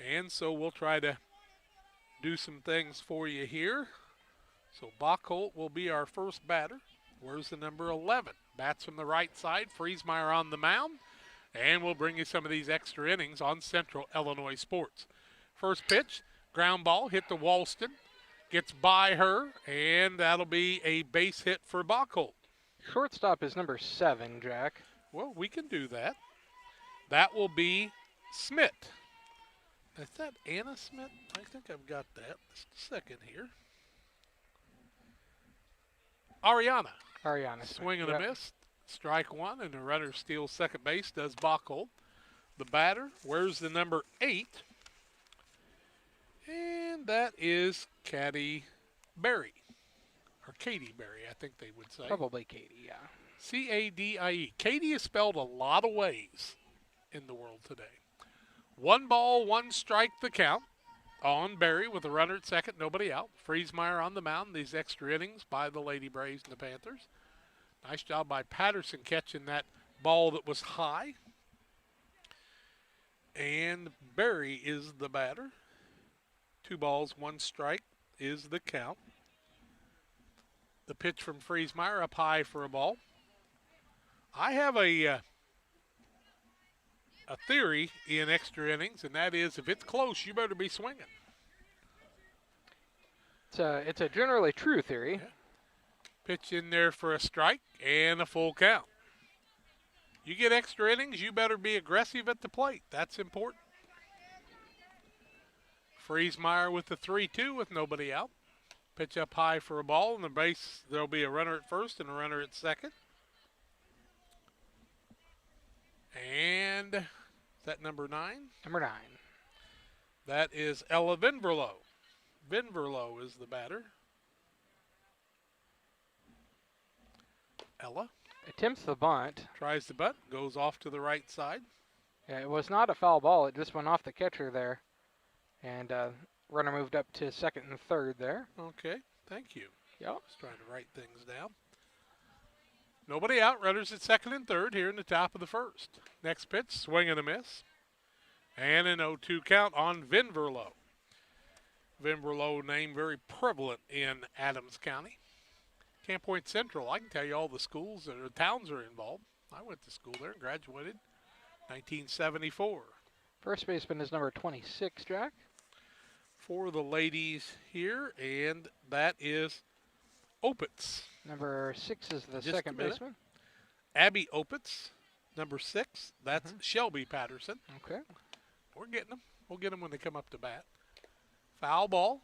And so we'll try to do some things for you here. So Bachhold will be our first batter. Where's the number 11? Bats from the right side. Friesmeyer on the mound. And we'll bring you some of these extra innings on Central Illinois Sports. First pitch, ground ball, hit to Walston. Gets by her, and that'll be a base hit for Bachhold. Shortstop is number 7, Jack. Well, we can do that. That will be Smith. Is that Anna Smith? I think I've got that. Just a second here. Ariana Smith. Swing and a miss. Strike 1, and the runner steals second base, does Bachhold. The batter, where's the number 8? And that is Caddy Berry, or Katie Berry, I think they would say. Probably Katie, yeah. C-A-D-I-E. Katie is spelled a lot of ways in the world today. 1 ball, 1 strike the count on Berry with a runner at second, nobody out. Friesmeyer on the mound, these extra innings by the Lady Braves and the Panthers. Nice job by Patterson catching that ball that was high. And Berry is the batter. 2 balls, 1 strike is the count. The pitch from Friesmeyer up high for a ball. I have a theory in extra innings, and that is if it's close, you better be swinging. It's a generally true theory. Yeah. Pitch in there for a strike and a full count. You get extra innings, you better be aggressive at the plate. That's important. Friesmeyer with the 3-2 with nobody out. Pitch up high for a ball, and the base, there'll be a runner at first and a runner at second. And is that number 9? Number 9. That is Ella Vinverlow. Vinverlow is the batter. Ella attempts the bunt. Tries the bunt, goes off to the right side. Yeah, it was not a foul ball. It just went off the catcher there. And runner moved up to second and third there. Okay, thank you. Yep. Just trying to write things down. Nobody out. Runners at second and third here in the top of the first. Next pitch, swing and a miss. And an 0-2 count on Vinverlow. Vinverlow name very prevalent in Adams County. Camp Point Central, I can tell you all the schools or towns are involved. I went to school there and graduated 1974. First baseman is number 26, Jack. For the ladies here, and that is Opitz. Number 6 is the second baseman. Abby Opitz, number 6. That's Shelby Patterson. Okay. We're getting them. We'll get them when they come up to bat. Foul ball.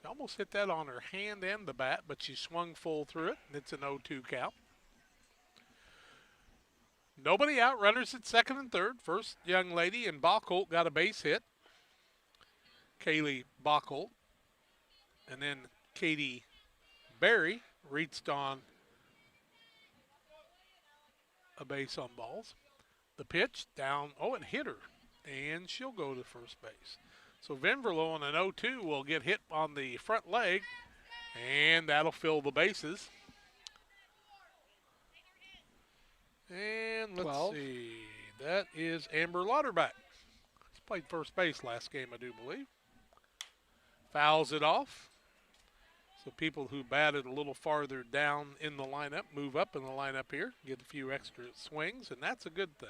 She almost hit that on her hand and the bat, but she swung full through it, and it's an 0-2 count. Nobody out. Runners at second and third. First young lady and Bachholt got a base hit. Kaylee Bachholt. And then Katie Berry reached on a base on balls. The pitch down. Oh, it hit her. And she'll go to first base. So Venverlo on an 0-2 will get hit on the front leg. And that'll fill the bases. And let's 12. see. That is Amber Lauterbach. She's played first base last game, I do believe. Fouls it off. So people who batted a little farther down in the lineup move up in the lineup here, get a few extra swings, and that's a good thing.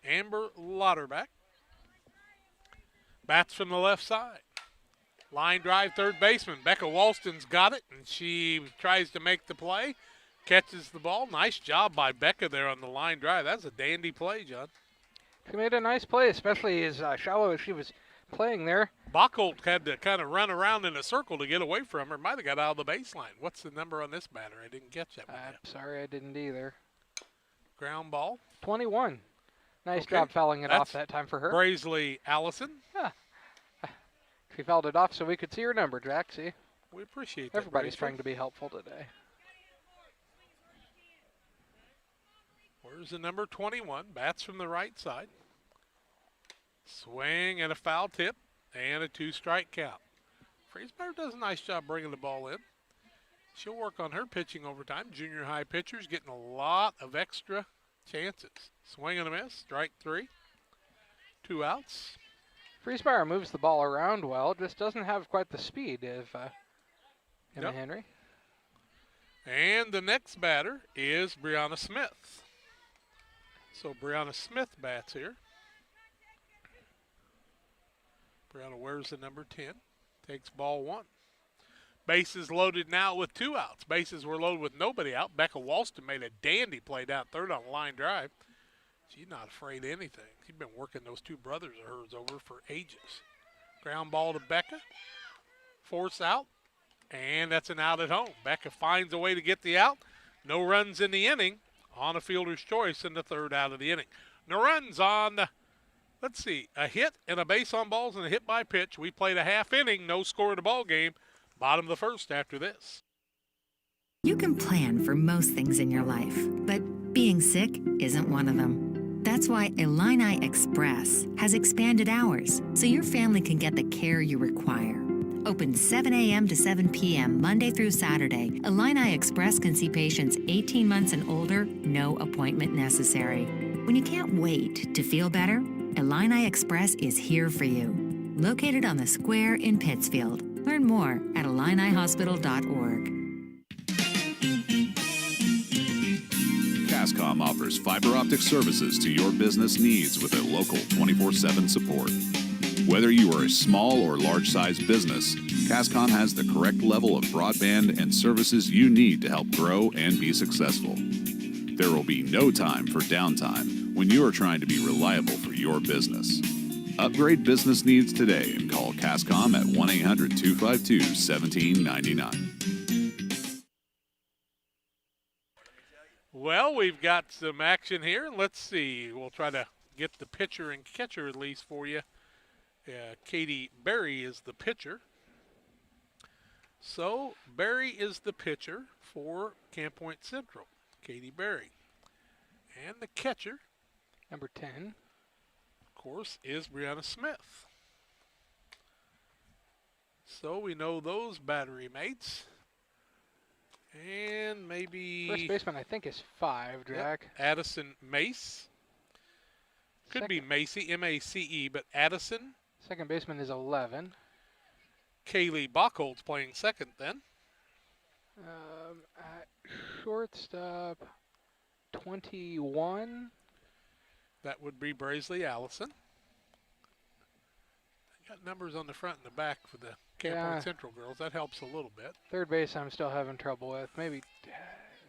Amber Lauterbach bats from the left side. Line drive, third baseman. Becca Walston's got it, and she tries to make the play. Catches the ball. Nice job by Becca there on the line drive. That's a dandy play, John. She made a nice play, especially as shallow as she was playing there. Bachholt had to kind of run around in a circle to get away from her. Might have got out of the baseline. What's the number on this batter? I didn't catch that one I'm yet. sorry, I didn't either. Ground ball. 21. Nice Okay. job fouling it off That's that time for her. Braisley Allison. She fouled it off so we could see her number, Jack. See? We appreciate that. Everybody's Braisley. trying to be helpful today. Where's the number 21? Bats from the right side. Swing and a foul tip and a 2-strike count. Friesmeyer does a nice job bringing the ball in. She'll work on her pitching over time. Junior high pitchers getting a lot of extra chances. Swing and a miss. Strike 3. 2 outs. Friesmeyer moves the ball around well, just doesn't have quite the speed of Emma Nope. Henry. And the next batter is Brianna Smith. So Brianna Smith bats here. Brianna wears the number 10. Takes ball 1. Bases loaded now with 2 outs. Bases were loaded with nobody out. Becca Walston made a dandy play down third on a line drive. She's not afraid of anything. She's been working those 2 brothers of hers over for ages. Ground ball to Becca. Force out. And that's an out at home. Becca finds a way to get the out. No runs in the inning on a fielder's choice in the third out of the inning. No runs on, let's see, a hit and a base on balls and a hit by pitch. We played a half inning, no score in the ball game. Bottom of the first after this. You can plan for most things in your life, but being sick isn't one of them. That's why Illini Express has expanded hours so your family can get the care you require. Open 7 a.m. to 7 p.m. Monday through Saturday, Illini Express can see patients 18 months and older, no appointment necessary. When you can't wait to feel better, Illini Express is here for you. Located on the square in Pittsfield. Learn more at IlliniHospital.org. Cascom offers fiber optic services to your business needs with a local 24/7 support. Whether you are a small or large-sized business, Cascom has the correct level of broadband and services you need to help grow and be successful. There will be no time for downtime when you are trying to be reliable for your business. Upgrade business needs today and call Cascom at 1-800-252-1799. Well, we've got some action here. Let's see. We'll try to get the pitcher and catcher at least for you. Katie Berry is the pitcher. So Berry is the pitcher for Camp Point Central. Katie Berry. And the catcher, Number 10. of course, is Brianna Smith. So we know those battery mates. And maybe First baseman, I think, is 5, Jack. Yep, Addison Mace. Could be Macy, M-A-C-E, but Addison. Second baseman is 11. Kaylee Bachholt's playing second then. At shortstop, 21. That would be Braisley Allison. Got numbers on the front and the back for the Camp Point Central girls. That helps a little bit. Third base, I'm still having trouble with. Maybe it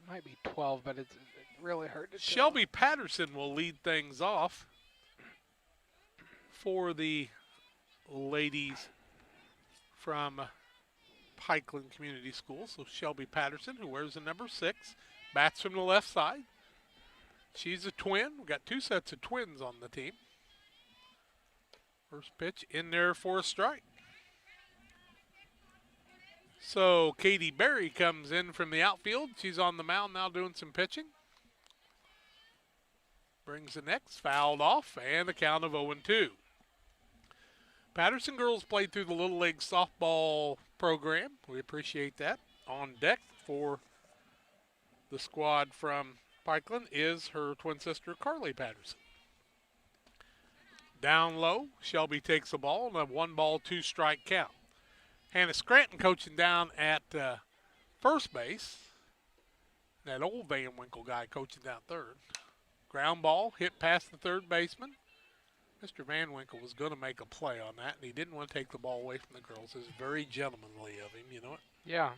might be 12, but it's really hard to tell. Shelby Patterson will lead things off for the ladies from Pikeland Community School. So Shelby Patterson, who wears the number 6, bats from the left side. She's a twin. We've got 2 sets of twins on the team. First pitch in there for a strike. So Katie Berry comes in from the outfield. She's on the mound now doing some pitching. Brings the next, fouled off, and the count of 0-2. Patterson girls played through the Little League softball program. We appreciate that. On deck for the squad from Pikeland is her twin sister, Carly Patterson. Down low, Shelby takes the ball and a 1-ball, 2-strike count. Hannah Scranton coaching down at first base. That old Van Winkle guy coaching down third. Ground ball hit past the third baseman. Mr. Van Winkle was going to make a play on that, and he didn't want to take the ball away from the girls. It was very gentlemanly of him, you know it? Yeah.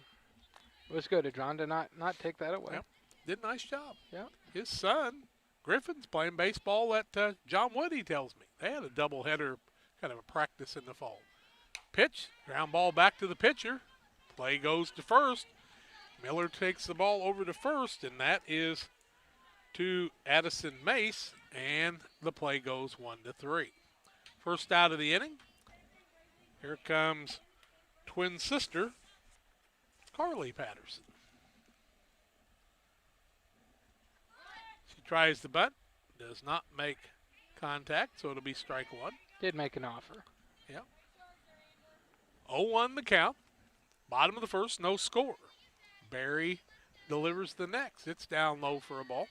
It was good of John to not take that away. Yep. Did a nice job. Yeah. His son, Griffin's playing baseball at John Wood, he tells me. They had a doubleheader, kind of a practice in the fall. Pitch, ground ball back to the pitcher. Play goes to first. Miller takes the ball over to first, and that is to Addison Mace, and the play goes 1-3. First out of the inning. Here comes twin sister Carly Patterson. She tries the bunt, does not make contact, so it'll be strike one. Did make an offer. Yep. 0-1 the count. Bottom of the first, no score. Barry delivers the next. It's down low for a ball.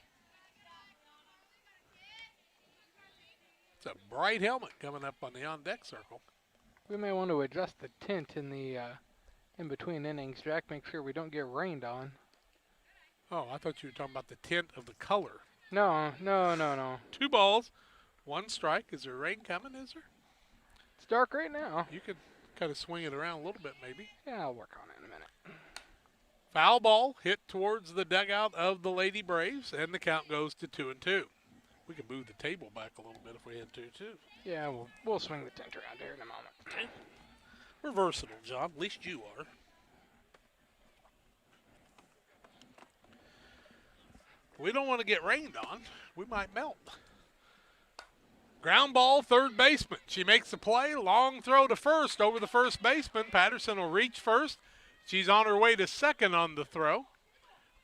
It's a bright helmet coming up on the on-deck circle. We may want to adjust the tint in the in-between innings, Jack. Make sure we don't get rained on. Oh, I thought you were talking about the tint of the color. No. 2 balls, 1 strike. Is there rain coming, is there? It's dark right now. You could kind of swing it around a little bit, maybe. Yeah, I'll work on it in a minute. Foul ball hit towards the dugout of the Lady Braves, and the count goes to 2-2. We can move the table back a little bit if we had to, too. Yeah, we'll swing the tint around here in a moment. Okay. We're versatile, John. At least you are. We don't want to get rained on. We might melt. Ground ball, third baseman. She makes the play. Long throw to first over the first baseman. Patterson will reach first. She's on her way to second on the throw.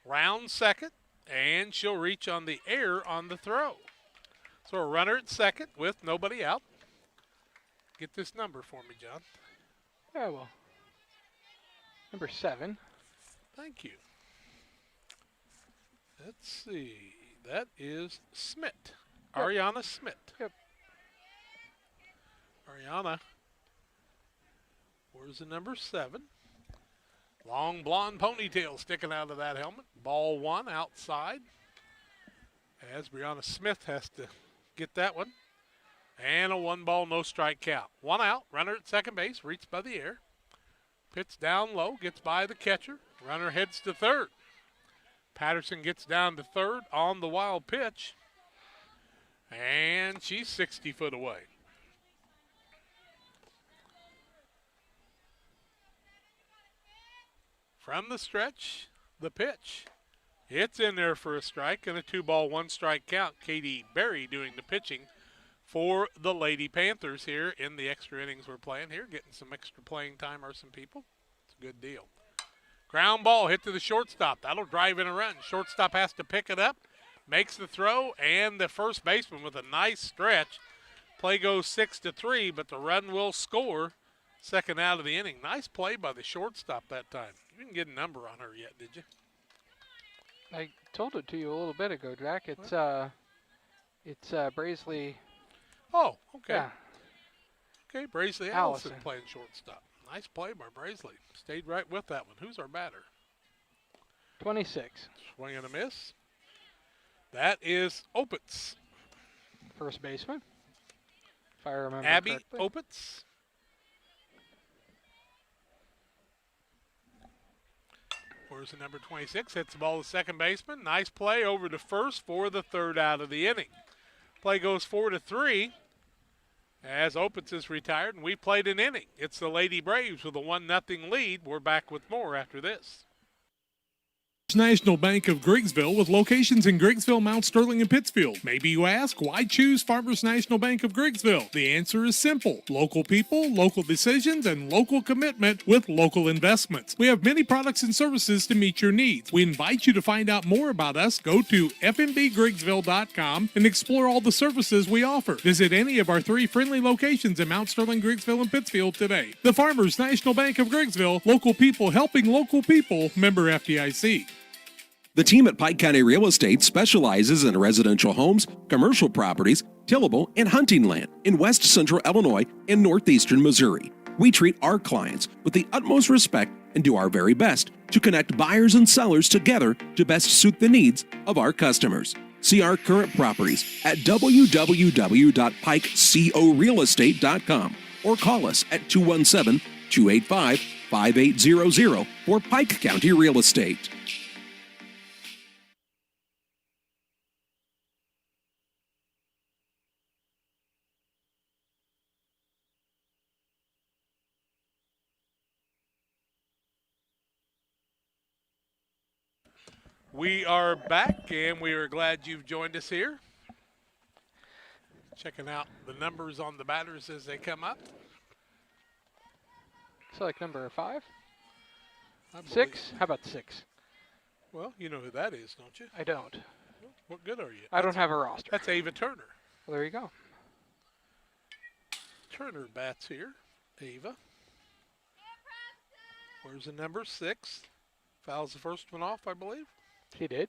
Round second, and she'll reach on the air on the throw. So a runner at second with nobody out. Get this number for me, John. Yeah, well. Number 7. Thank you. Let's see. That is Smith. Yep. Ariana Smith. Yep. Ariana. Where's the number 7? Long blonde ponytail sticking out of that helmet. Ball 1 outside. As Brianna Smith has to get that one. And a 1-ball, no strike count. 1 out. Runner at second base. Reached by the air. Pitch down low. Gets by the catcher. Runner heads to third. Patterson gets down to third on the wild pitch. And she's 60 foot away. From the stretch, the pitch. It's in there for a strike and a 2-ball, 1-strike count. Katie Berry doing the pitching for the Lady Panthers here in the extra innings we're playing here. Getting some extra playing time are some people. It's a good deal. Ground ball hit to the shortstop. That'll drive in a run. Shortstop has to pick it up. Makes the throw, and the first baseman with a nice stretch. Play goes 6-3, but the run will score. Second out of the inning. Nice play by the shortstop that time. You didn't get a number on her yet, did you? I told it to you a little bit ago, Jack. It's Braisley. Oh, okay. Yeah. Okay, Braisley Allison playing shortstop. Nice play by Braisley. Stayed right with that one. Who's our batter? 26. Swing and a miss. That is Opitz. First baseman. If I remember Abby correctly. Opitz. Where's the number 26? Hits the ball to second baseman. Nice play over to first for the third out of the inning. Play goes 4-3 as Opitz is retired, and we played an inning. It's the Lady Braves with a 1-0 lead. We're back with more after this. National Bank of Griggsville with locations in Griggsville, Mount Sterling, and Pittsfield. Maybe you ask, why choose Farmers National Bank of Griggsville? The answer is simple. Local people, local decisions, and local commitment with local investments. We have many products and services to meet your needs. We invite you to find out more about us. Go to fmbgriggsville.com and explore all the services we offer. Visit any of our 3 friendly locations in Mount Sterling, Griggsville, and Pittsfield today. The Farmers National Bank of Griggsville, local people helping local people, member FDIC. The team at Pike County Real Estate specializes in residential homes, commercial properties, tillable, and hunting land in west central Illinois and northeastern Missouri. We treat our clients with the utmost respect and do our very best to connect buyers and sellers together to best suit the needs of our customers. See our current properties at www.pikecorealestate.com or call us at 217-285-5800 for Pike County Real Estate. We are back, and we are glad you've joined us here. Checking out the numbers on the batters as they come up. Select number 5. I believe- 6? How about 6? Well, you know who that is, don't you? I don't. What good are you? I don't have a roster. That's Ava Turner. Well, there you go. Turner bats here. Ava. Where's the number 6? Fouls the first one off, I believe. He did.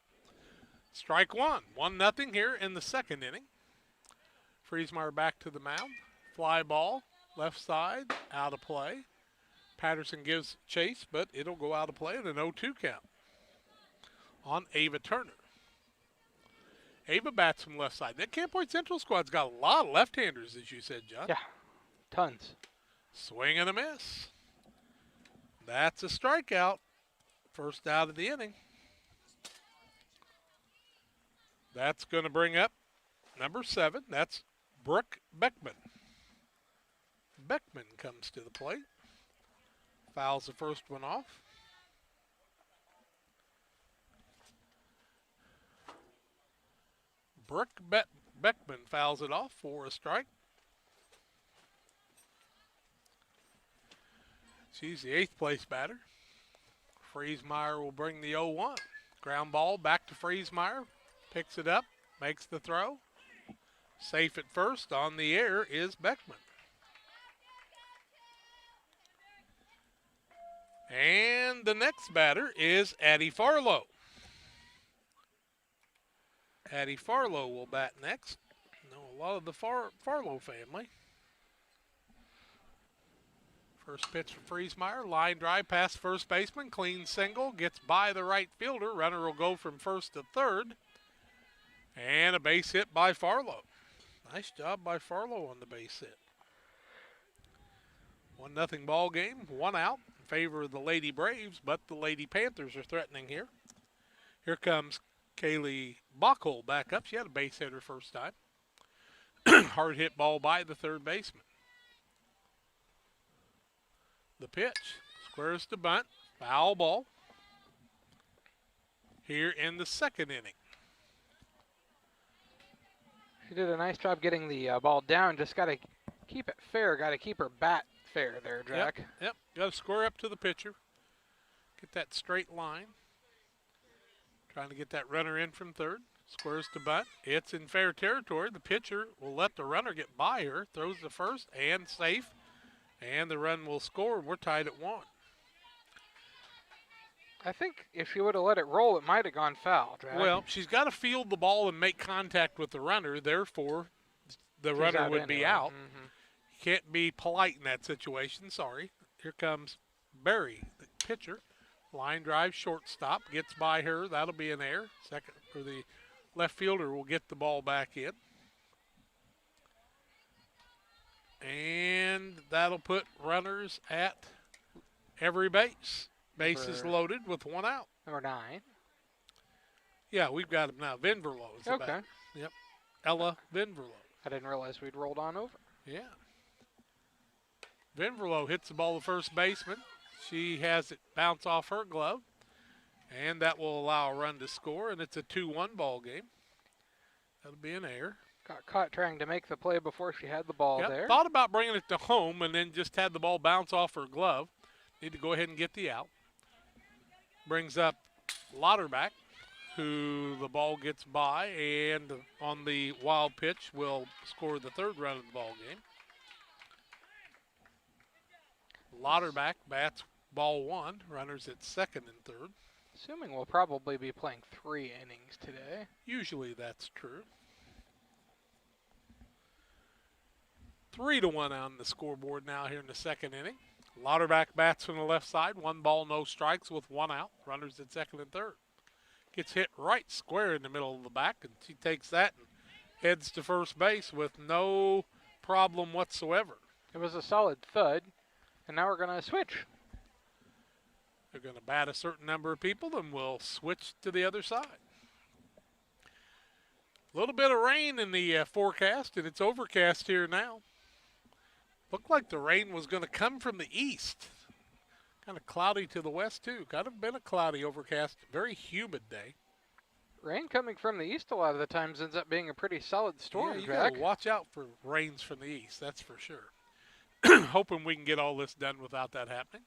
Strike one. 1-0 here in the second inning. Friesmeyer back to the mound. Fly ball, left side, out of play. Patterson gives chase, but it'll go out of play at an 0-2 count on Ava Turner. Ava bats from left side. That Camp Point Central squad's got a lot of left-handers, as you said, John. Yeah, tons. Swing and a miss. That's a strikeout. First out of the inning. That's going to bring up number 7. That's Brooke Beckman. Beckman comes to the plate. Fouls the first one off. Brooke Beckman fouls it off for a strike. She's the 8th place batter. Friesmeyer will bring the 0-1. Ground ball back to Friesmeyer. Picks it up, makes the throw. Safe at first. On the air is Beckman. And the next batter is Addie Farlow. Addie Farlow will bat next. Know a lot of the Farlow family. First pitch for Friesmeyer. Line drive past first baseman. Clean single. Gets by the right fielder. Runner will go from first to third. And a base hit by Farlow. Nice job by Farlow on the base hit. 1-0 ball game. 1 out in favor of the Lady Braves, but the Lady Panthers are threatening here. Here comes Kaylee Bockel back up. She had a base hit her first time. Hard hit ball by the third baseman. The pitch. Squares to bunt. Foul ball. Here in the second inning. She did a nice job getting the ball down. Just got to keep it fair. Got to keep her bat fair there, Jack. Yep. Got to square up to the pitcher. Get that straight line. Trying to get that runner in from third. Squares to bunt. It's in fair territory. The pitcher will let the runner get by her. Throws to first and safe. And the run will score. We're tied at 1. I think if she would have let it roll, it might have gone foul, Jack. Well, she's got to field the ball and make contact with the runner. Therefore, the runner would be out. Mm-hmm. Can't be polite in that situation. Sorry. Here comes Barry, the pitcher. Line drive, shortstop. Gets by her. That'll be an error. Second for the left fielder will get the ball back in. And that'll put runners at every base. Bases loaded with 1 out. Number 9. Yeah, we've got him now. Venverlo is the Okay. batter. Yep. Ella Venverlo. I didn't realize we'd rolled on over. Yeah. Venverlo hits the ball to first baseman. She has it bounce off her glove. And that will allow a run to score, and it's a 2-1 ball game. That'll be an error. Got caught trying to make the play before she had the ball Yep, there. thought about bringing it to home and then just had the ball bounce off her glove. Need to go ahead and get the out. Brings up Lauterbach, who the ball gets by, and on the wild pitch will score the third run of the ball game. Lauterbach bats ball one, runners at second and third. Assuming we'll probably be playing 3 innings today. Usually that's true. 3-1 on the scoreboard now here in the second inning. Lauterbach bats from the left side, 1 ball, no strikes with 1 out. Runners at second and third. Gets hit right square in the middle of the back, and she takes that and heads to first base with no problem whatsoever. It was a solid thud, and now we're going to switch. They're going to bat a certain number of people, and we'll switch to the other side. A little bit of rain in the forecast, and it's overcast here now. Looked like the rain was going to come from the east. Kind of cloudy to the west, too. Kind of been a cloudy, overcast, very humid day. Rain coming from the east a lot of the times ends up being a pretty solid storm, yeah, you Jack. gotta watch out for rains from the east, that's for sure. Hoping we can get all this done without that happening.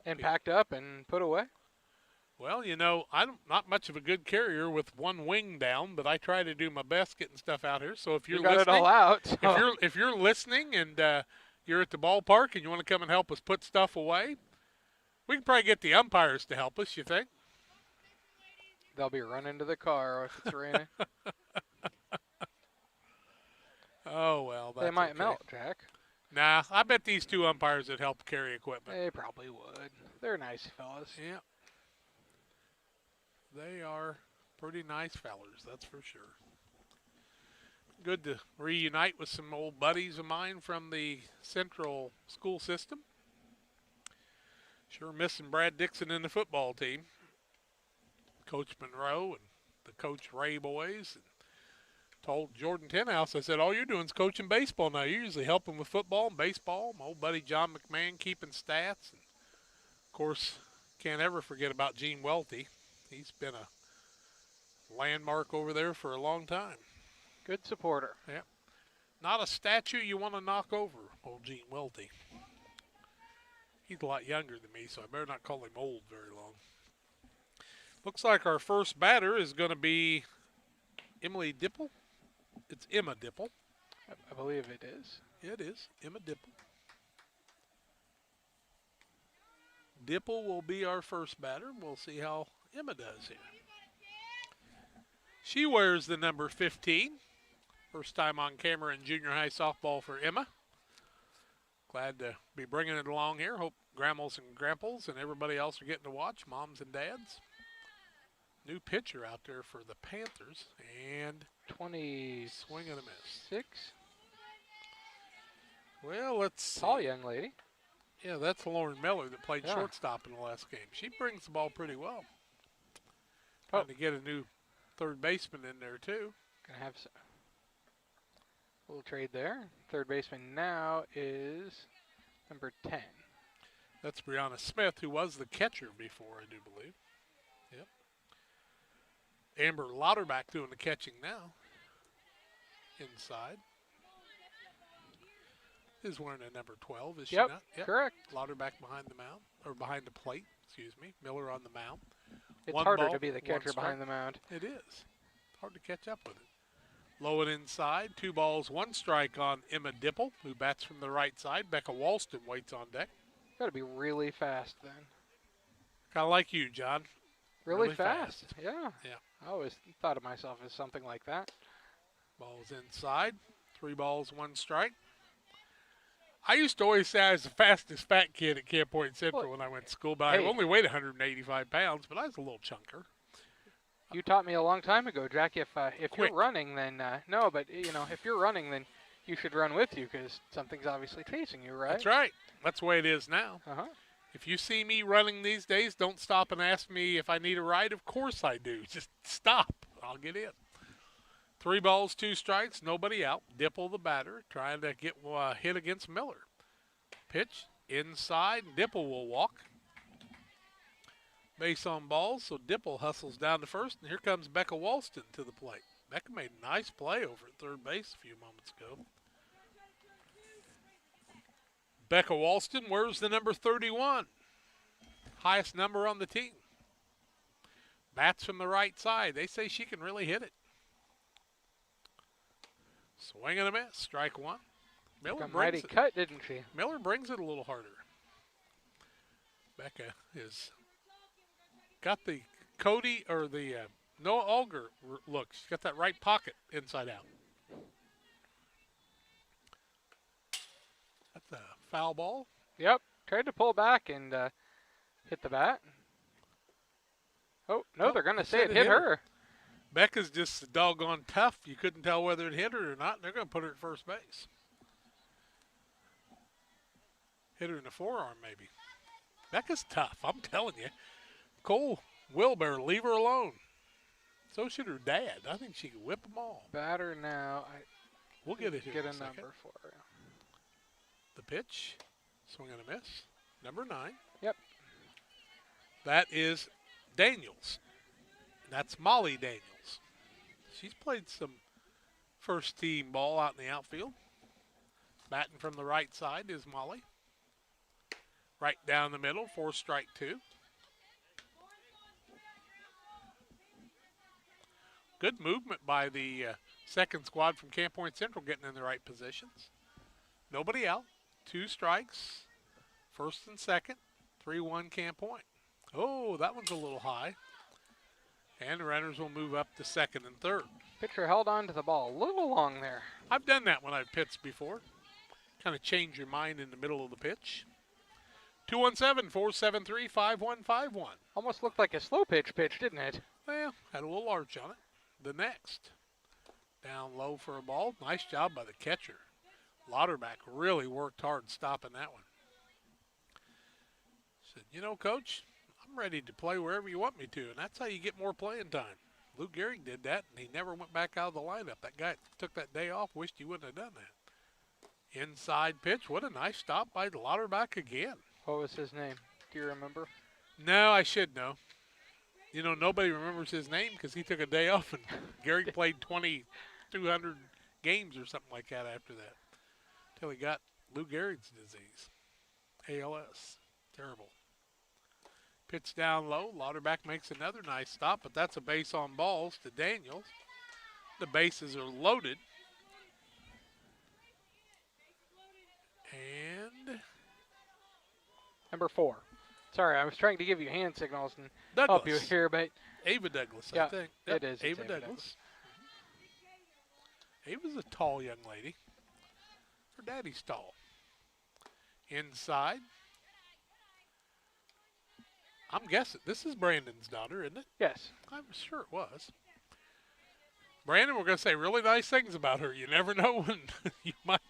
And packed up and put away? Well, you know, I'm not much of a good carrier with one wing down, but I try to do my best getting stuff out here. So if you're got listening, it all out. So. If you're listening and you're at the ballpark and you want to come and help us put stuff away, we can probably get the umpires to help us, you think? They'll be running to the car if it's raining. Oh, well, that's They might okay. melt, Jack. Nah, I bet these 2 umpires that help carry equipment. They probably would. They're nice fellas. Yeah. They are pretty nice fellers, that's for sure. Good to reunite with some old buddies of mine from the Central school system. Sure missing Brad Dixon in the football team. Coach Monroe and the Coach Ray boys. And told Jordan Tenhouse, I said, all you're doing is coaching baseball now. You're usually helping with football and baseball. My old buddy John McMahon keeping stats. And of course, can't ever forget about Gene Welty. He's been a landmark over there for a long time. Good supporter. Yeah. Not a statue you want to knock over, old Gene Welty. He's a lot younger than me, so I better not call him old very long. Looks like our first batter is going to be Emily Dipple. It's Emma Dipple. I believe it is. Yeah, it is. Emma Dipple. Dipple will be our first batter. We'll see how Emma does here. She wears the number 15. First time on camera in junior high softball for Emma. Glad to be bringing it along here. Hope grandmas and grandpas and everybody else are getting to watch, moms and dads. New pitcher out there for the Panthers, and 20 swing and a miss. 6. Well, let's see. Tall young lady. Yeah, that's Lauren Miller that played Yeah. shortstop in the last game. She brings the ball pretty well. Trying to get a new third baseman in there, too. Gonna have a little trade there. Third baseman now is number 10. That's Brianna Smith, who was the catcher before, I do believe. Yep. Amber Lauterbach doing the catching now. Inside. Is wearing a number 12, is she Yep, not? correct. Lauterbach behind the mound, or behind the plate, excuse me. Miller on the mound. It's One harder ball, to be the one catcher strike. behind the mound. It is. Hard to catch up with it. Low and inside, 2 balls, 1 strike on Emma Dipple, who bats from the right side. Becca Walston waits on deck. Got to be really fast then. Kind of like you, John. Really fast. Yeah. Yeah. I always thought of myself as something like that. Balls inside, 3 balls, 1 strike. I used to always say I was the fastest fat kid at Camp Point Central when I went to school, but I hey. only weighed 185 pounds, but I was a little chunker. You taught me a long time ago, Jack. If Quick. you're running, then no. But if you're running, then you should run with you because something's obviously chasing you, right? That's right. That's the way it is now. Uh-huh. If you see me running these days, don't stop and ask me if I need a ride. Of course I do. Just stop. I'll get in. 3 balls, 2 strikes, nobody out. Dipple the batter, trying to get hit against Miller. Pitch inside, Dipple will walk. Base on balls, so Dipple hustles down to first, and here comes Becca Walston to the plate. Becca made a nice play over at third base a few moments ago. Becca Walston wears the number 31, highest number on the team. Bats from the right side. They say she can really hit it. Swing and a miss. Strike one. Miller mighty cut, didn't she? Miller brings it a little harder. Becca is got the Cody or the Noah Alger look. She's got that right pocket inside out. That's a foul ball. Yep. Tried to pull back and hit the bat. Oh, no, they're going to say it hit her. Becca's just doggone tough. You couldn't tell whether it hit her or not. They're going to put her at first base. Hit her in the forearm, maybe. Becca's tough, I'm telling you. Cole Wilbur, leave her alone. So should her dad. I think she could whip them all. Batter now. We'll get it here. Get a a second. number for her. The pitch. Swing and a miss. Number 9. Yep. That is Daniels. That's Molly Daniels. She's played some first team ball out in the outfield. Batting from the right side is Molly. Right down the middle for strike 2. Good movement by the second squad from Camp Point Central getting in the right positions. Nobody out. 2 strikes. First and second. 3-1 Camp Point. Oh, that one's a little high. And the runners will move up to second and third. Pitcher held on to the ball a little long there. I've done that when I've pitched before. Kind of change your mind in the middle of the pitch. 217-473-5151. Almost looked like a slow pitch, didn't it? Well, had a little arch on it. The next. Down low for a ball. Nice job by the catcher. Lauterbach really worked hard stopping that one. Said, you know, Coach, I'm ready to play wherever you want me to, and that's how you get more playing time. Lou Gehrig did that, and he never went back out of the lineup. That guy took that day off, wished he wouldn't have done that. Inside pitch. What a nice stop by Lauterbach again. What was his name? Do you remember? No, I should know. You know, nobody remembers his name because he took a day off, and Gehrig played 2,200 games or something like that after that. Until he got Lou Gehrig's disease. ALS. Terrible. Pitch down low. Lauterbach makes another nice stop, but that's a base on balls to Daniels. The bases are loaded. And number 4. Sorry, I was trying to give you hand signals and Douglas. help you here, but Ava Douglas, yeah, I think. It is. Ava Douglas. Ava's a tall young lady. Her daddy's tall. Inside. I'm guessing this is Brandon's daughter, isn't it? Yes. I'm sure it was. Brandon, we're going to say really nice things about her. You never know when you might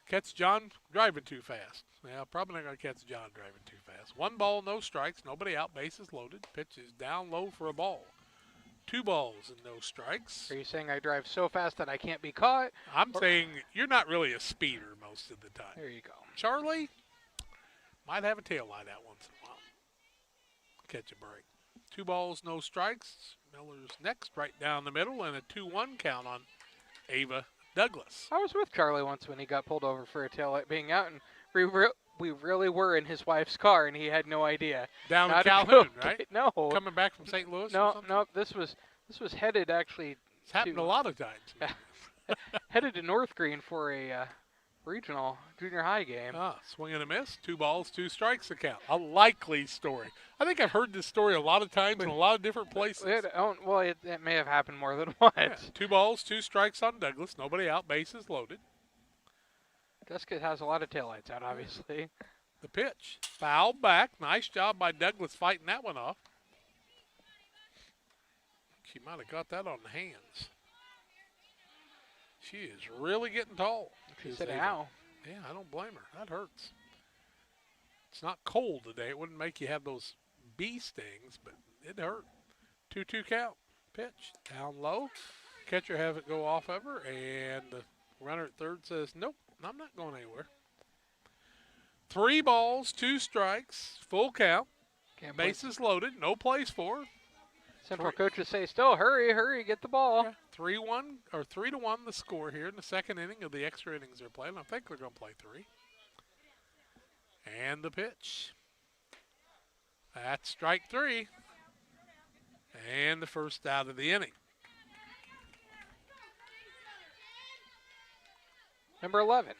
catch John driving too fast. Yeah, probably not going to catch John driving too fast. 1 ball, no strikes, nobody out, bases loaded. Pitch is down low for a ball. 2 balls and no strikes. Are you saying I drive so fast that I can't be caught? I'm saying you're not really a speeder most of the time. There you go. Charlie might have a tail light out once in a while. Catch a break. 2 balls, no strikes. Miller's next, right down the middle, and a 2-1 count on Ava Douglas. I was with Charlie once when he got pulled over for a taillight being out, and we really were in his wife's car, and he had no idea. Down in Calhoun, right? No. Coming back from St. Louis? No. This was headed actually. It's happened a lot of times. Headed to North Green for a regional junior high game. Swing and a miss. 2 balls, 2 strikes to count. A likely story. I think I've heard this story a lot of times in a lot of different places. It may have happened more than once. Yeah, 2 balls, 2 strikes on Douglas. Nobody out. Bases loaded. Jessica has a lot of taillights out, obviously. The pitch. Fouled back. Nice job by Douglas fighting that one off. She might have got that on the hands. She is really getting tall. She said, ow. Yeah, I don't blame her. That hurts. It's not cold today. It wouldn't make you have those bee stings, but it hurt. 2-2 count. Pitch. Down low. Catcher have it go off of her, and the runner at third says, nope, I'm not going anywhere. 3 balls, 2 strikes, full count. Bases loaded, no plays for. Central coaches say still, hurry, get the ball. Yeah, 3-1 or 3-1 the score here in the second inning of the extra innings they're playing. I think they're going to play 3. And the pitch. That's strike 3. And the first out of the inning. Number 11.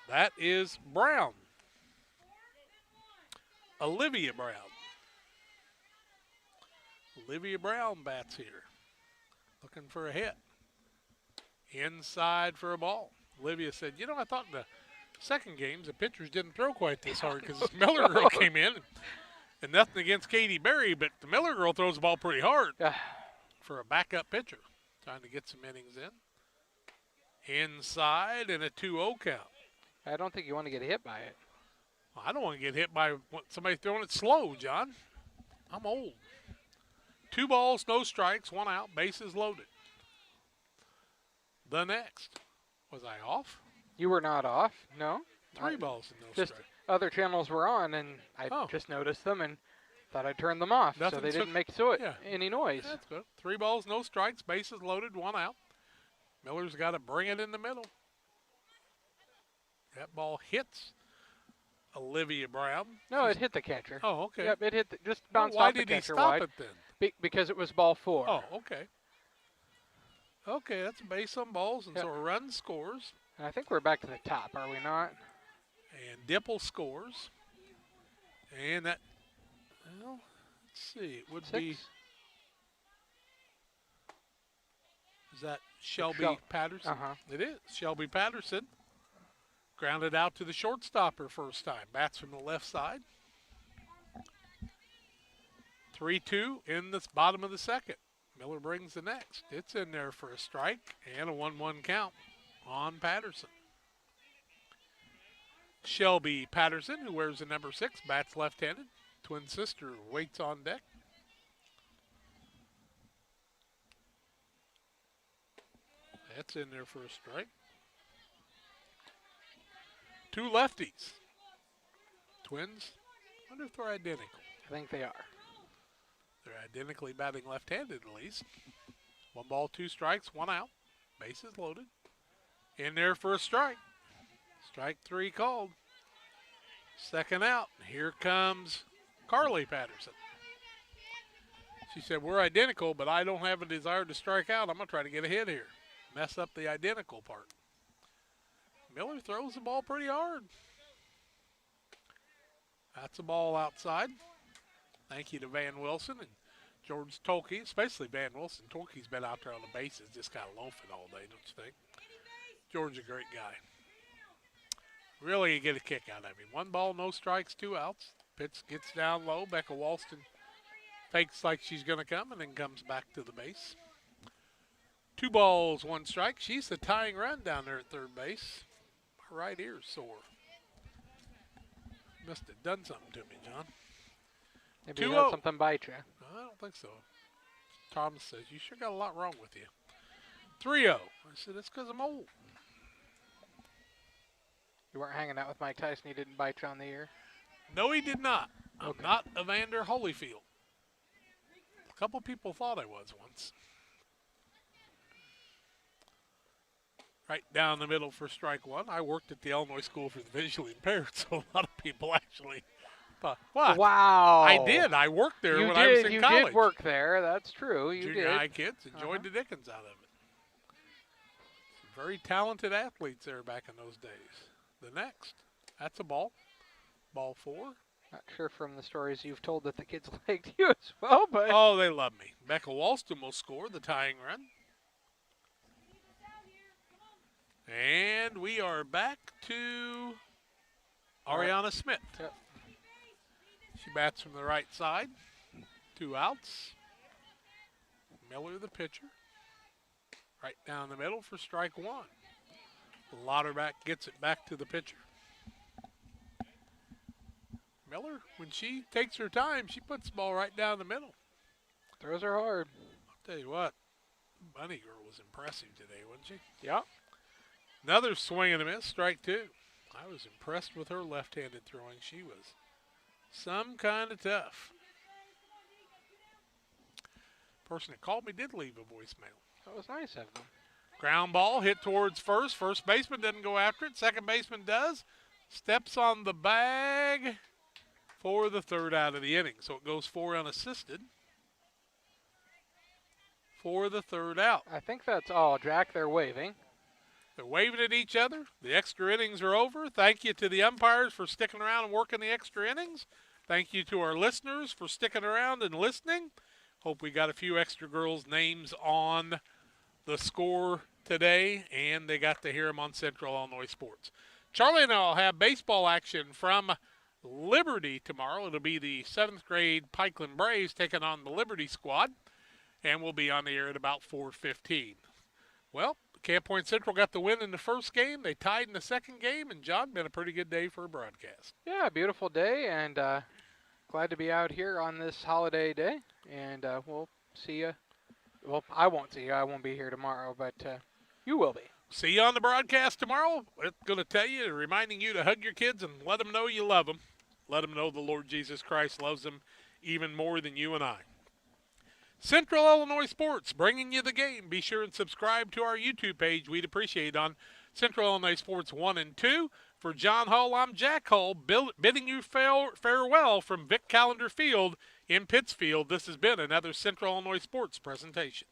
That is Brown. Olivia Brown. Olivia Brown bats here. Looking for a hit. Inside for a ball. Olivia said, you know, I thought in the second games the pitchers didn't throw quite this hard because this Miller girl came in. And nothing against Katie Berry, but the Miller girl throws the ball pretty hard for a backup pitcher. Trying to get some innings in. Inside and a 2-0 count. I don't think you want to get hit by it. I don't want to get hit by somebody throwing it slow, John. I'm old. 2 balls, no strikes, 1 out, bases loaded. The next. Was I off? You were not off, no. 3 balls and no just strikes. Other channels were on, and I just noticed them and thought I'd turn them off so they didn't make any noise. That's good. 3 balls, no strikes, bases loaded, 1 out. Miller's got to bring it in the middle. That ball hits Olivia Brown. No, it hit the catcher. Oh, okay. Yep, it hit just bounced why off the did he catcher stop wide. it then? Because it was ball 4. Oh, okay. Okay, that's a base on balls, and so a run scores. And I think we're back to the top, are we not? And Dipple scores. And that, well, let's see, it would 6? be, is that Shelby Patterson? It is. Shelby Patterson grounded out to the shortstop her first time. Bats from the left side. 3-2 in the bottom of the second. Miller brings the next. It's in there for a strike and a 1-1 count on Patterson. Shelby Patterson, who wears the number 6, bats left-handed. Twin sister waits on deck. That's in there for a strike. 2 lefties. Twins, I wonder if they're identical. I think they are. They're identically batting left-handed at least. 1 ball, 2 strikes, 1 out. Bases loaded. In there for a strike. Strike 3 called. Second out. Here comes Carly Patterson. She said, we're identical, but I don't have a desire to strike out. I'm going to try to get a hit here. Mess up the identical part. Miller throws the ball pretty hard. That's a ball outside. Thank you to Van Wilson and George Tolkien, especially Van Wilson. Tolkien's been out there on the bases, just kind of loafing all day, don't you think? George's a great guy. Really, you get a kick out of him. 1 ball, no strikes, 2 outs. Pitch gets down low. Becca Walston fakes like she's going to come and then comes back to the base. 2 balls, 1 strike. She's the tying run down there at third base. My right ear's sore. Must have done something to me, John. Maybe you had something bite you. I don't think so. Thomas says, you sure got a lot wrong with you. 3-0. I said, that's because I'm old. You weren't hanging out with Mike Tyson. He didn't bite you on the ear? No, he did not. I'm not Evander Holyfield. A couple people thought I was once. Right down the middle for strike 1. I worked at the Illinois School for the Visually Impaired, so a lot of people actually thought, what? Wow. I did. I worked there when I was in college. You did work there. That's true. You Junior did. high kids enjoyed the dickens out of it. Some very talented athletes there back in those days. The next. That's a ball. Ball 4. Not sure from the stories you've told that the kids liked you as well, but. Oh, they love me. Becca Walston will score the tying run. And we are back to Ariana Smith. Yep. She bats from the right side. 2 outs. Miller, the pitcher. Right down the middle for strike 1. Lauterbach gets it back to the pitcher. Miller, when she takes her time, she puts the ball right down the middle. Throws her hard. I'll tell you what, Bunny Girl was impressive today, wasn't she? Yeah. Another swing and a miss, strike 2. I was impressed with her left-handed throwing. She was Some kind of tough. Person that called me did leave a voicemail. That was nice of them. Ground ball hit towards first. First baseman doesn't go after it. Second baseman does. Steps on the bag for the third out of the inning. So it goes 4 unassisted for the third out. I think that's all. Jack, they're waving. They're waving at each other. The extra innings are over. Thank you to the umpires for sticking around and working the extra innings. Thank you to our listeners for sticking around and listening. Hope we got a few extra girls' names on the score today, and they got to hear them on Central Illinois Sports. Charlie and I will have baseball action from Liberty tomorrow. It'll be the 7th grade Pikeland Braves taking on the Liberty squad, and we'll be on the air at about 4:15. Well, Camp Point Central got the win in the first game. They tied in the second game, and John, been a pretty good day for a broadcast. Yeah, beautiful day, and glad to be out here on this holiday day, and we'll see you. Well, I won't see you. I won't be here tomorrow, but you will be. See you on the broadcast tomorrow. We're going to tell you, reminding you to hug your kids and let them know you love them. Let them know the Lord Jesus Christ loves them even more than you and I. Central Illinois Sports, bringing you the game. Be sure and subscribe to our YouTube page. We'd appreciate it on Central Illinois Sports 1 and 2. For John Hull, I'm Jack Hull, bidding you farewell from Vic Callender Field in Pittsfield. This has been another Central Illinois Sports presentation.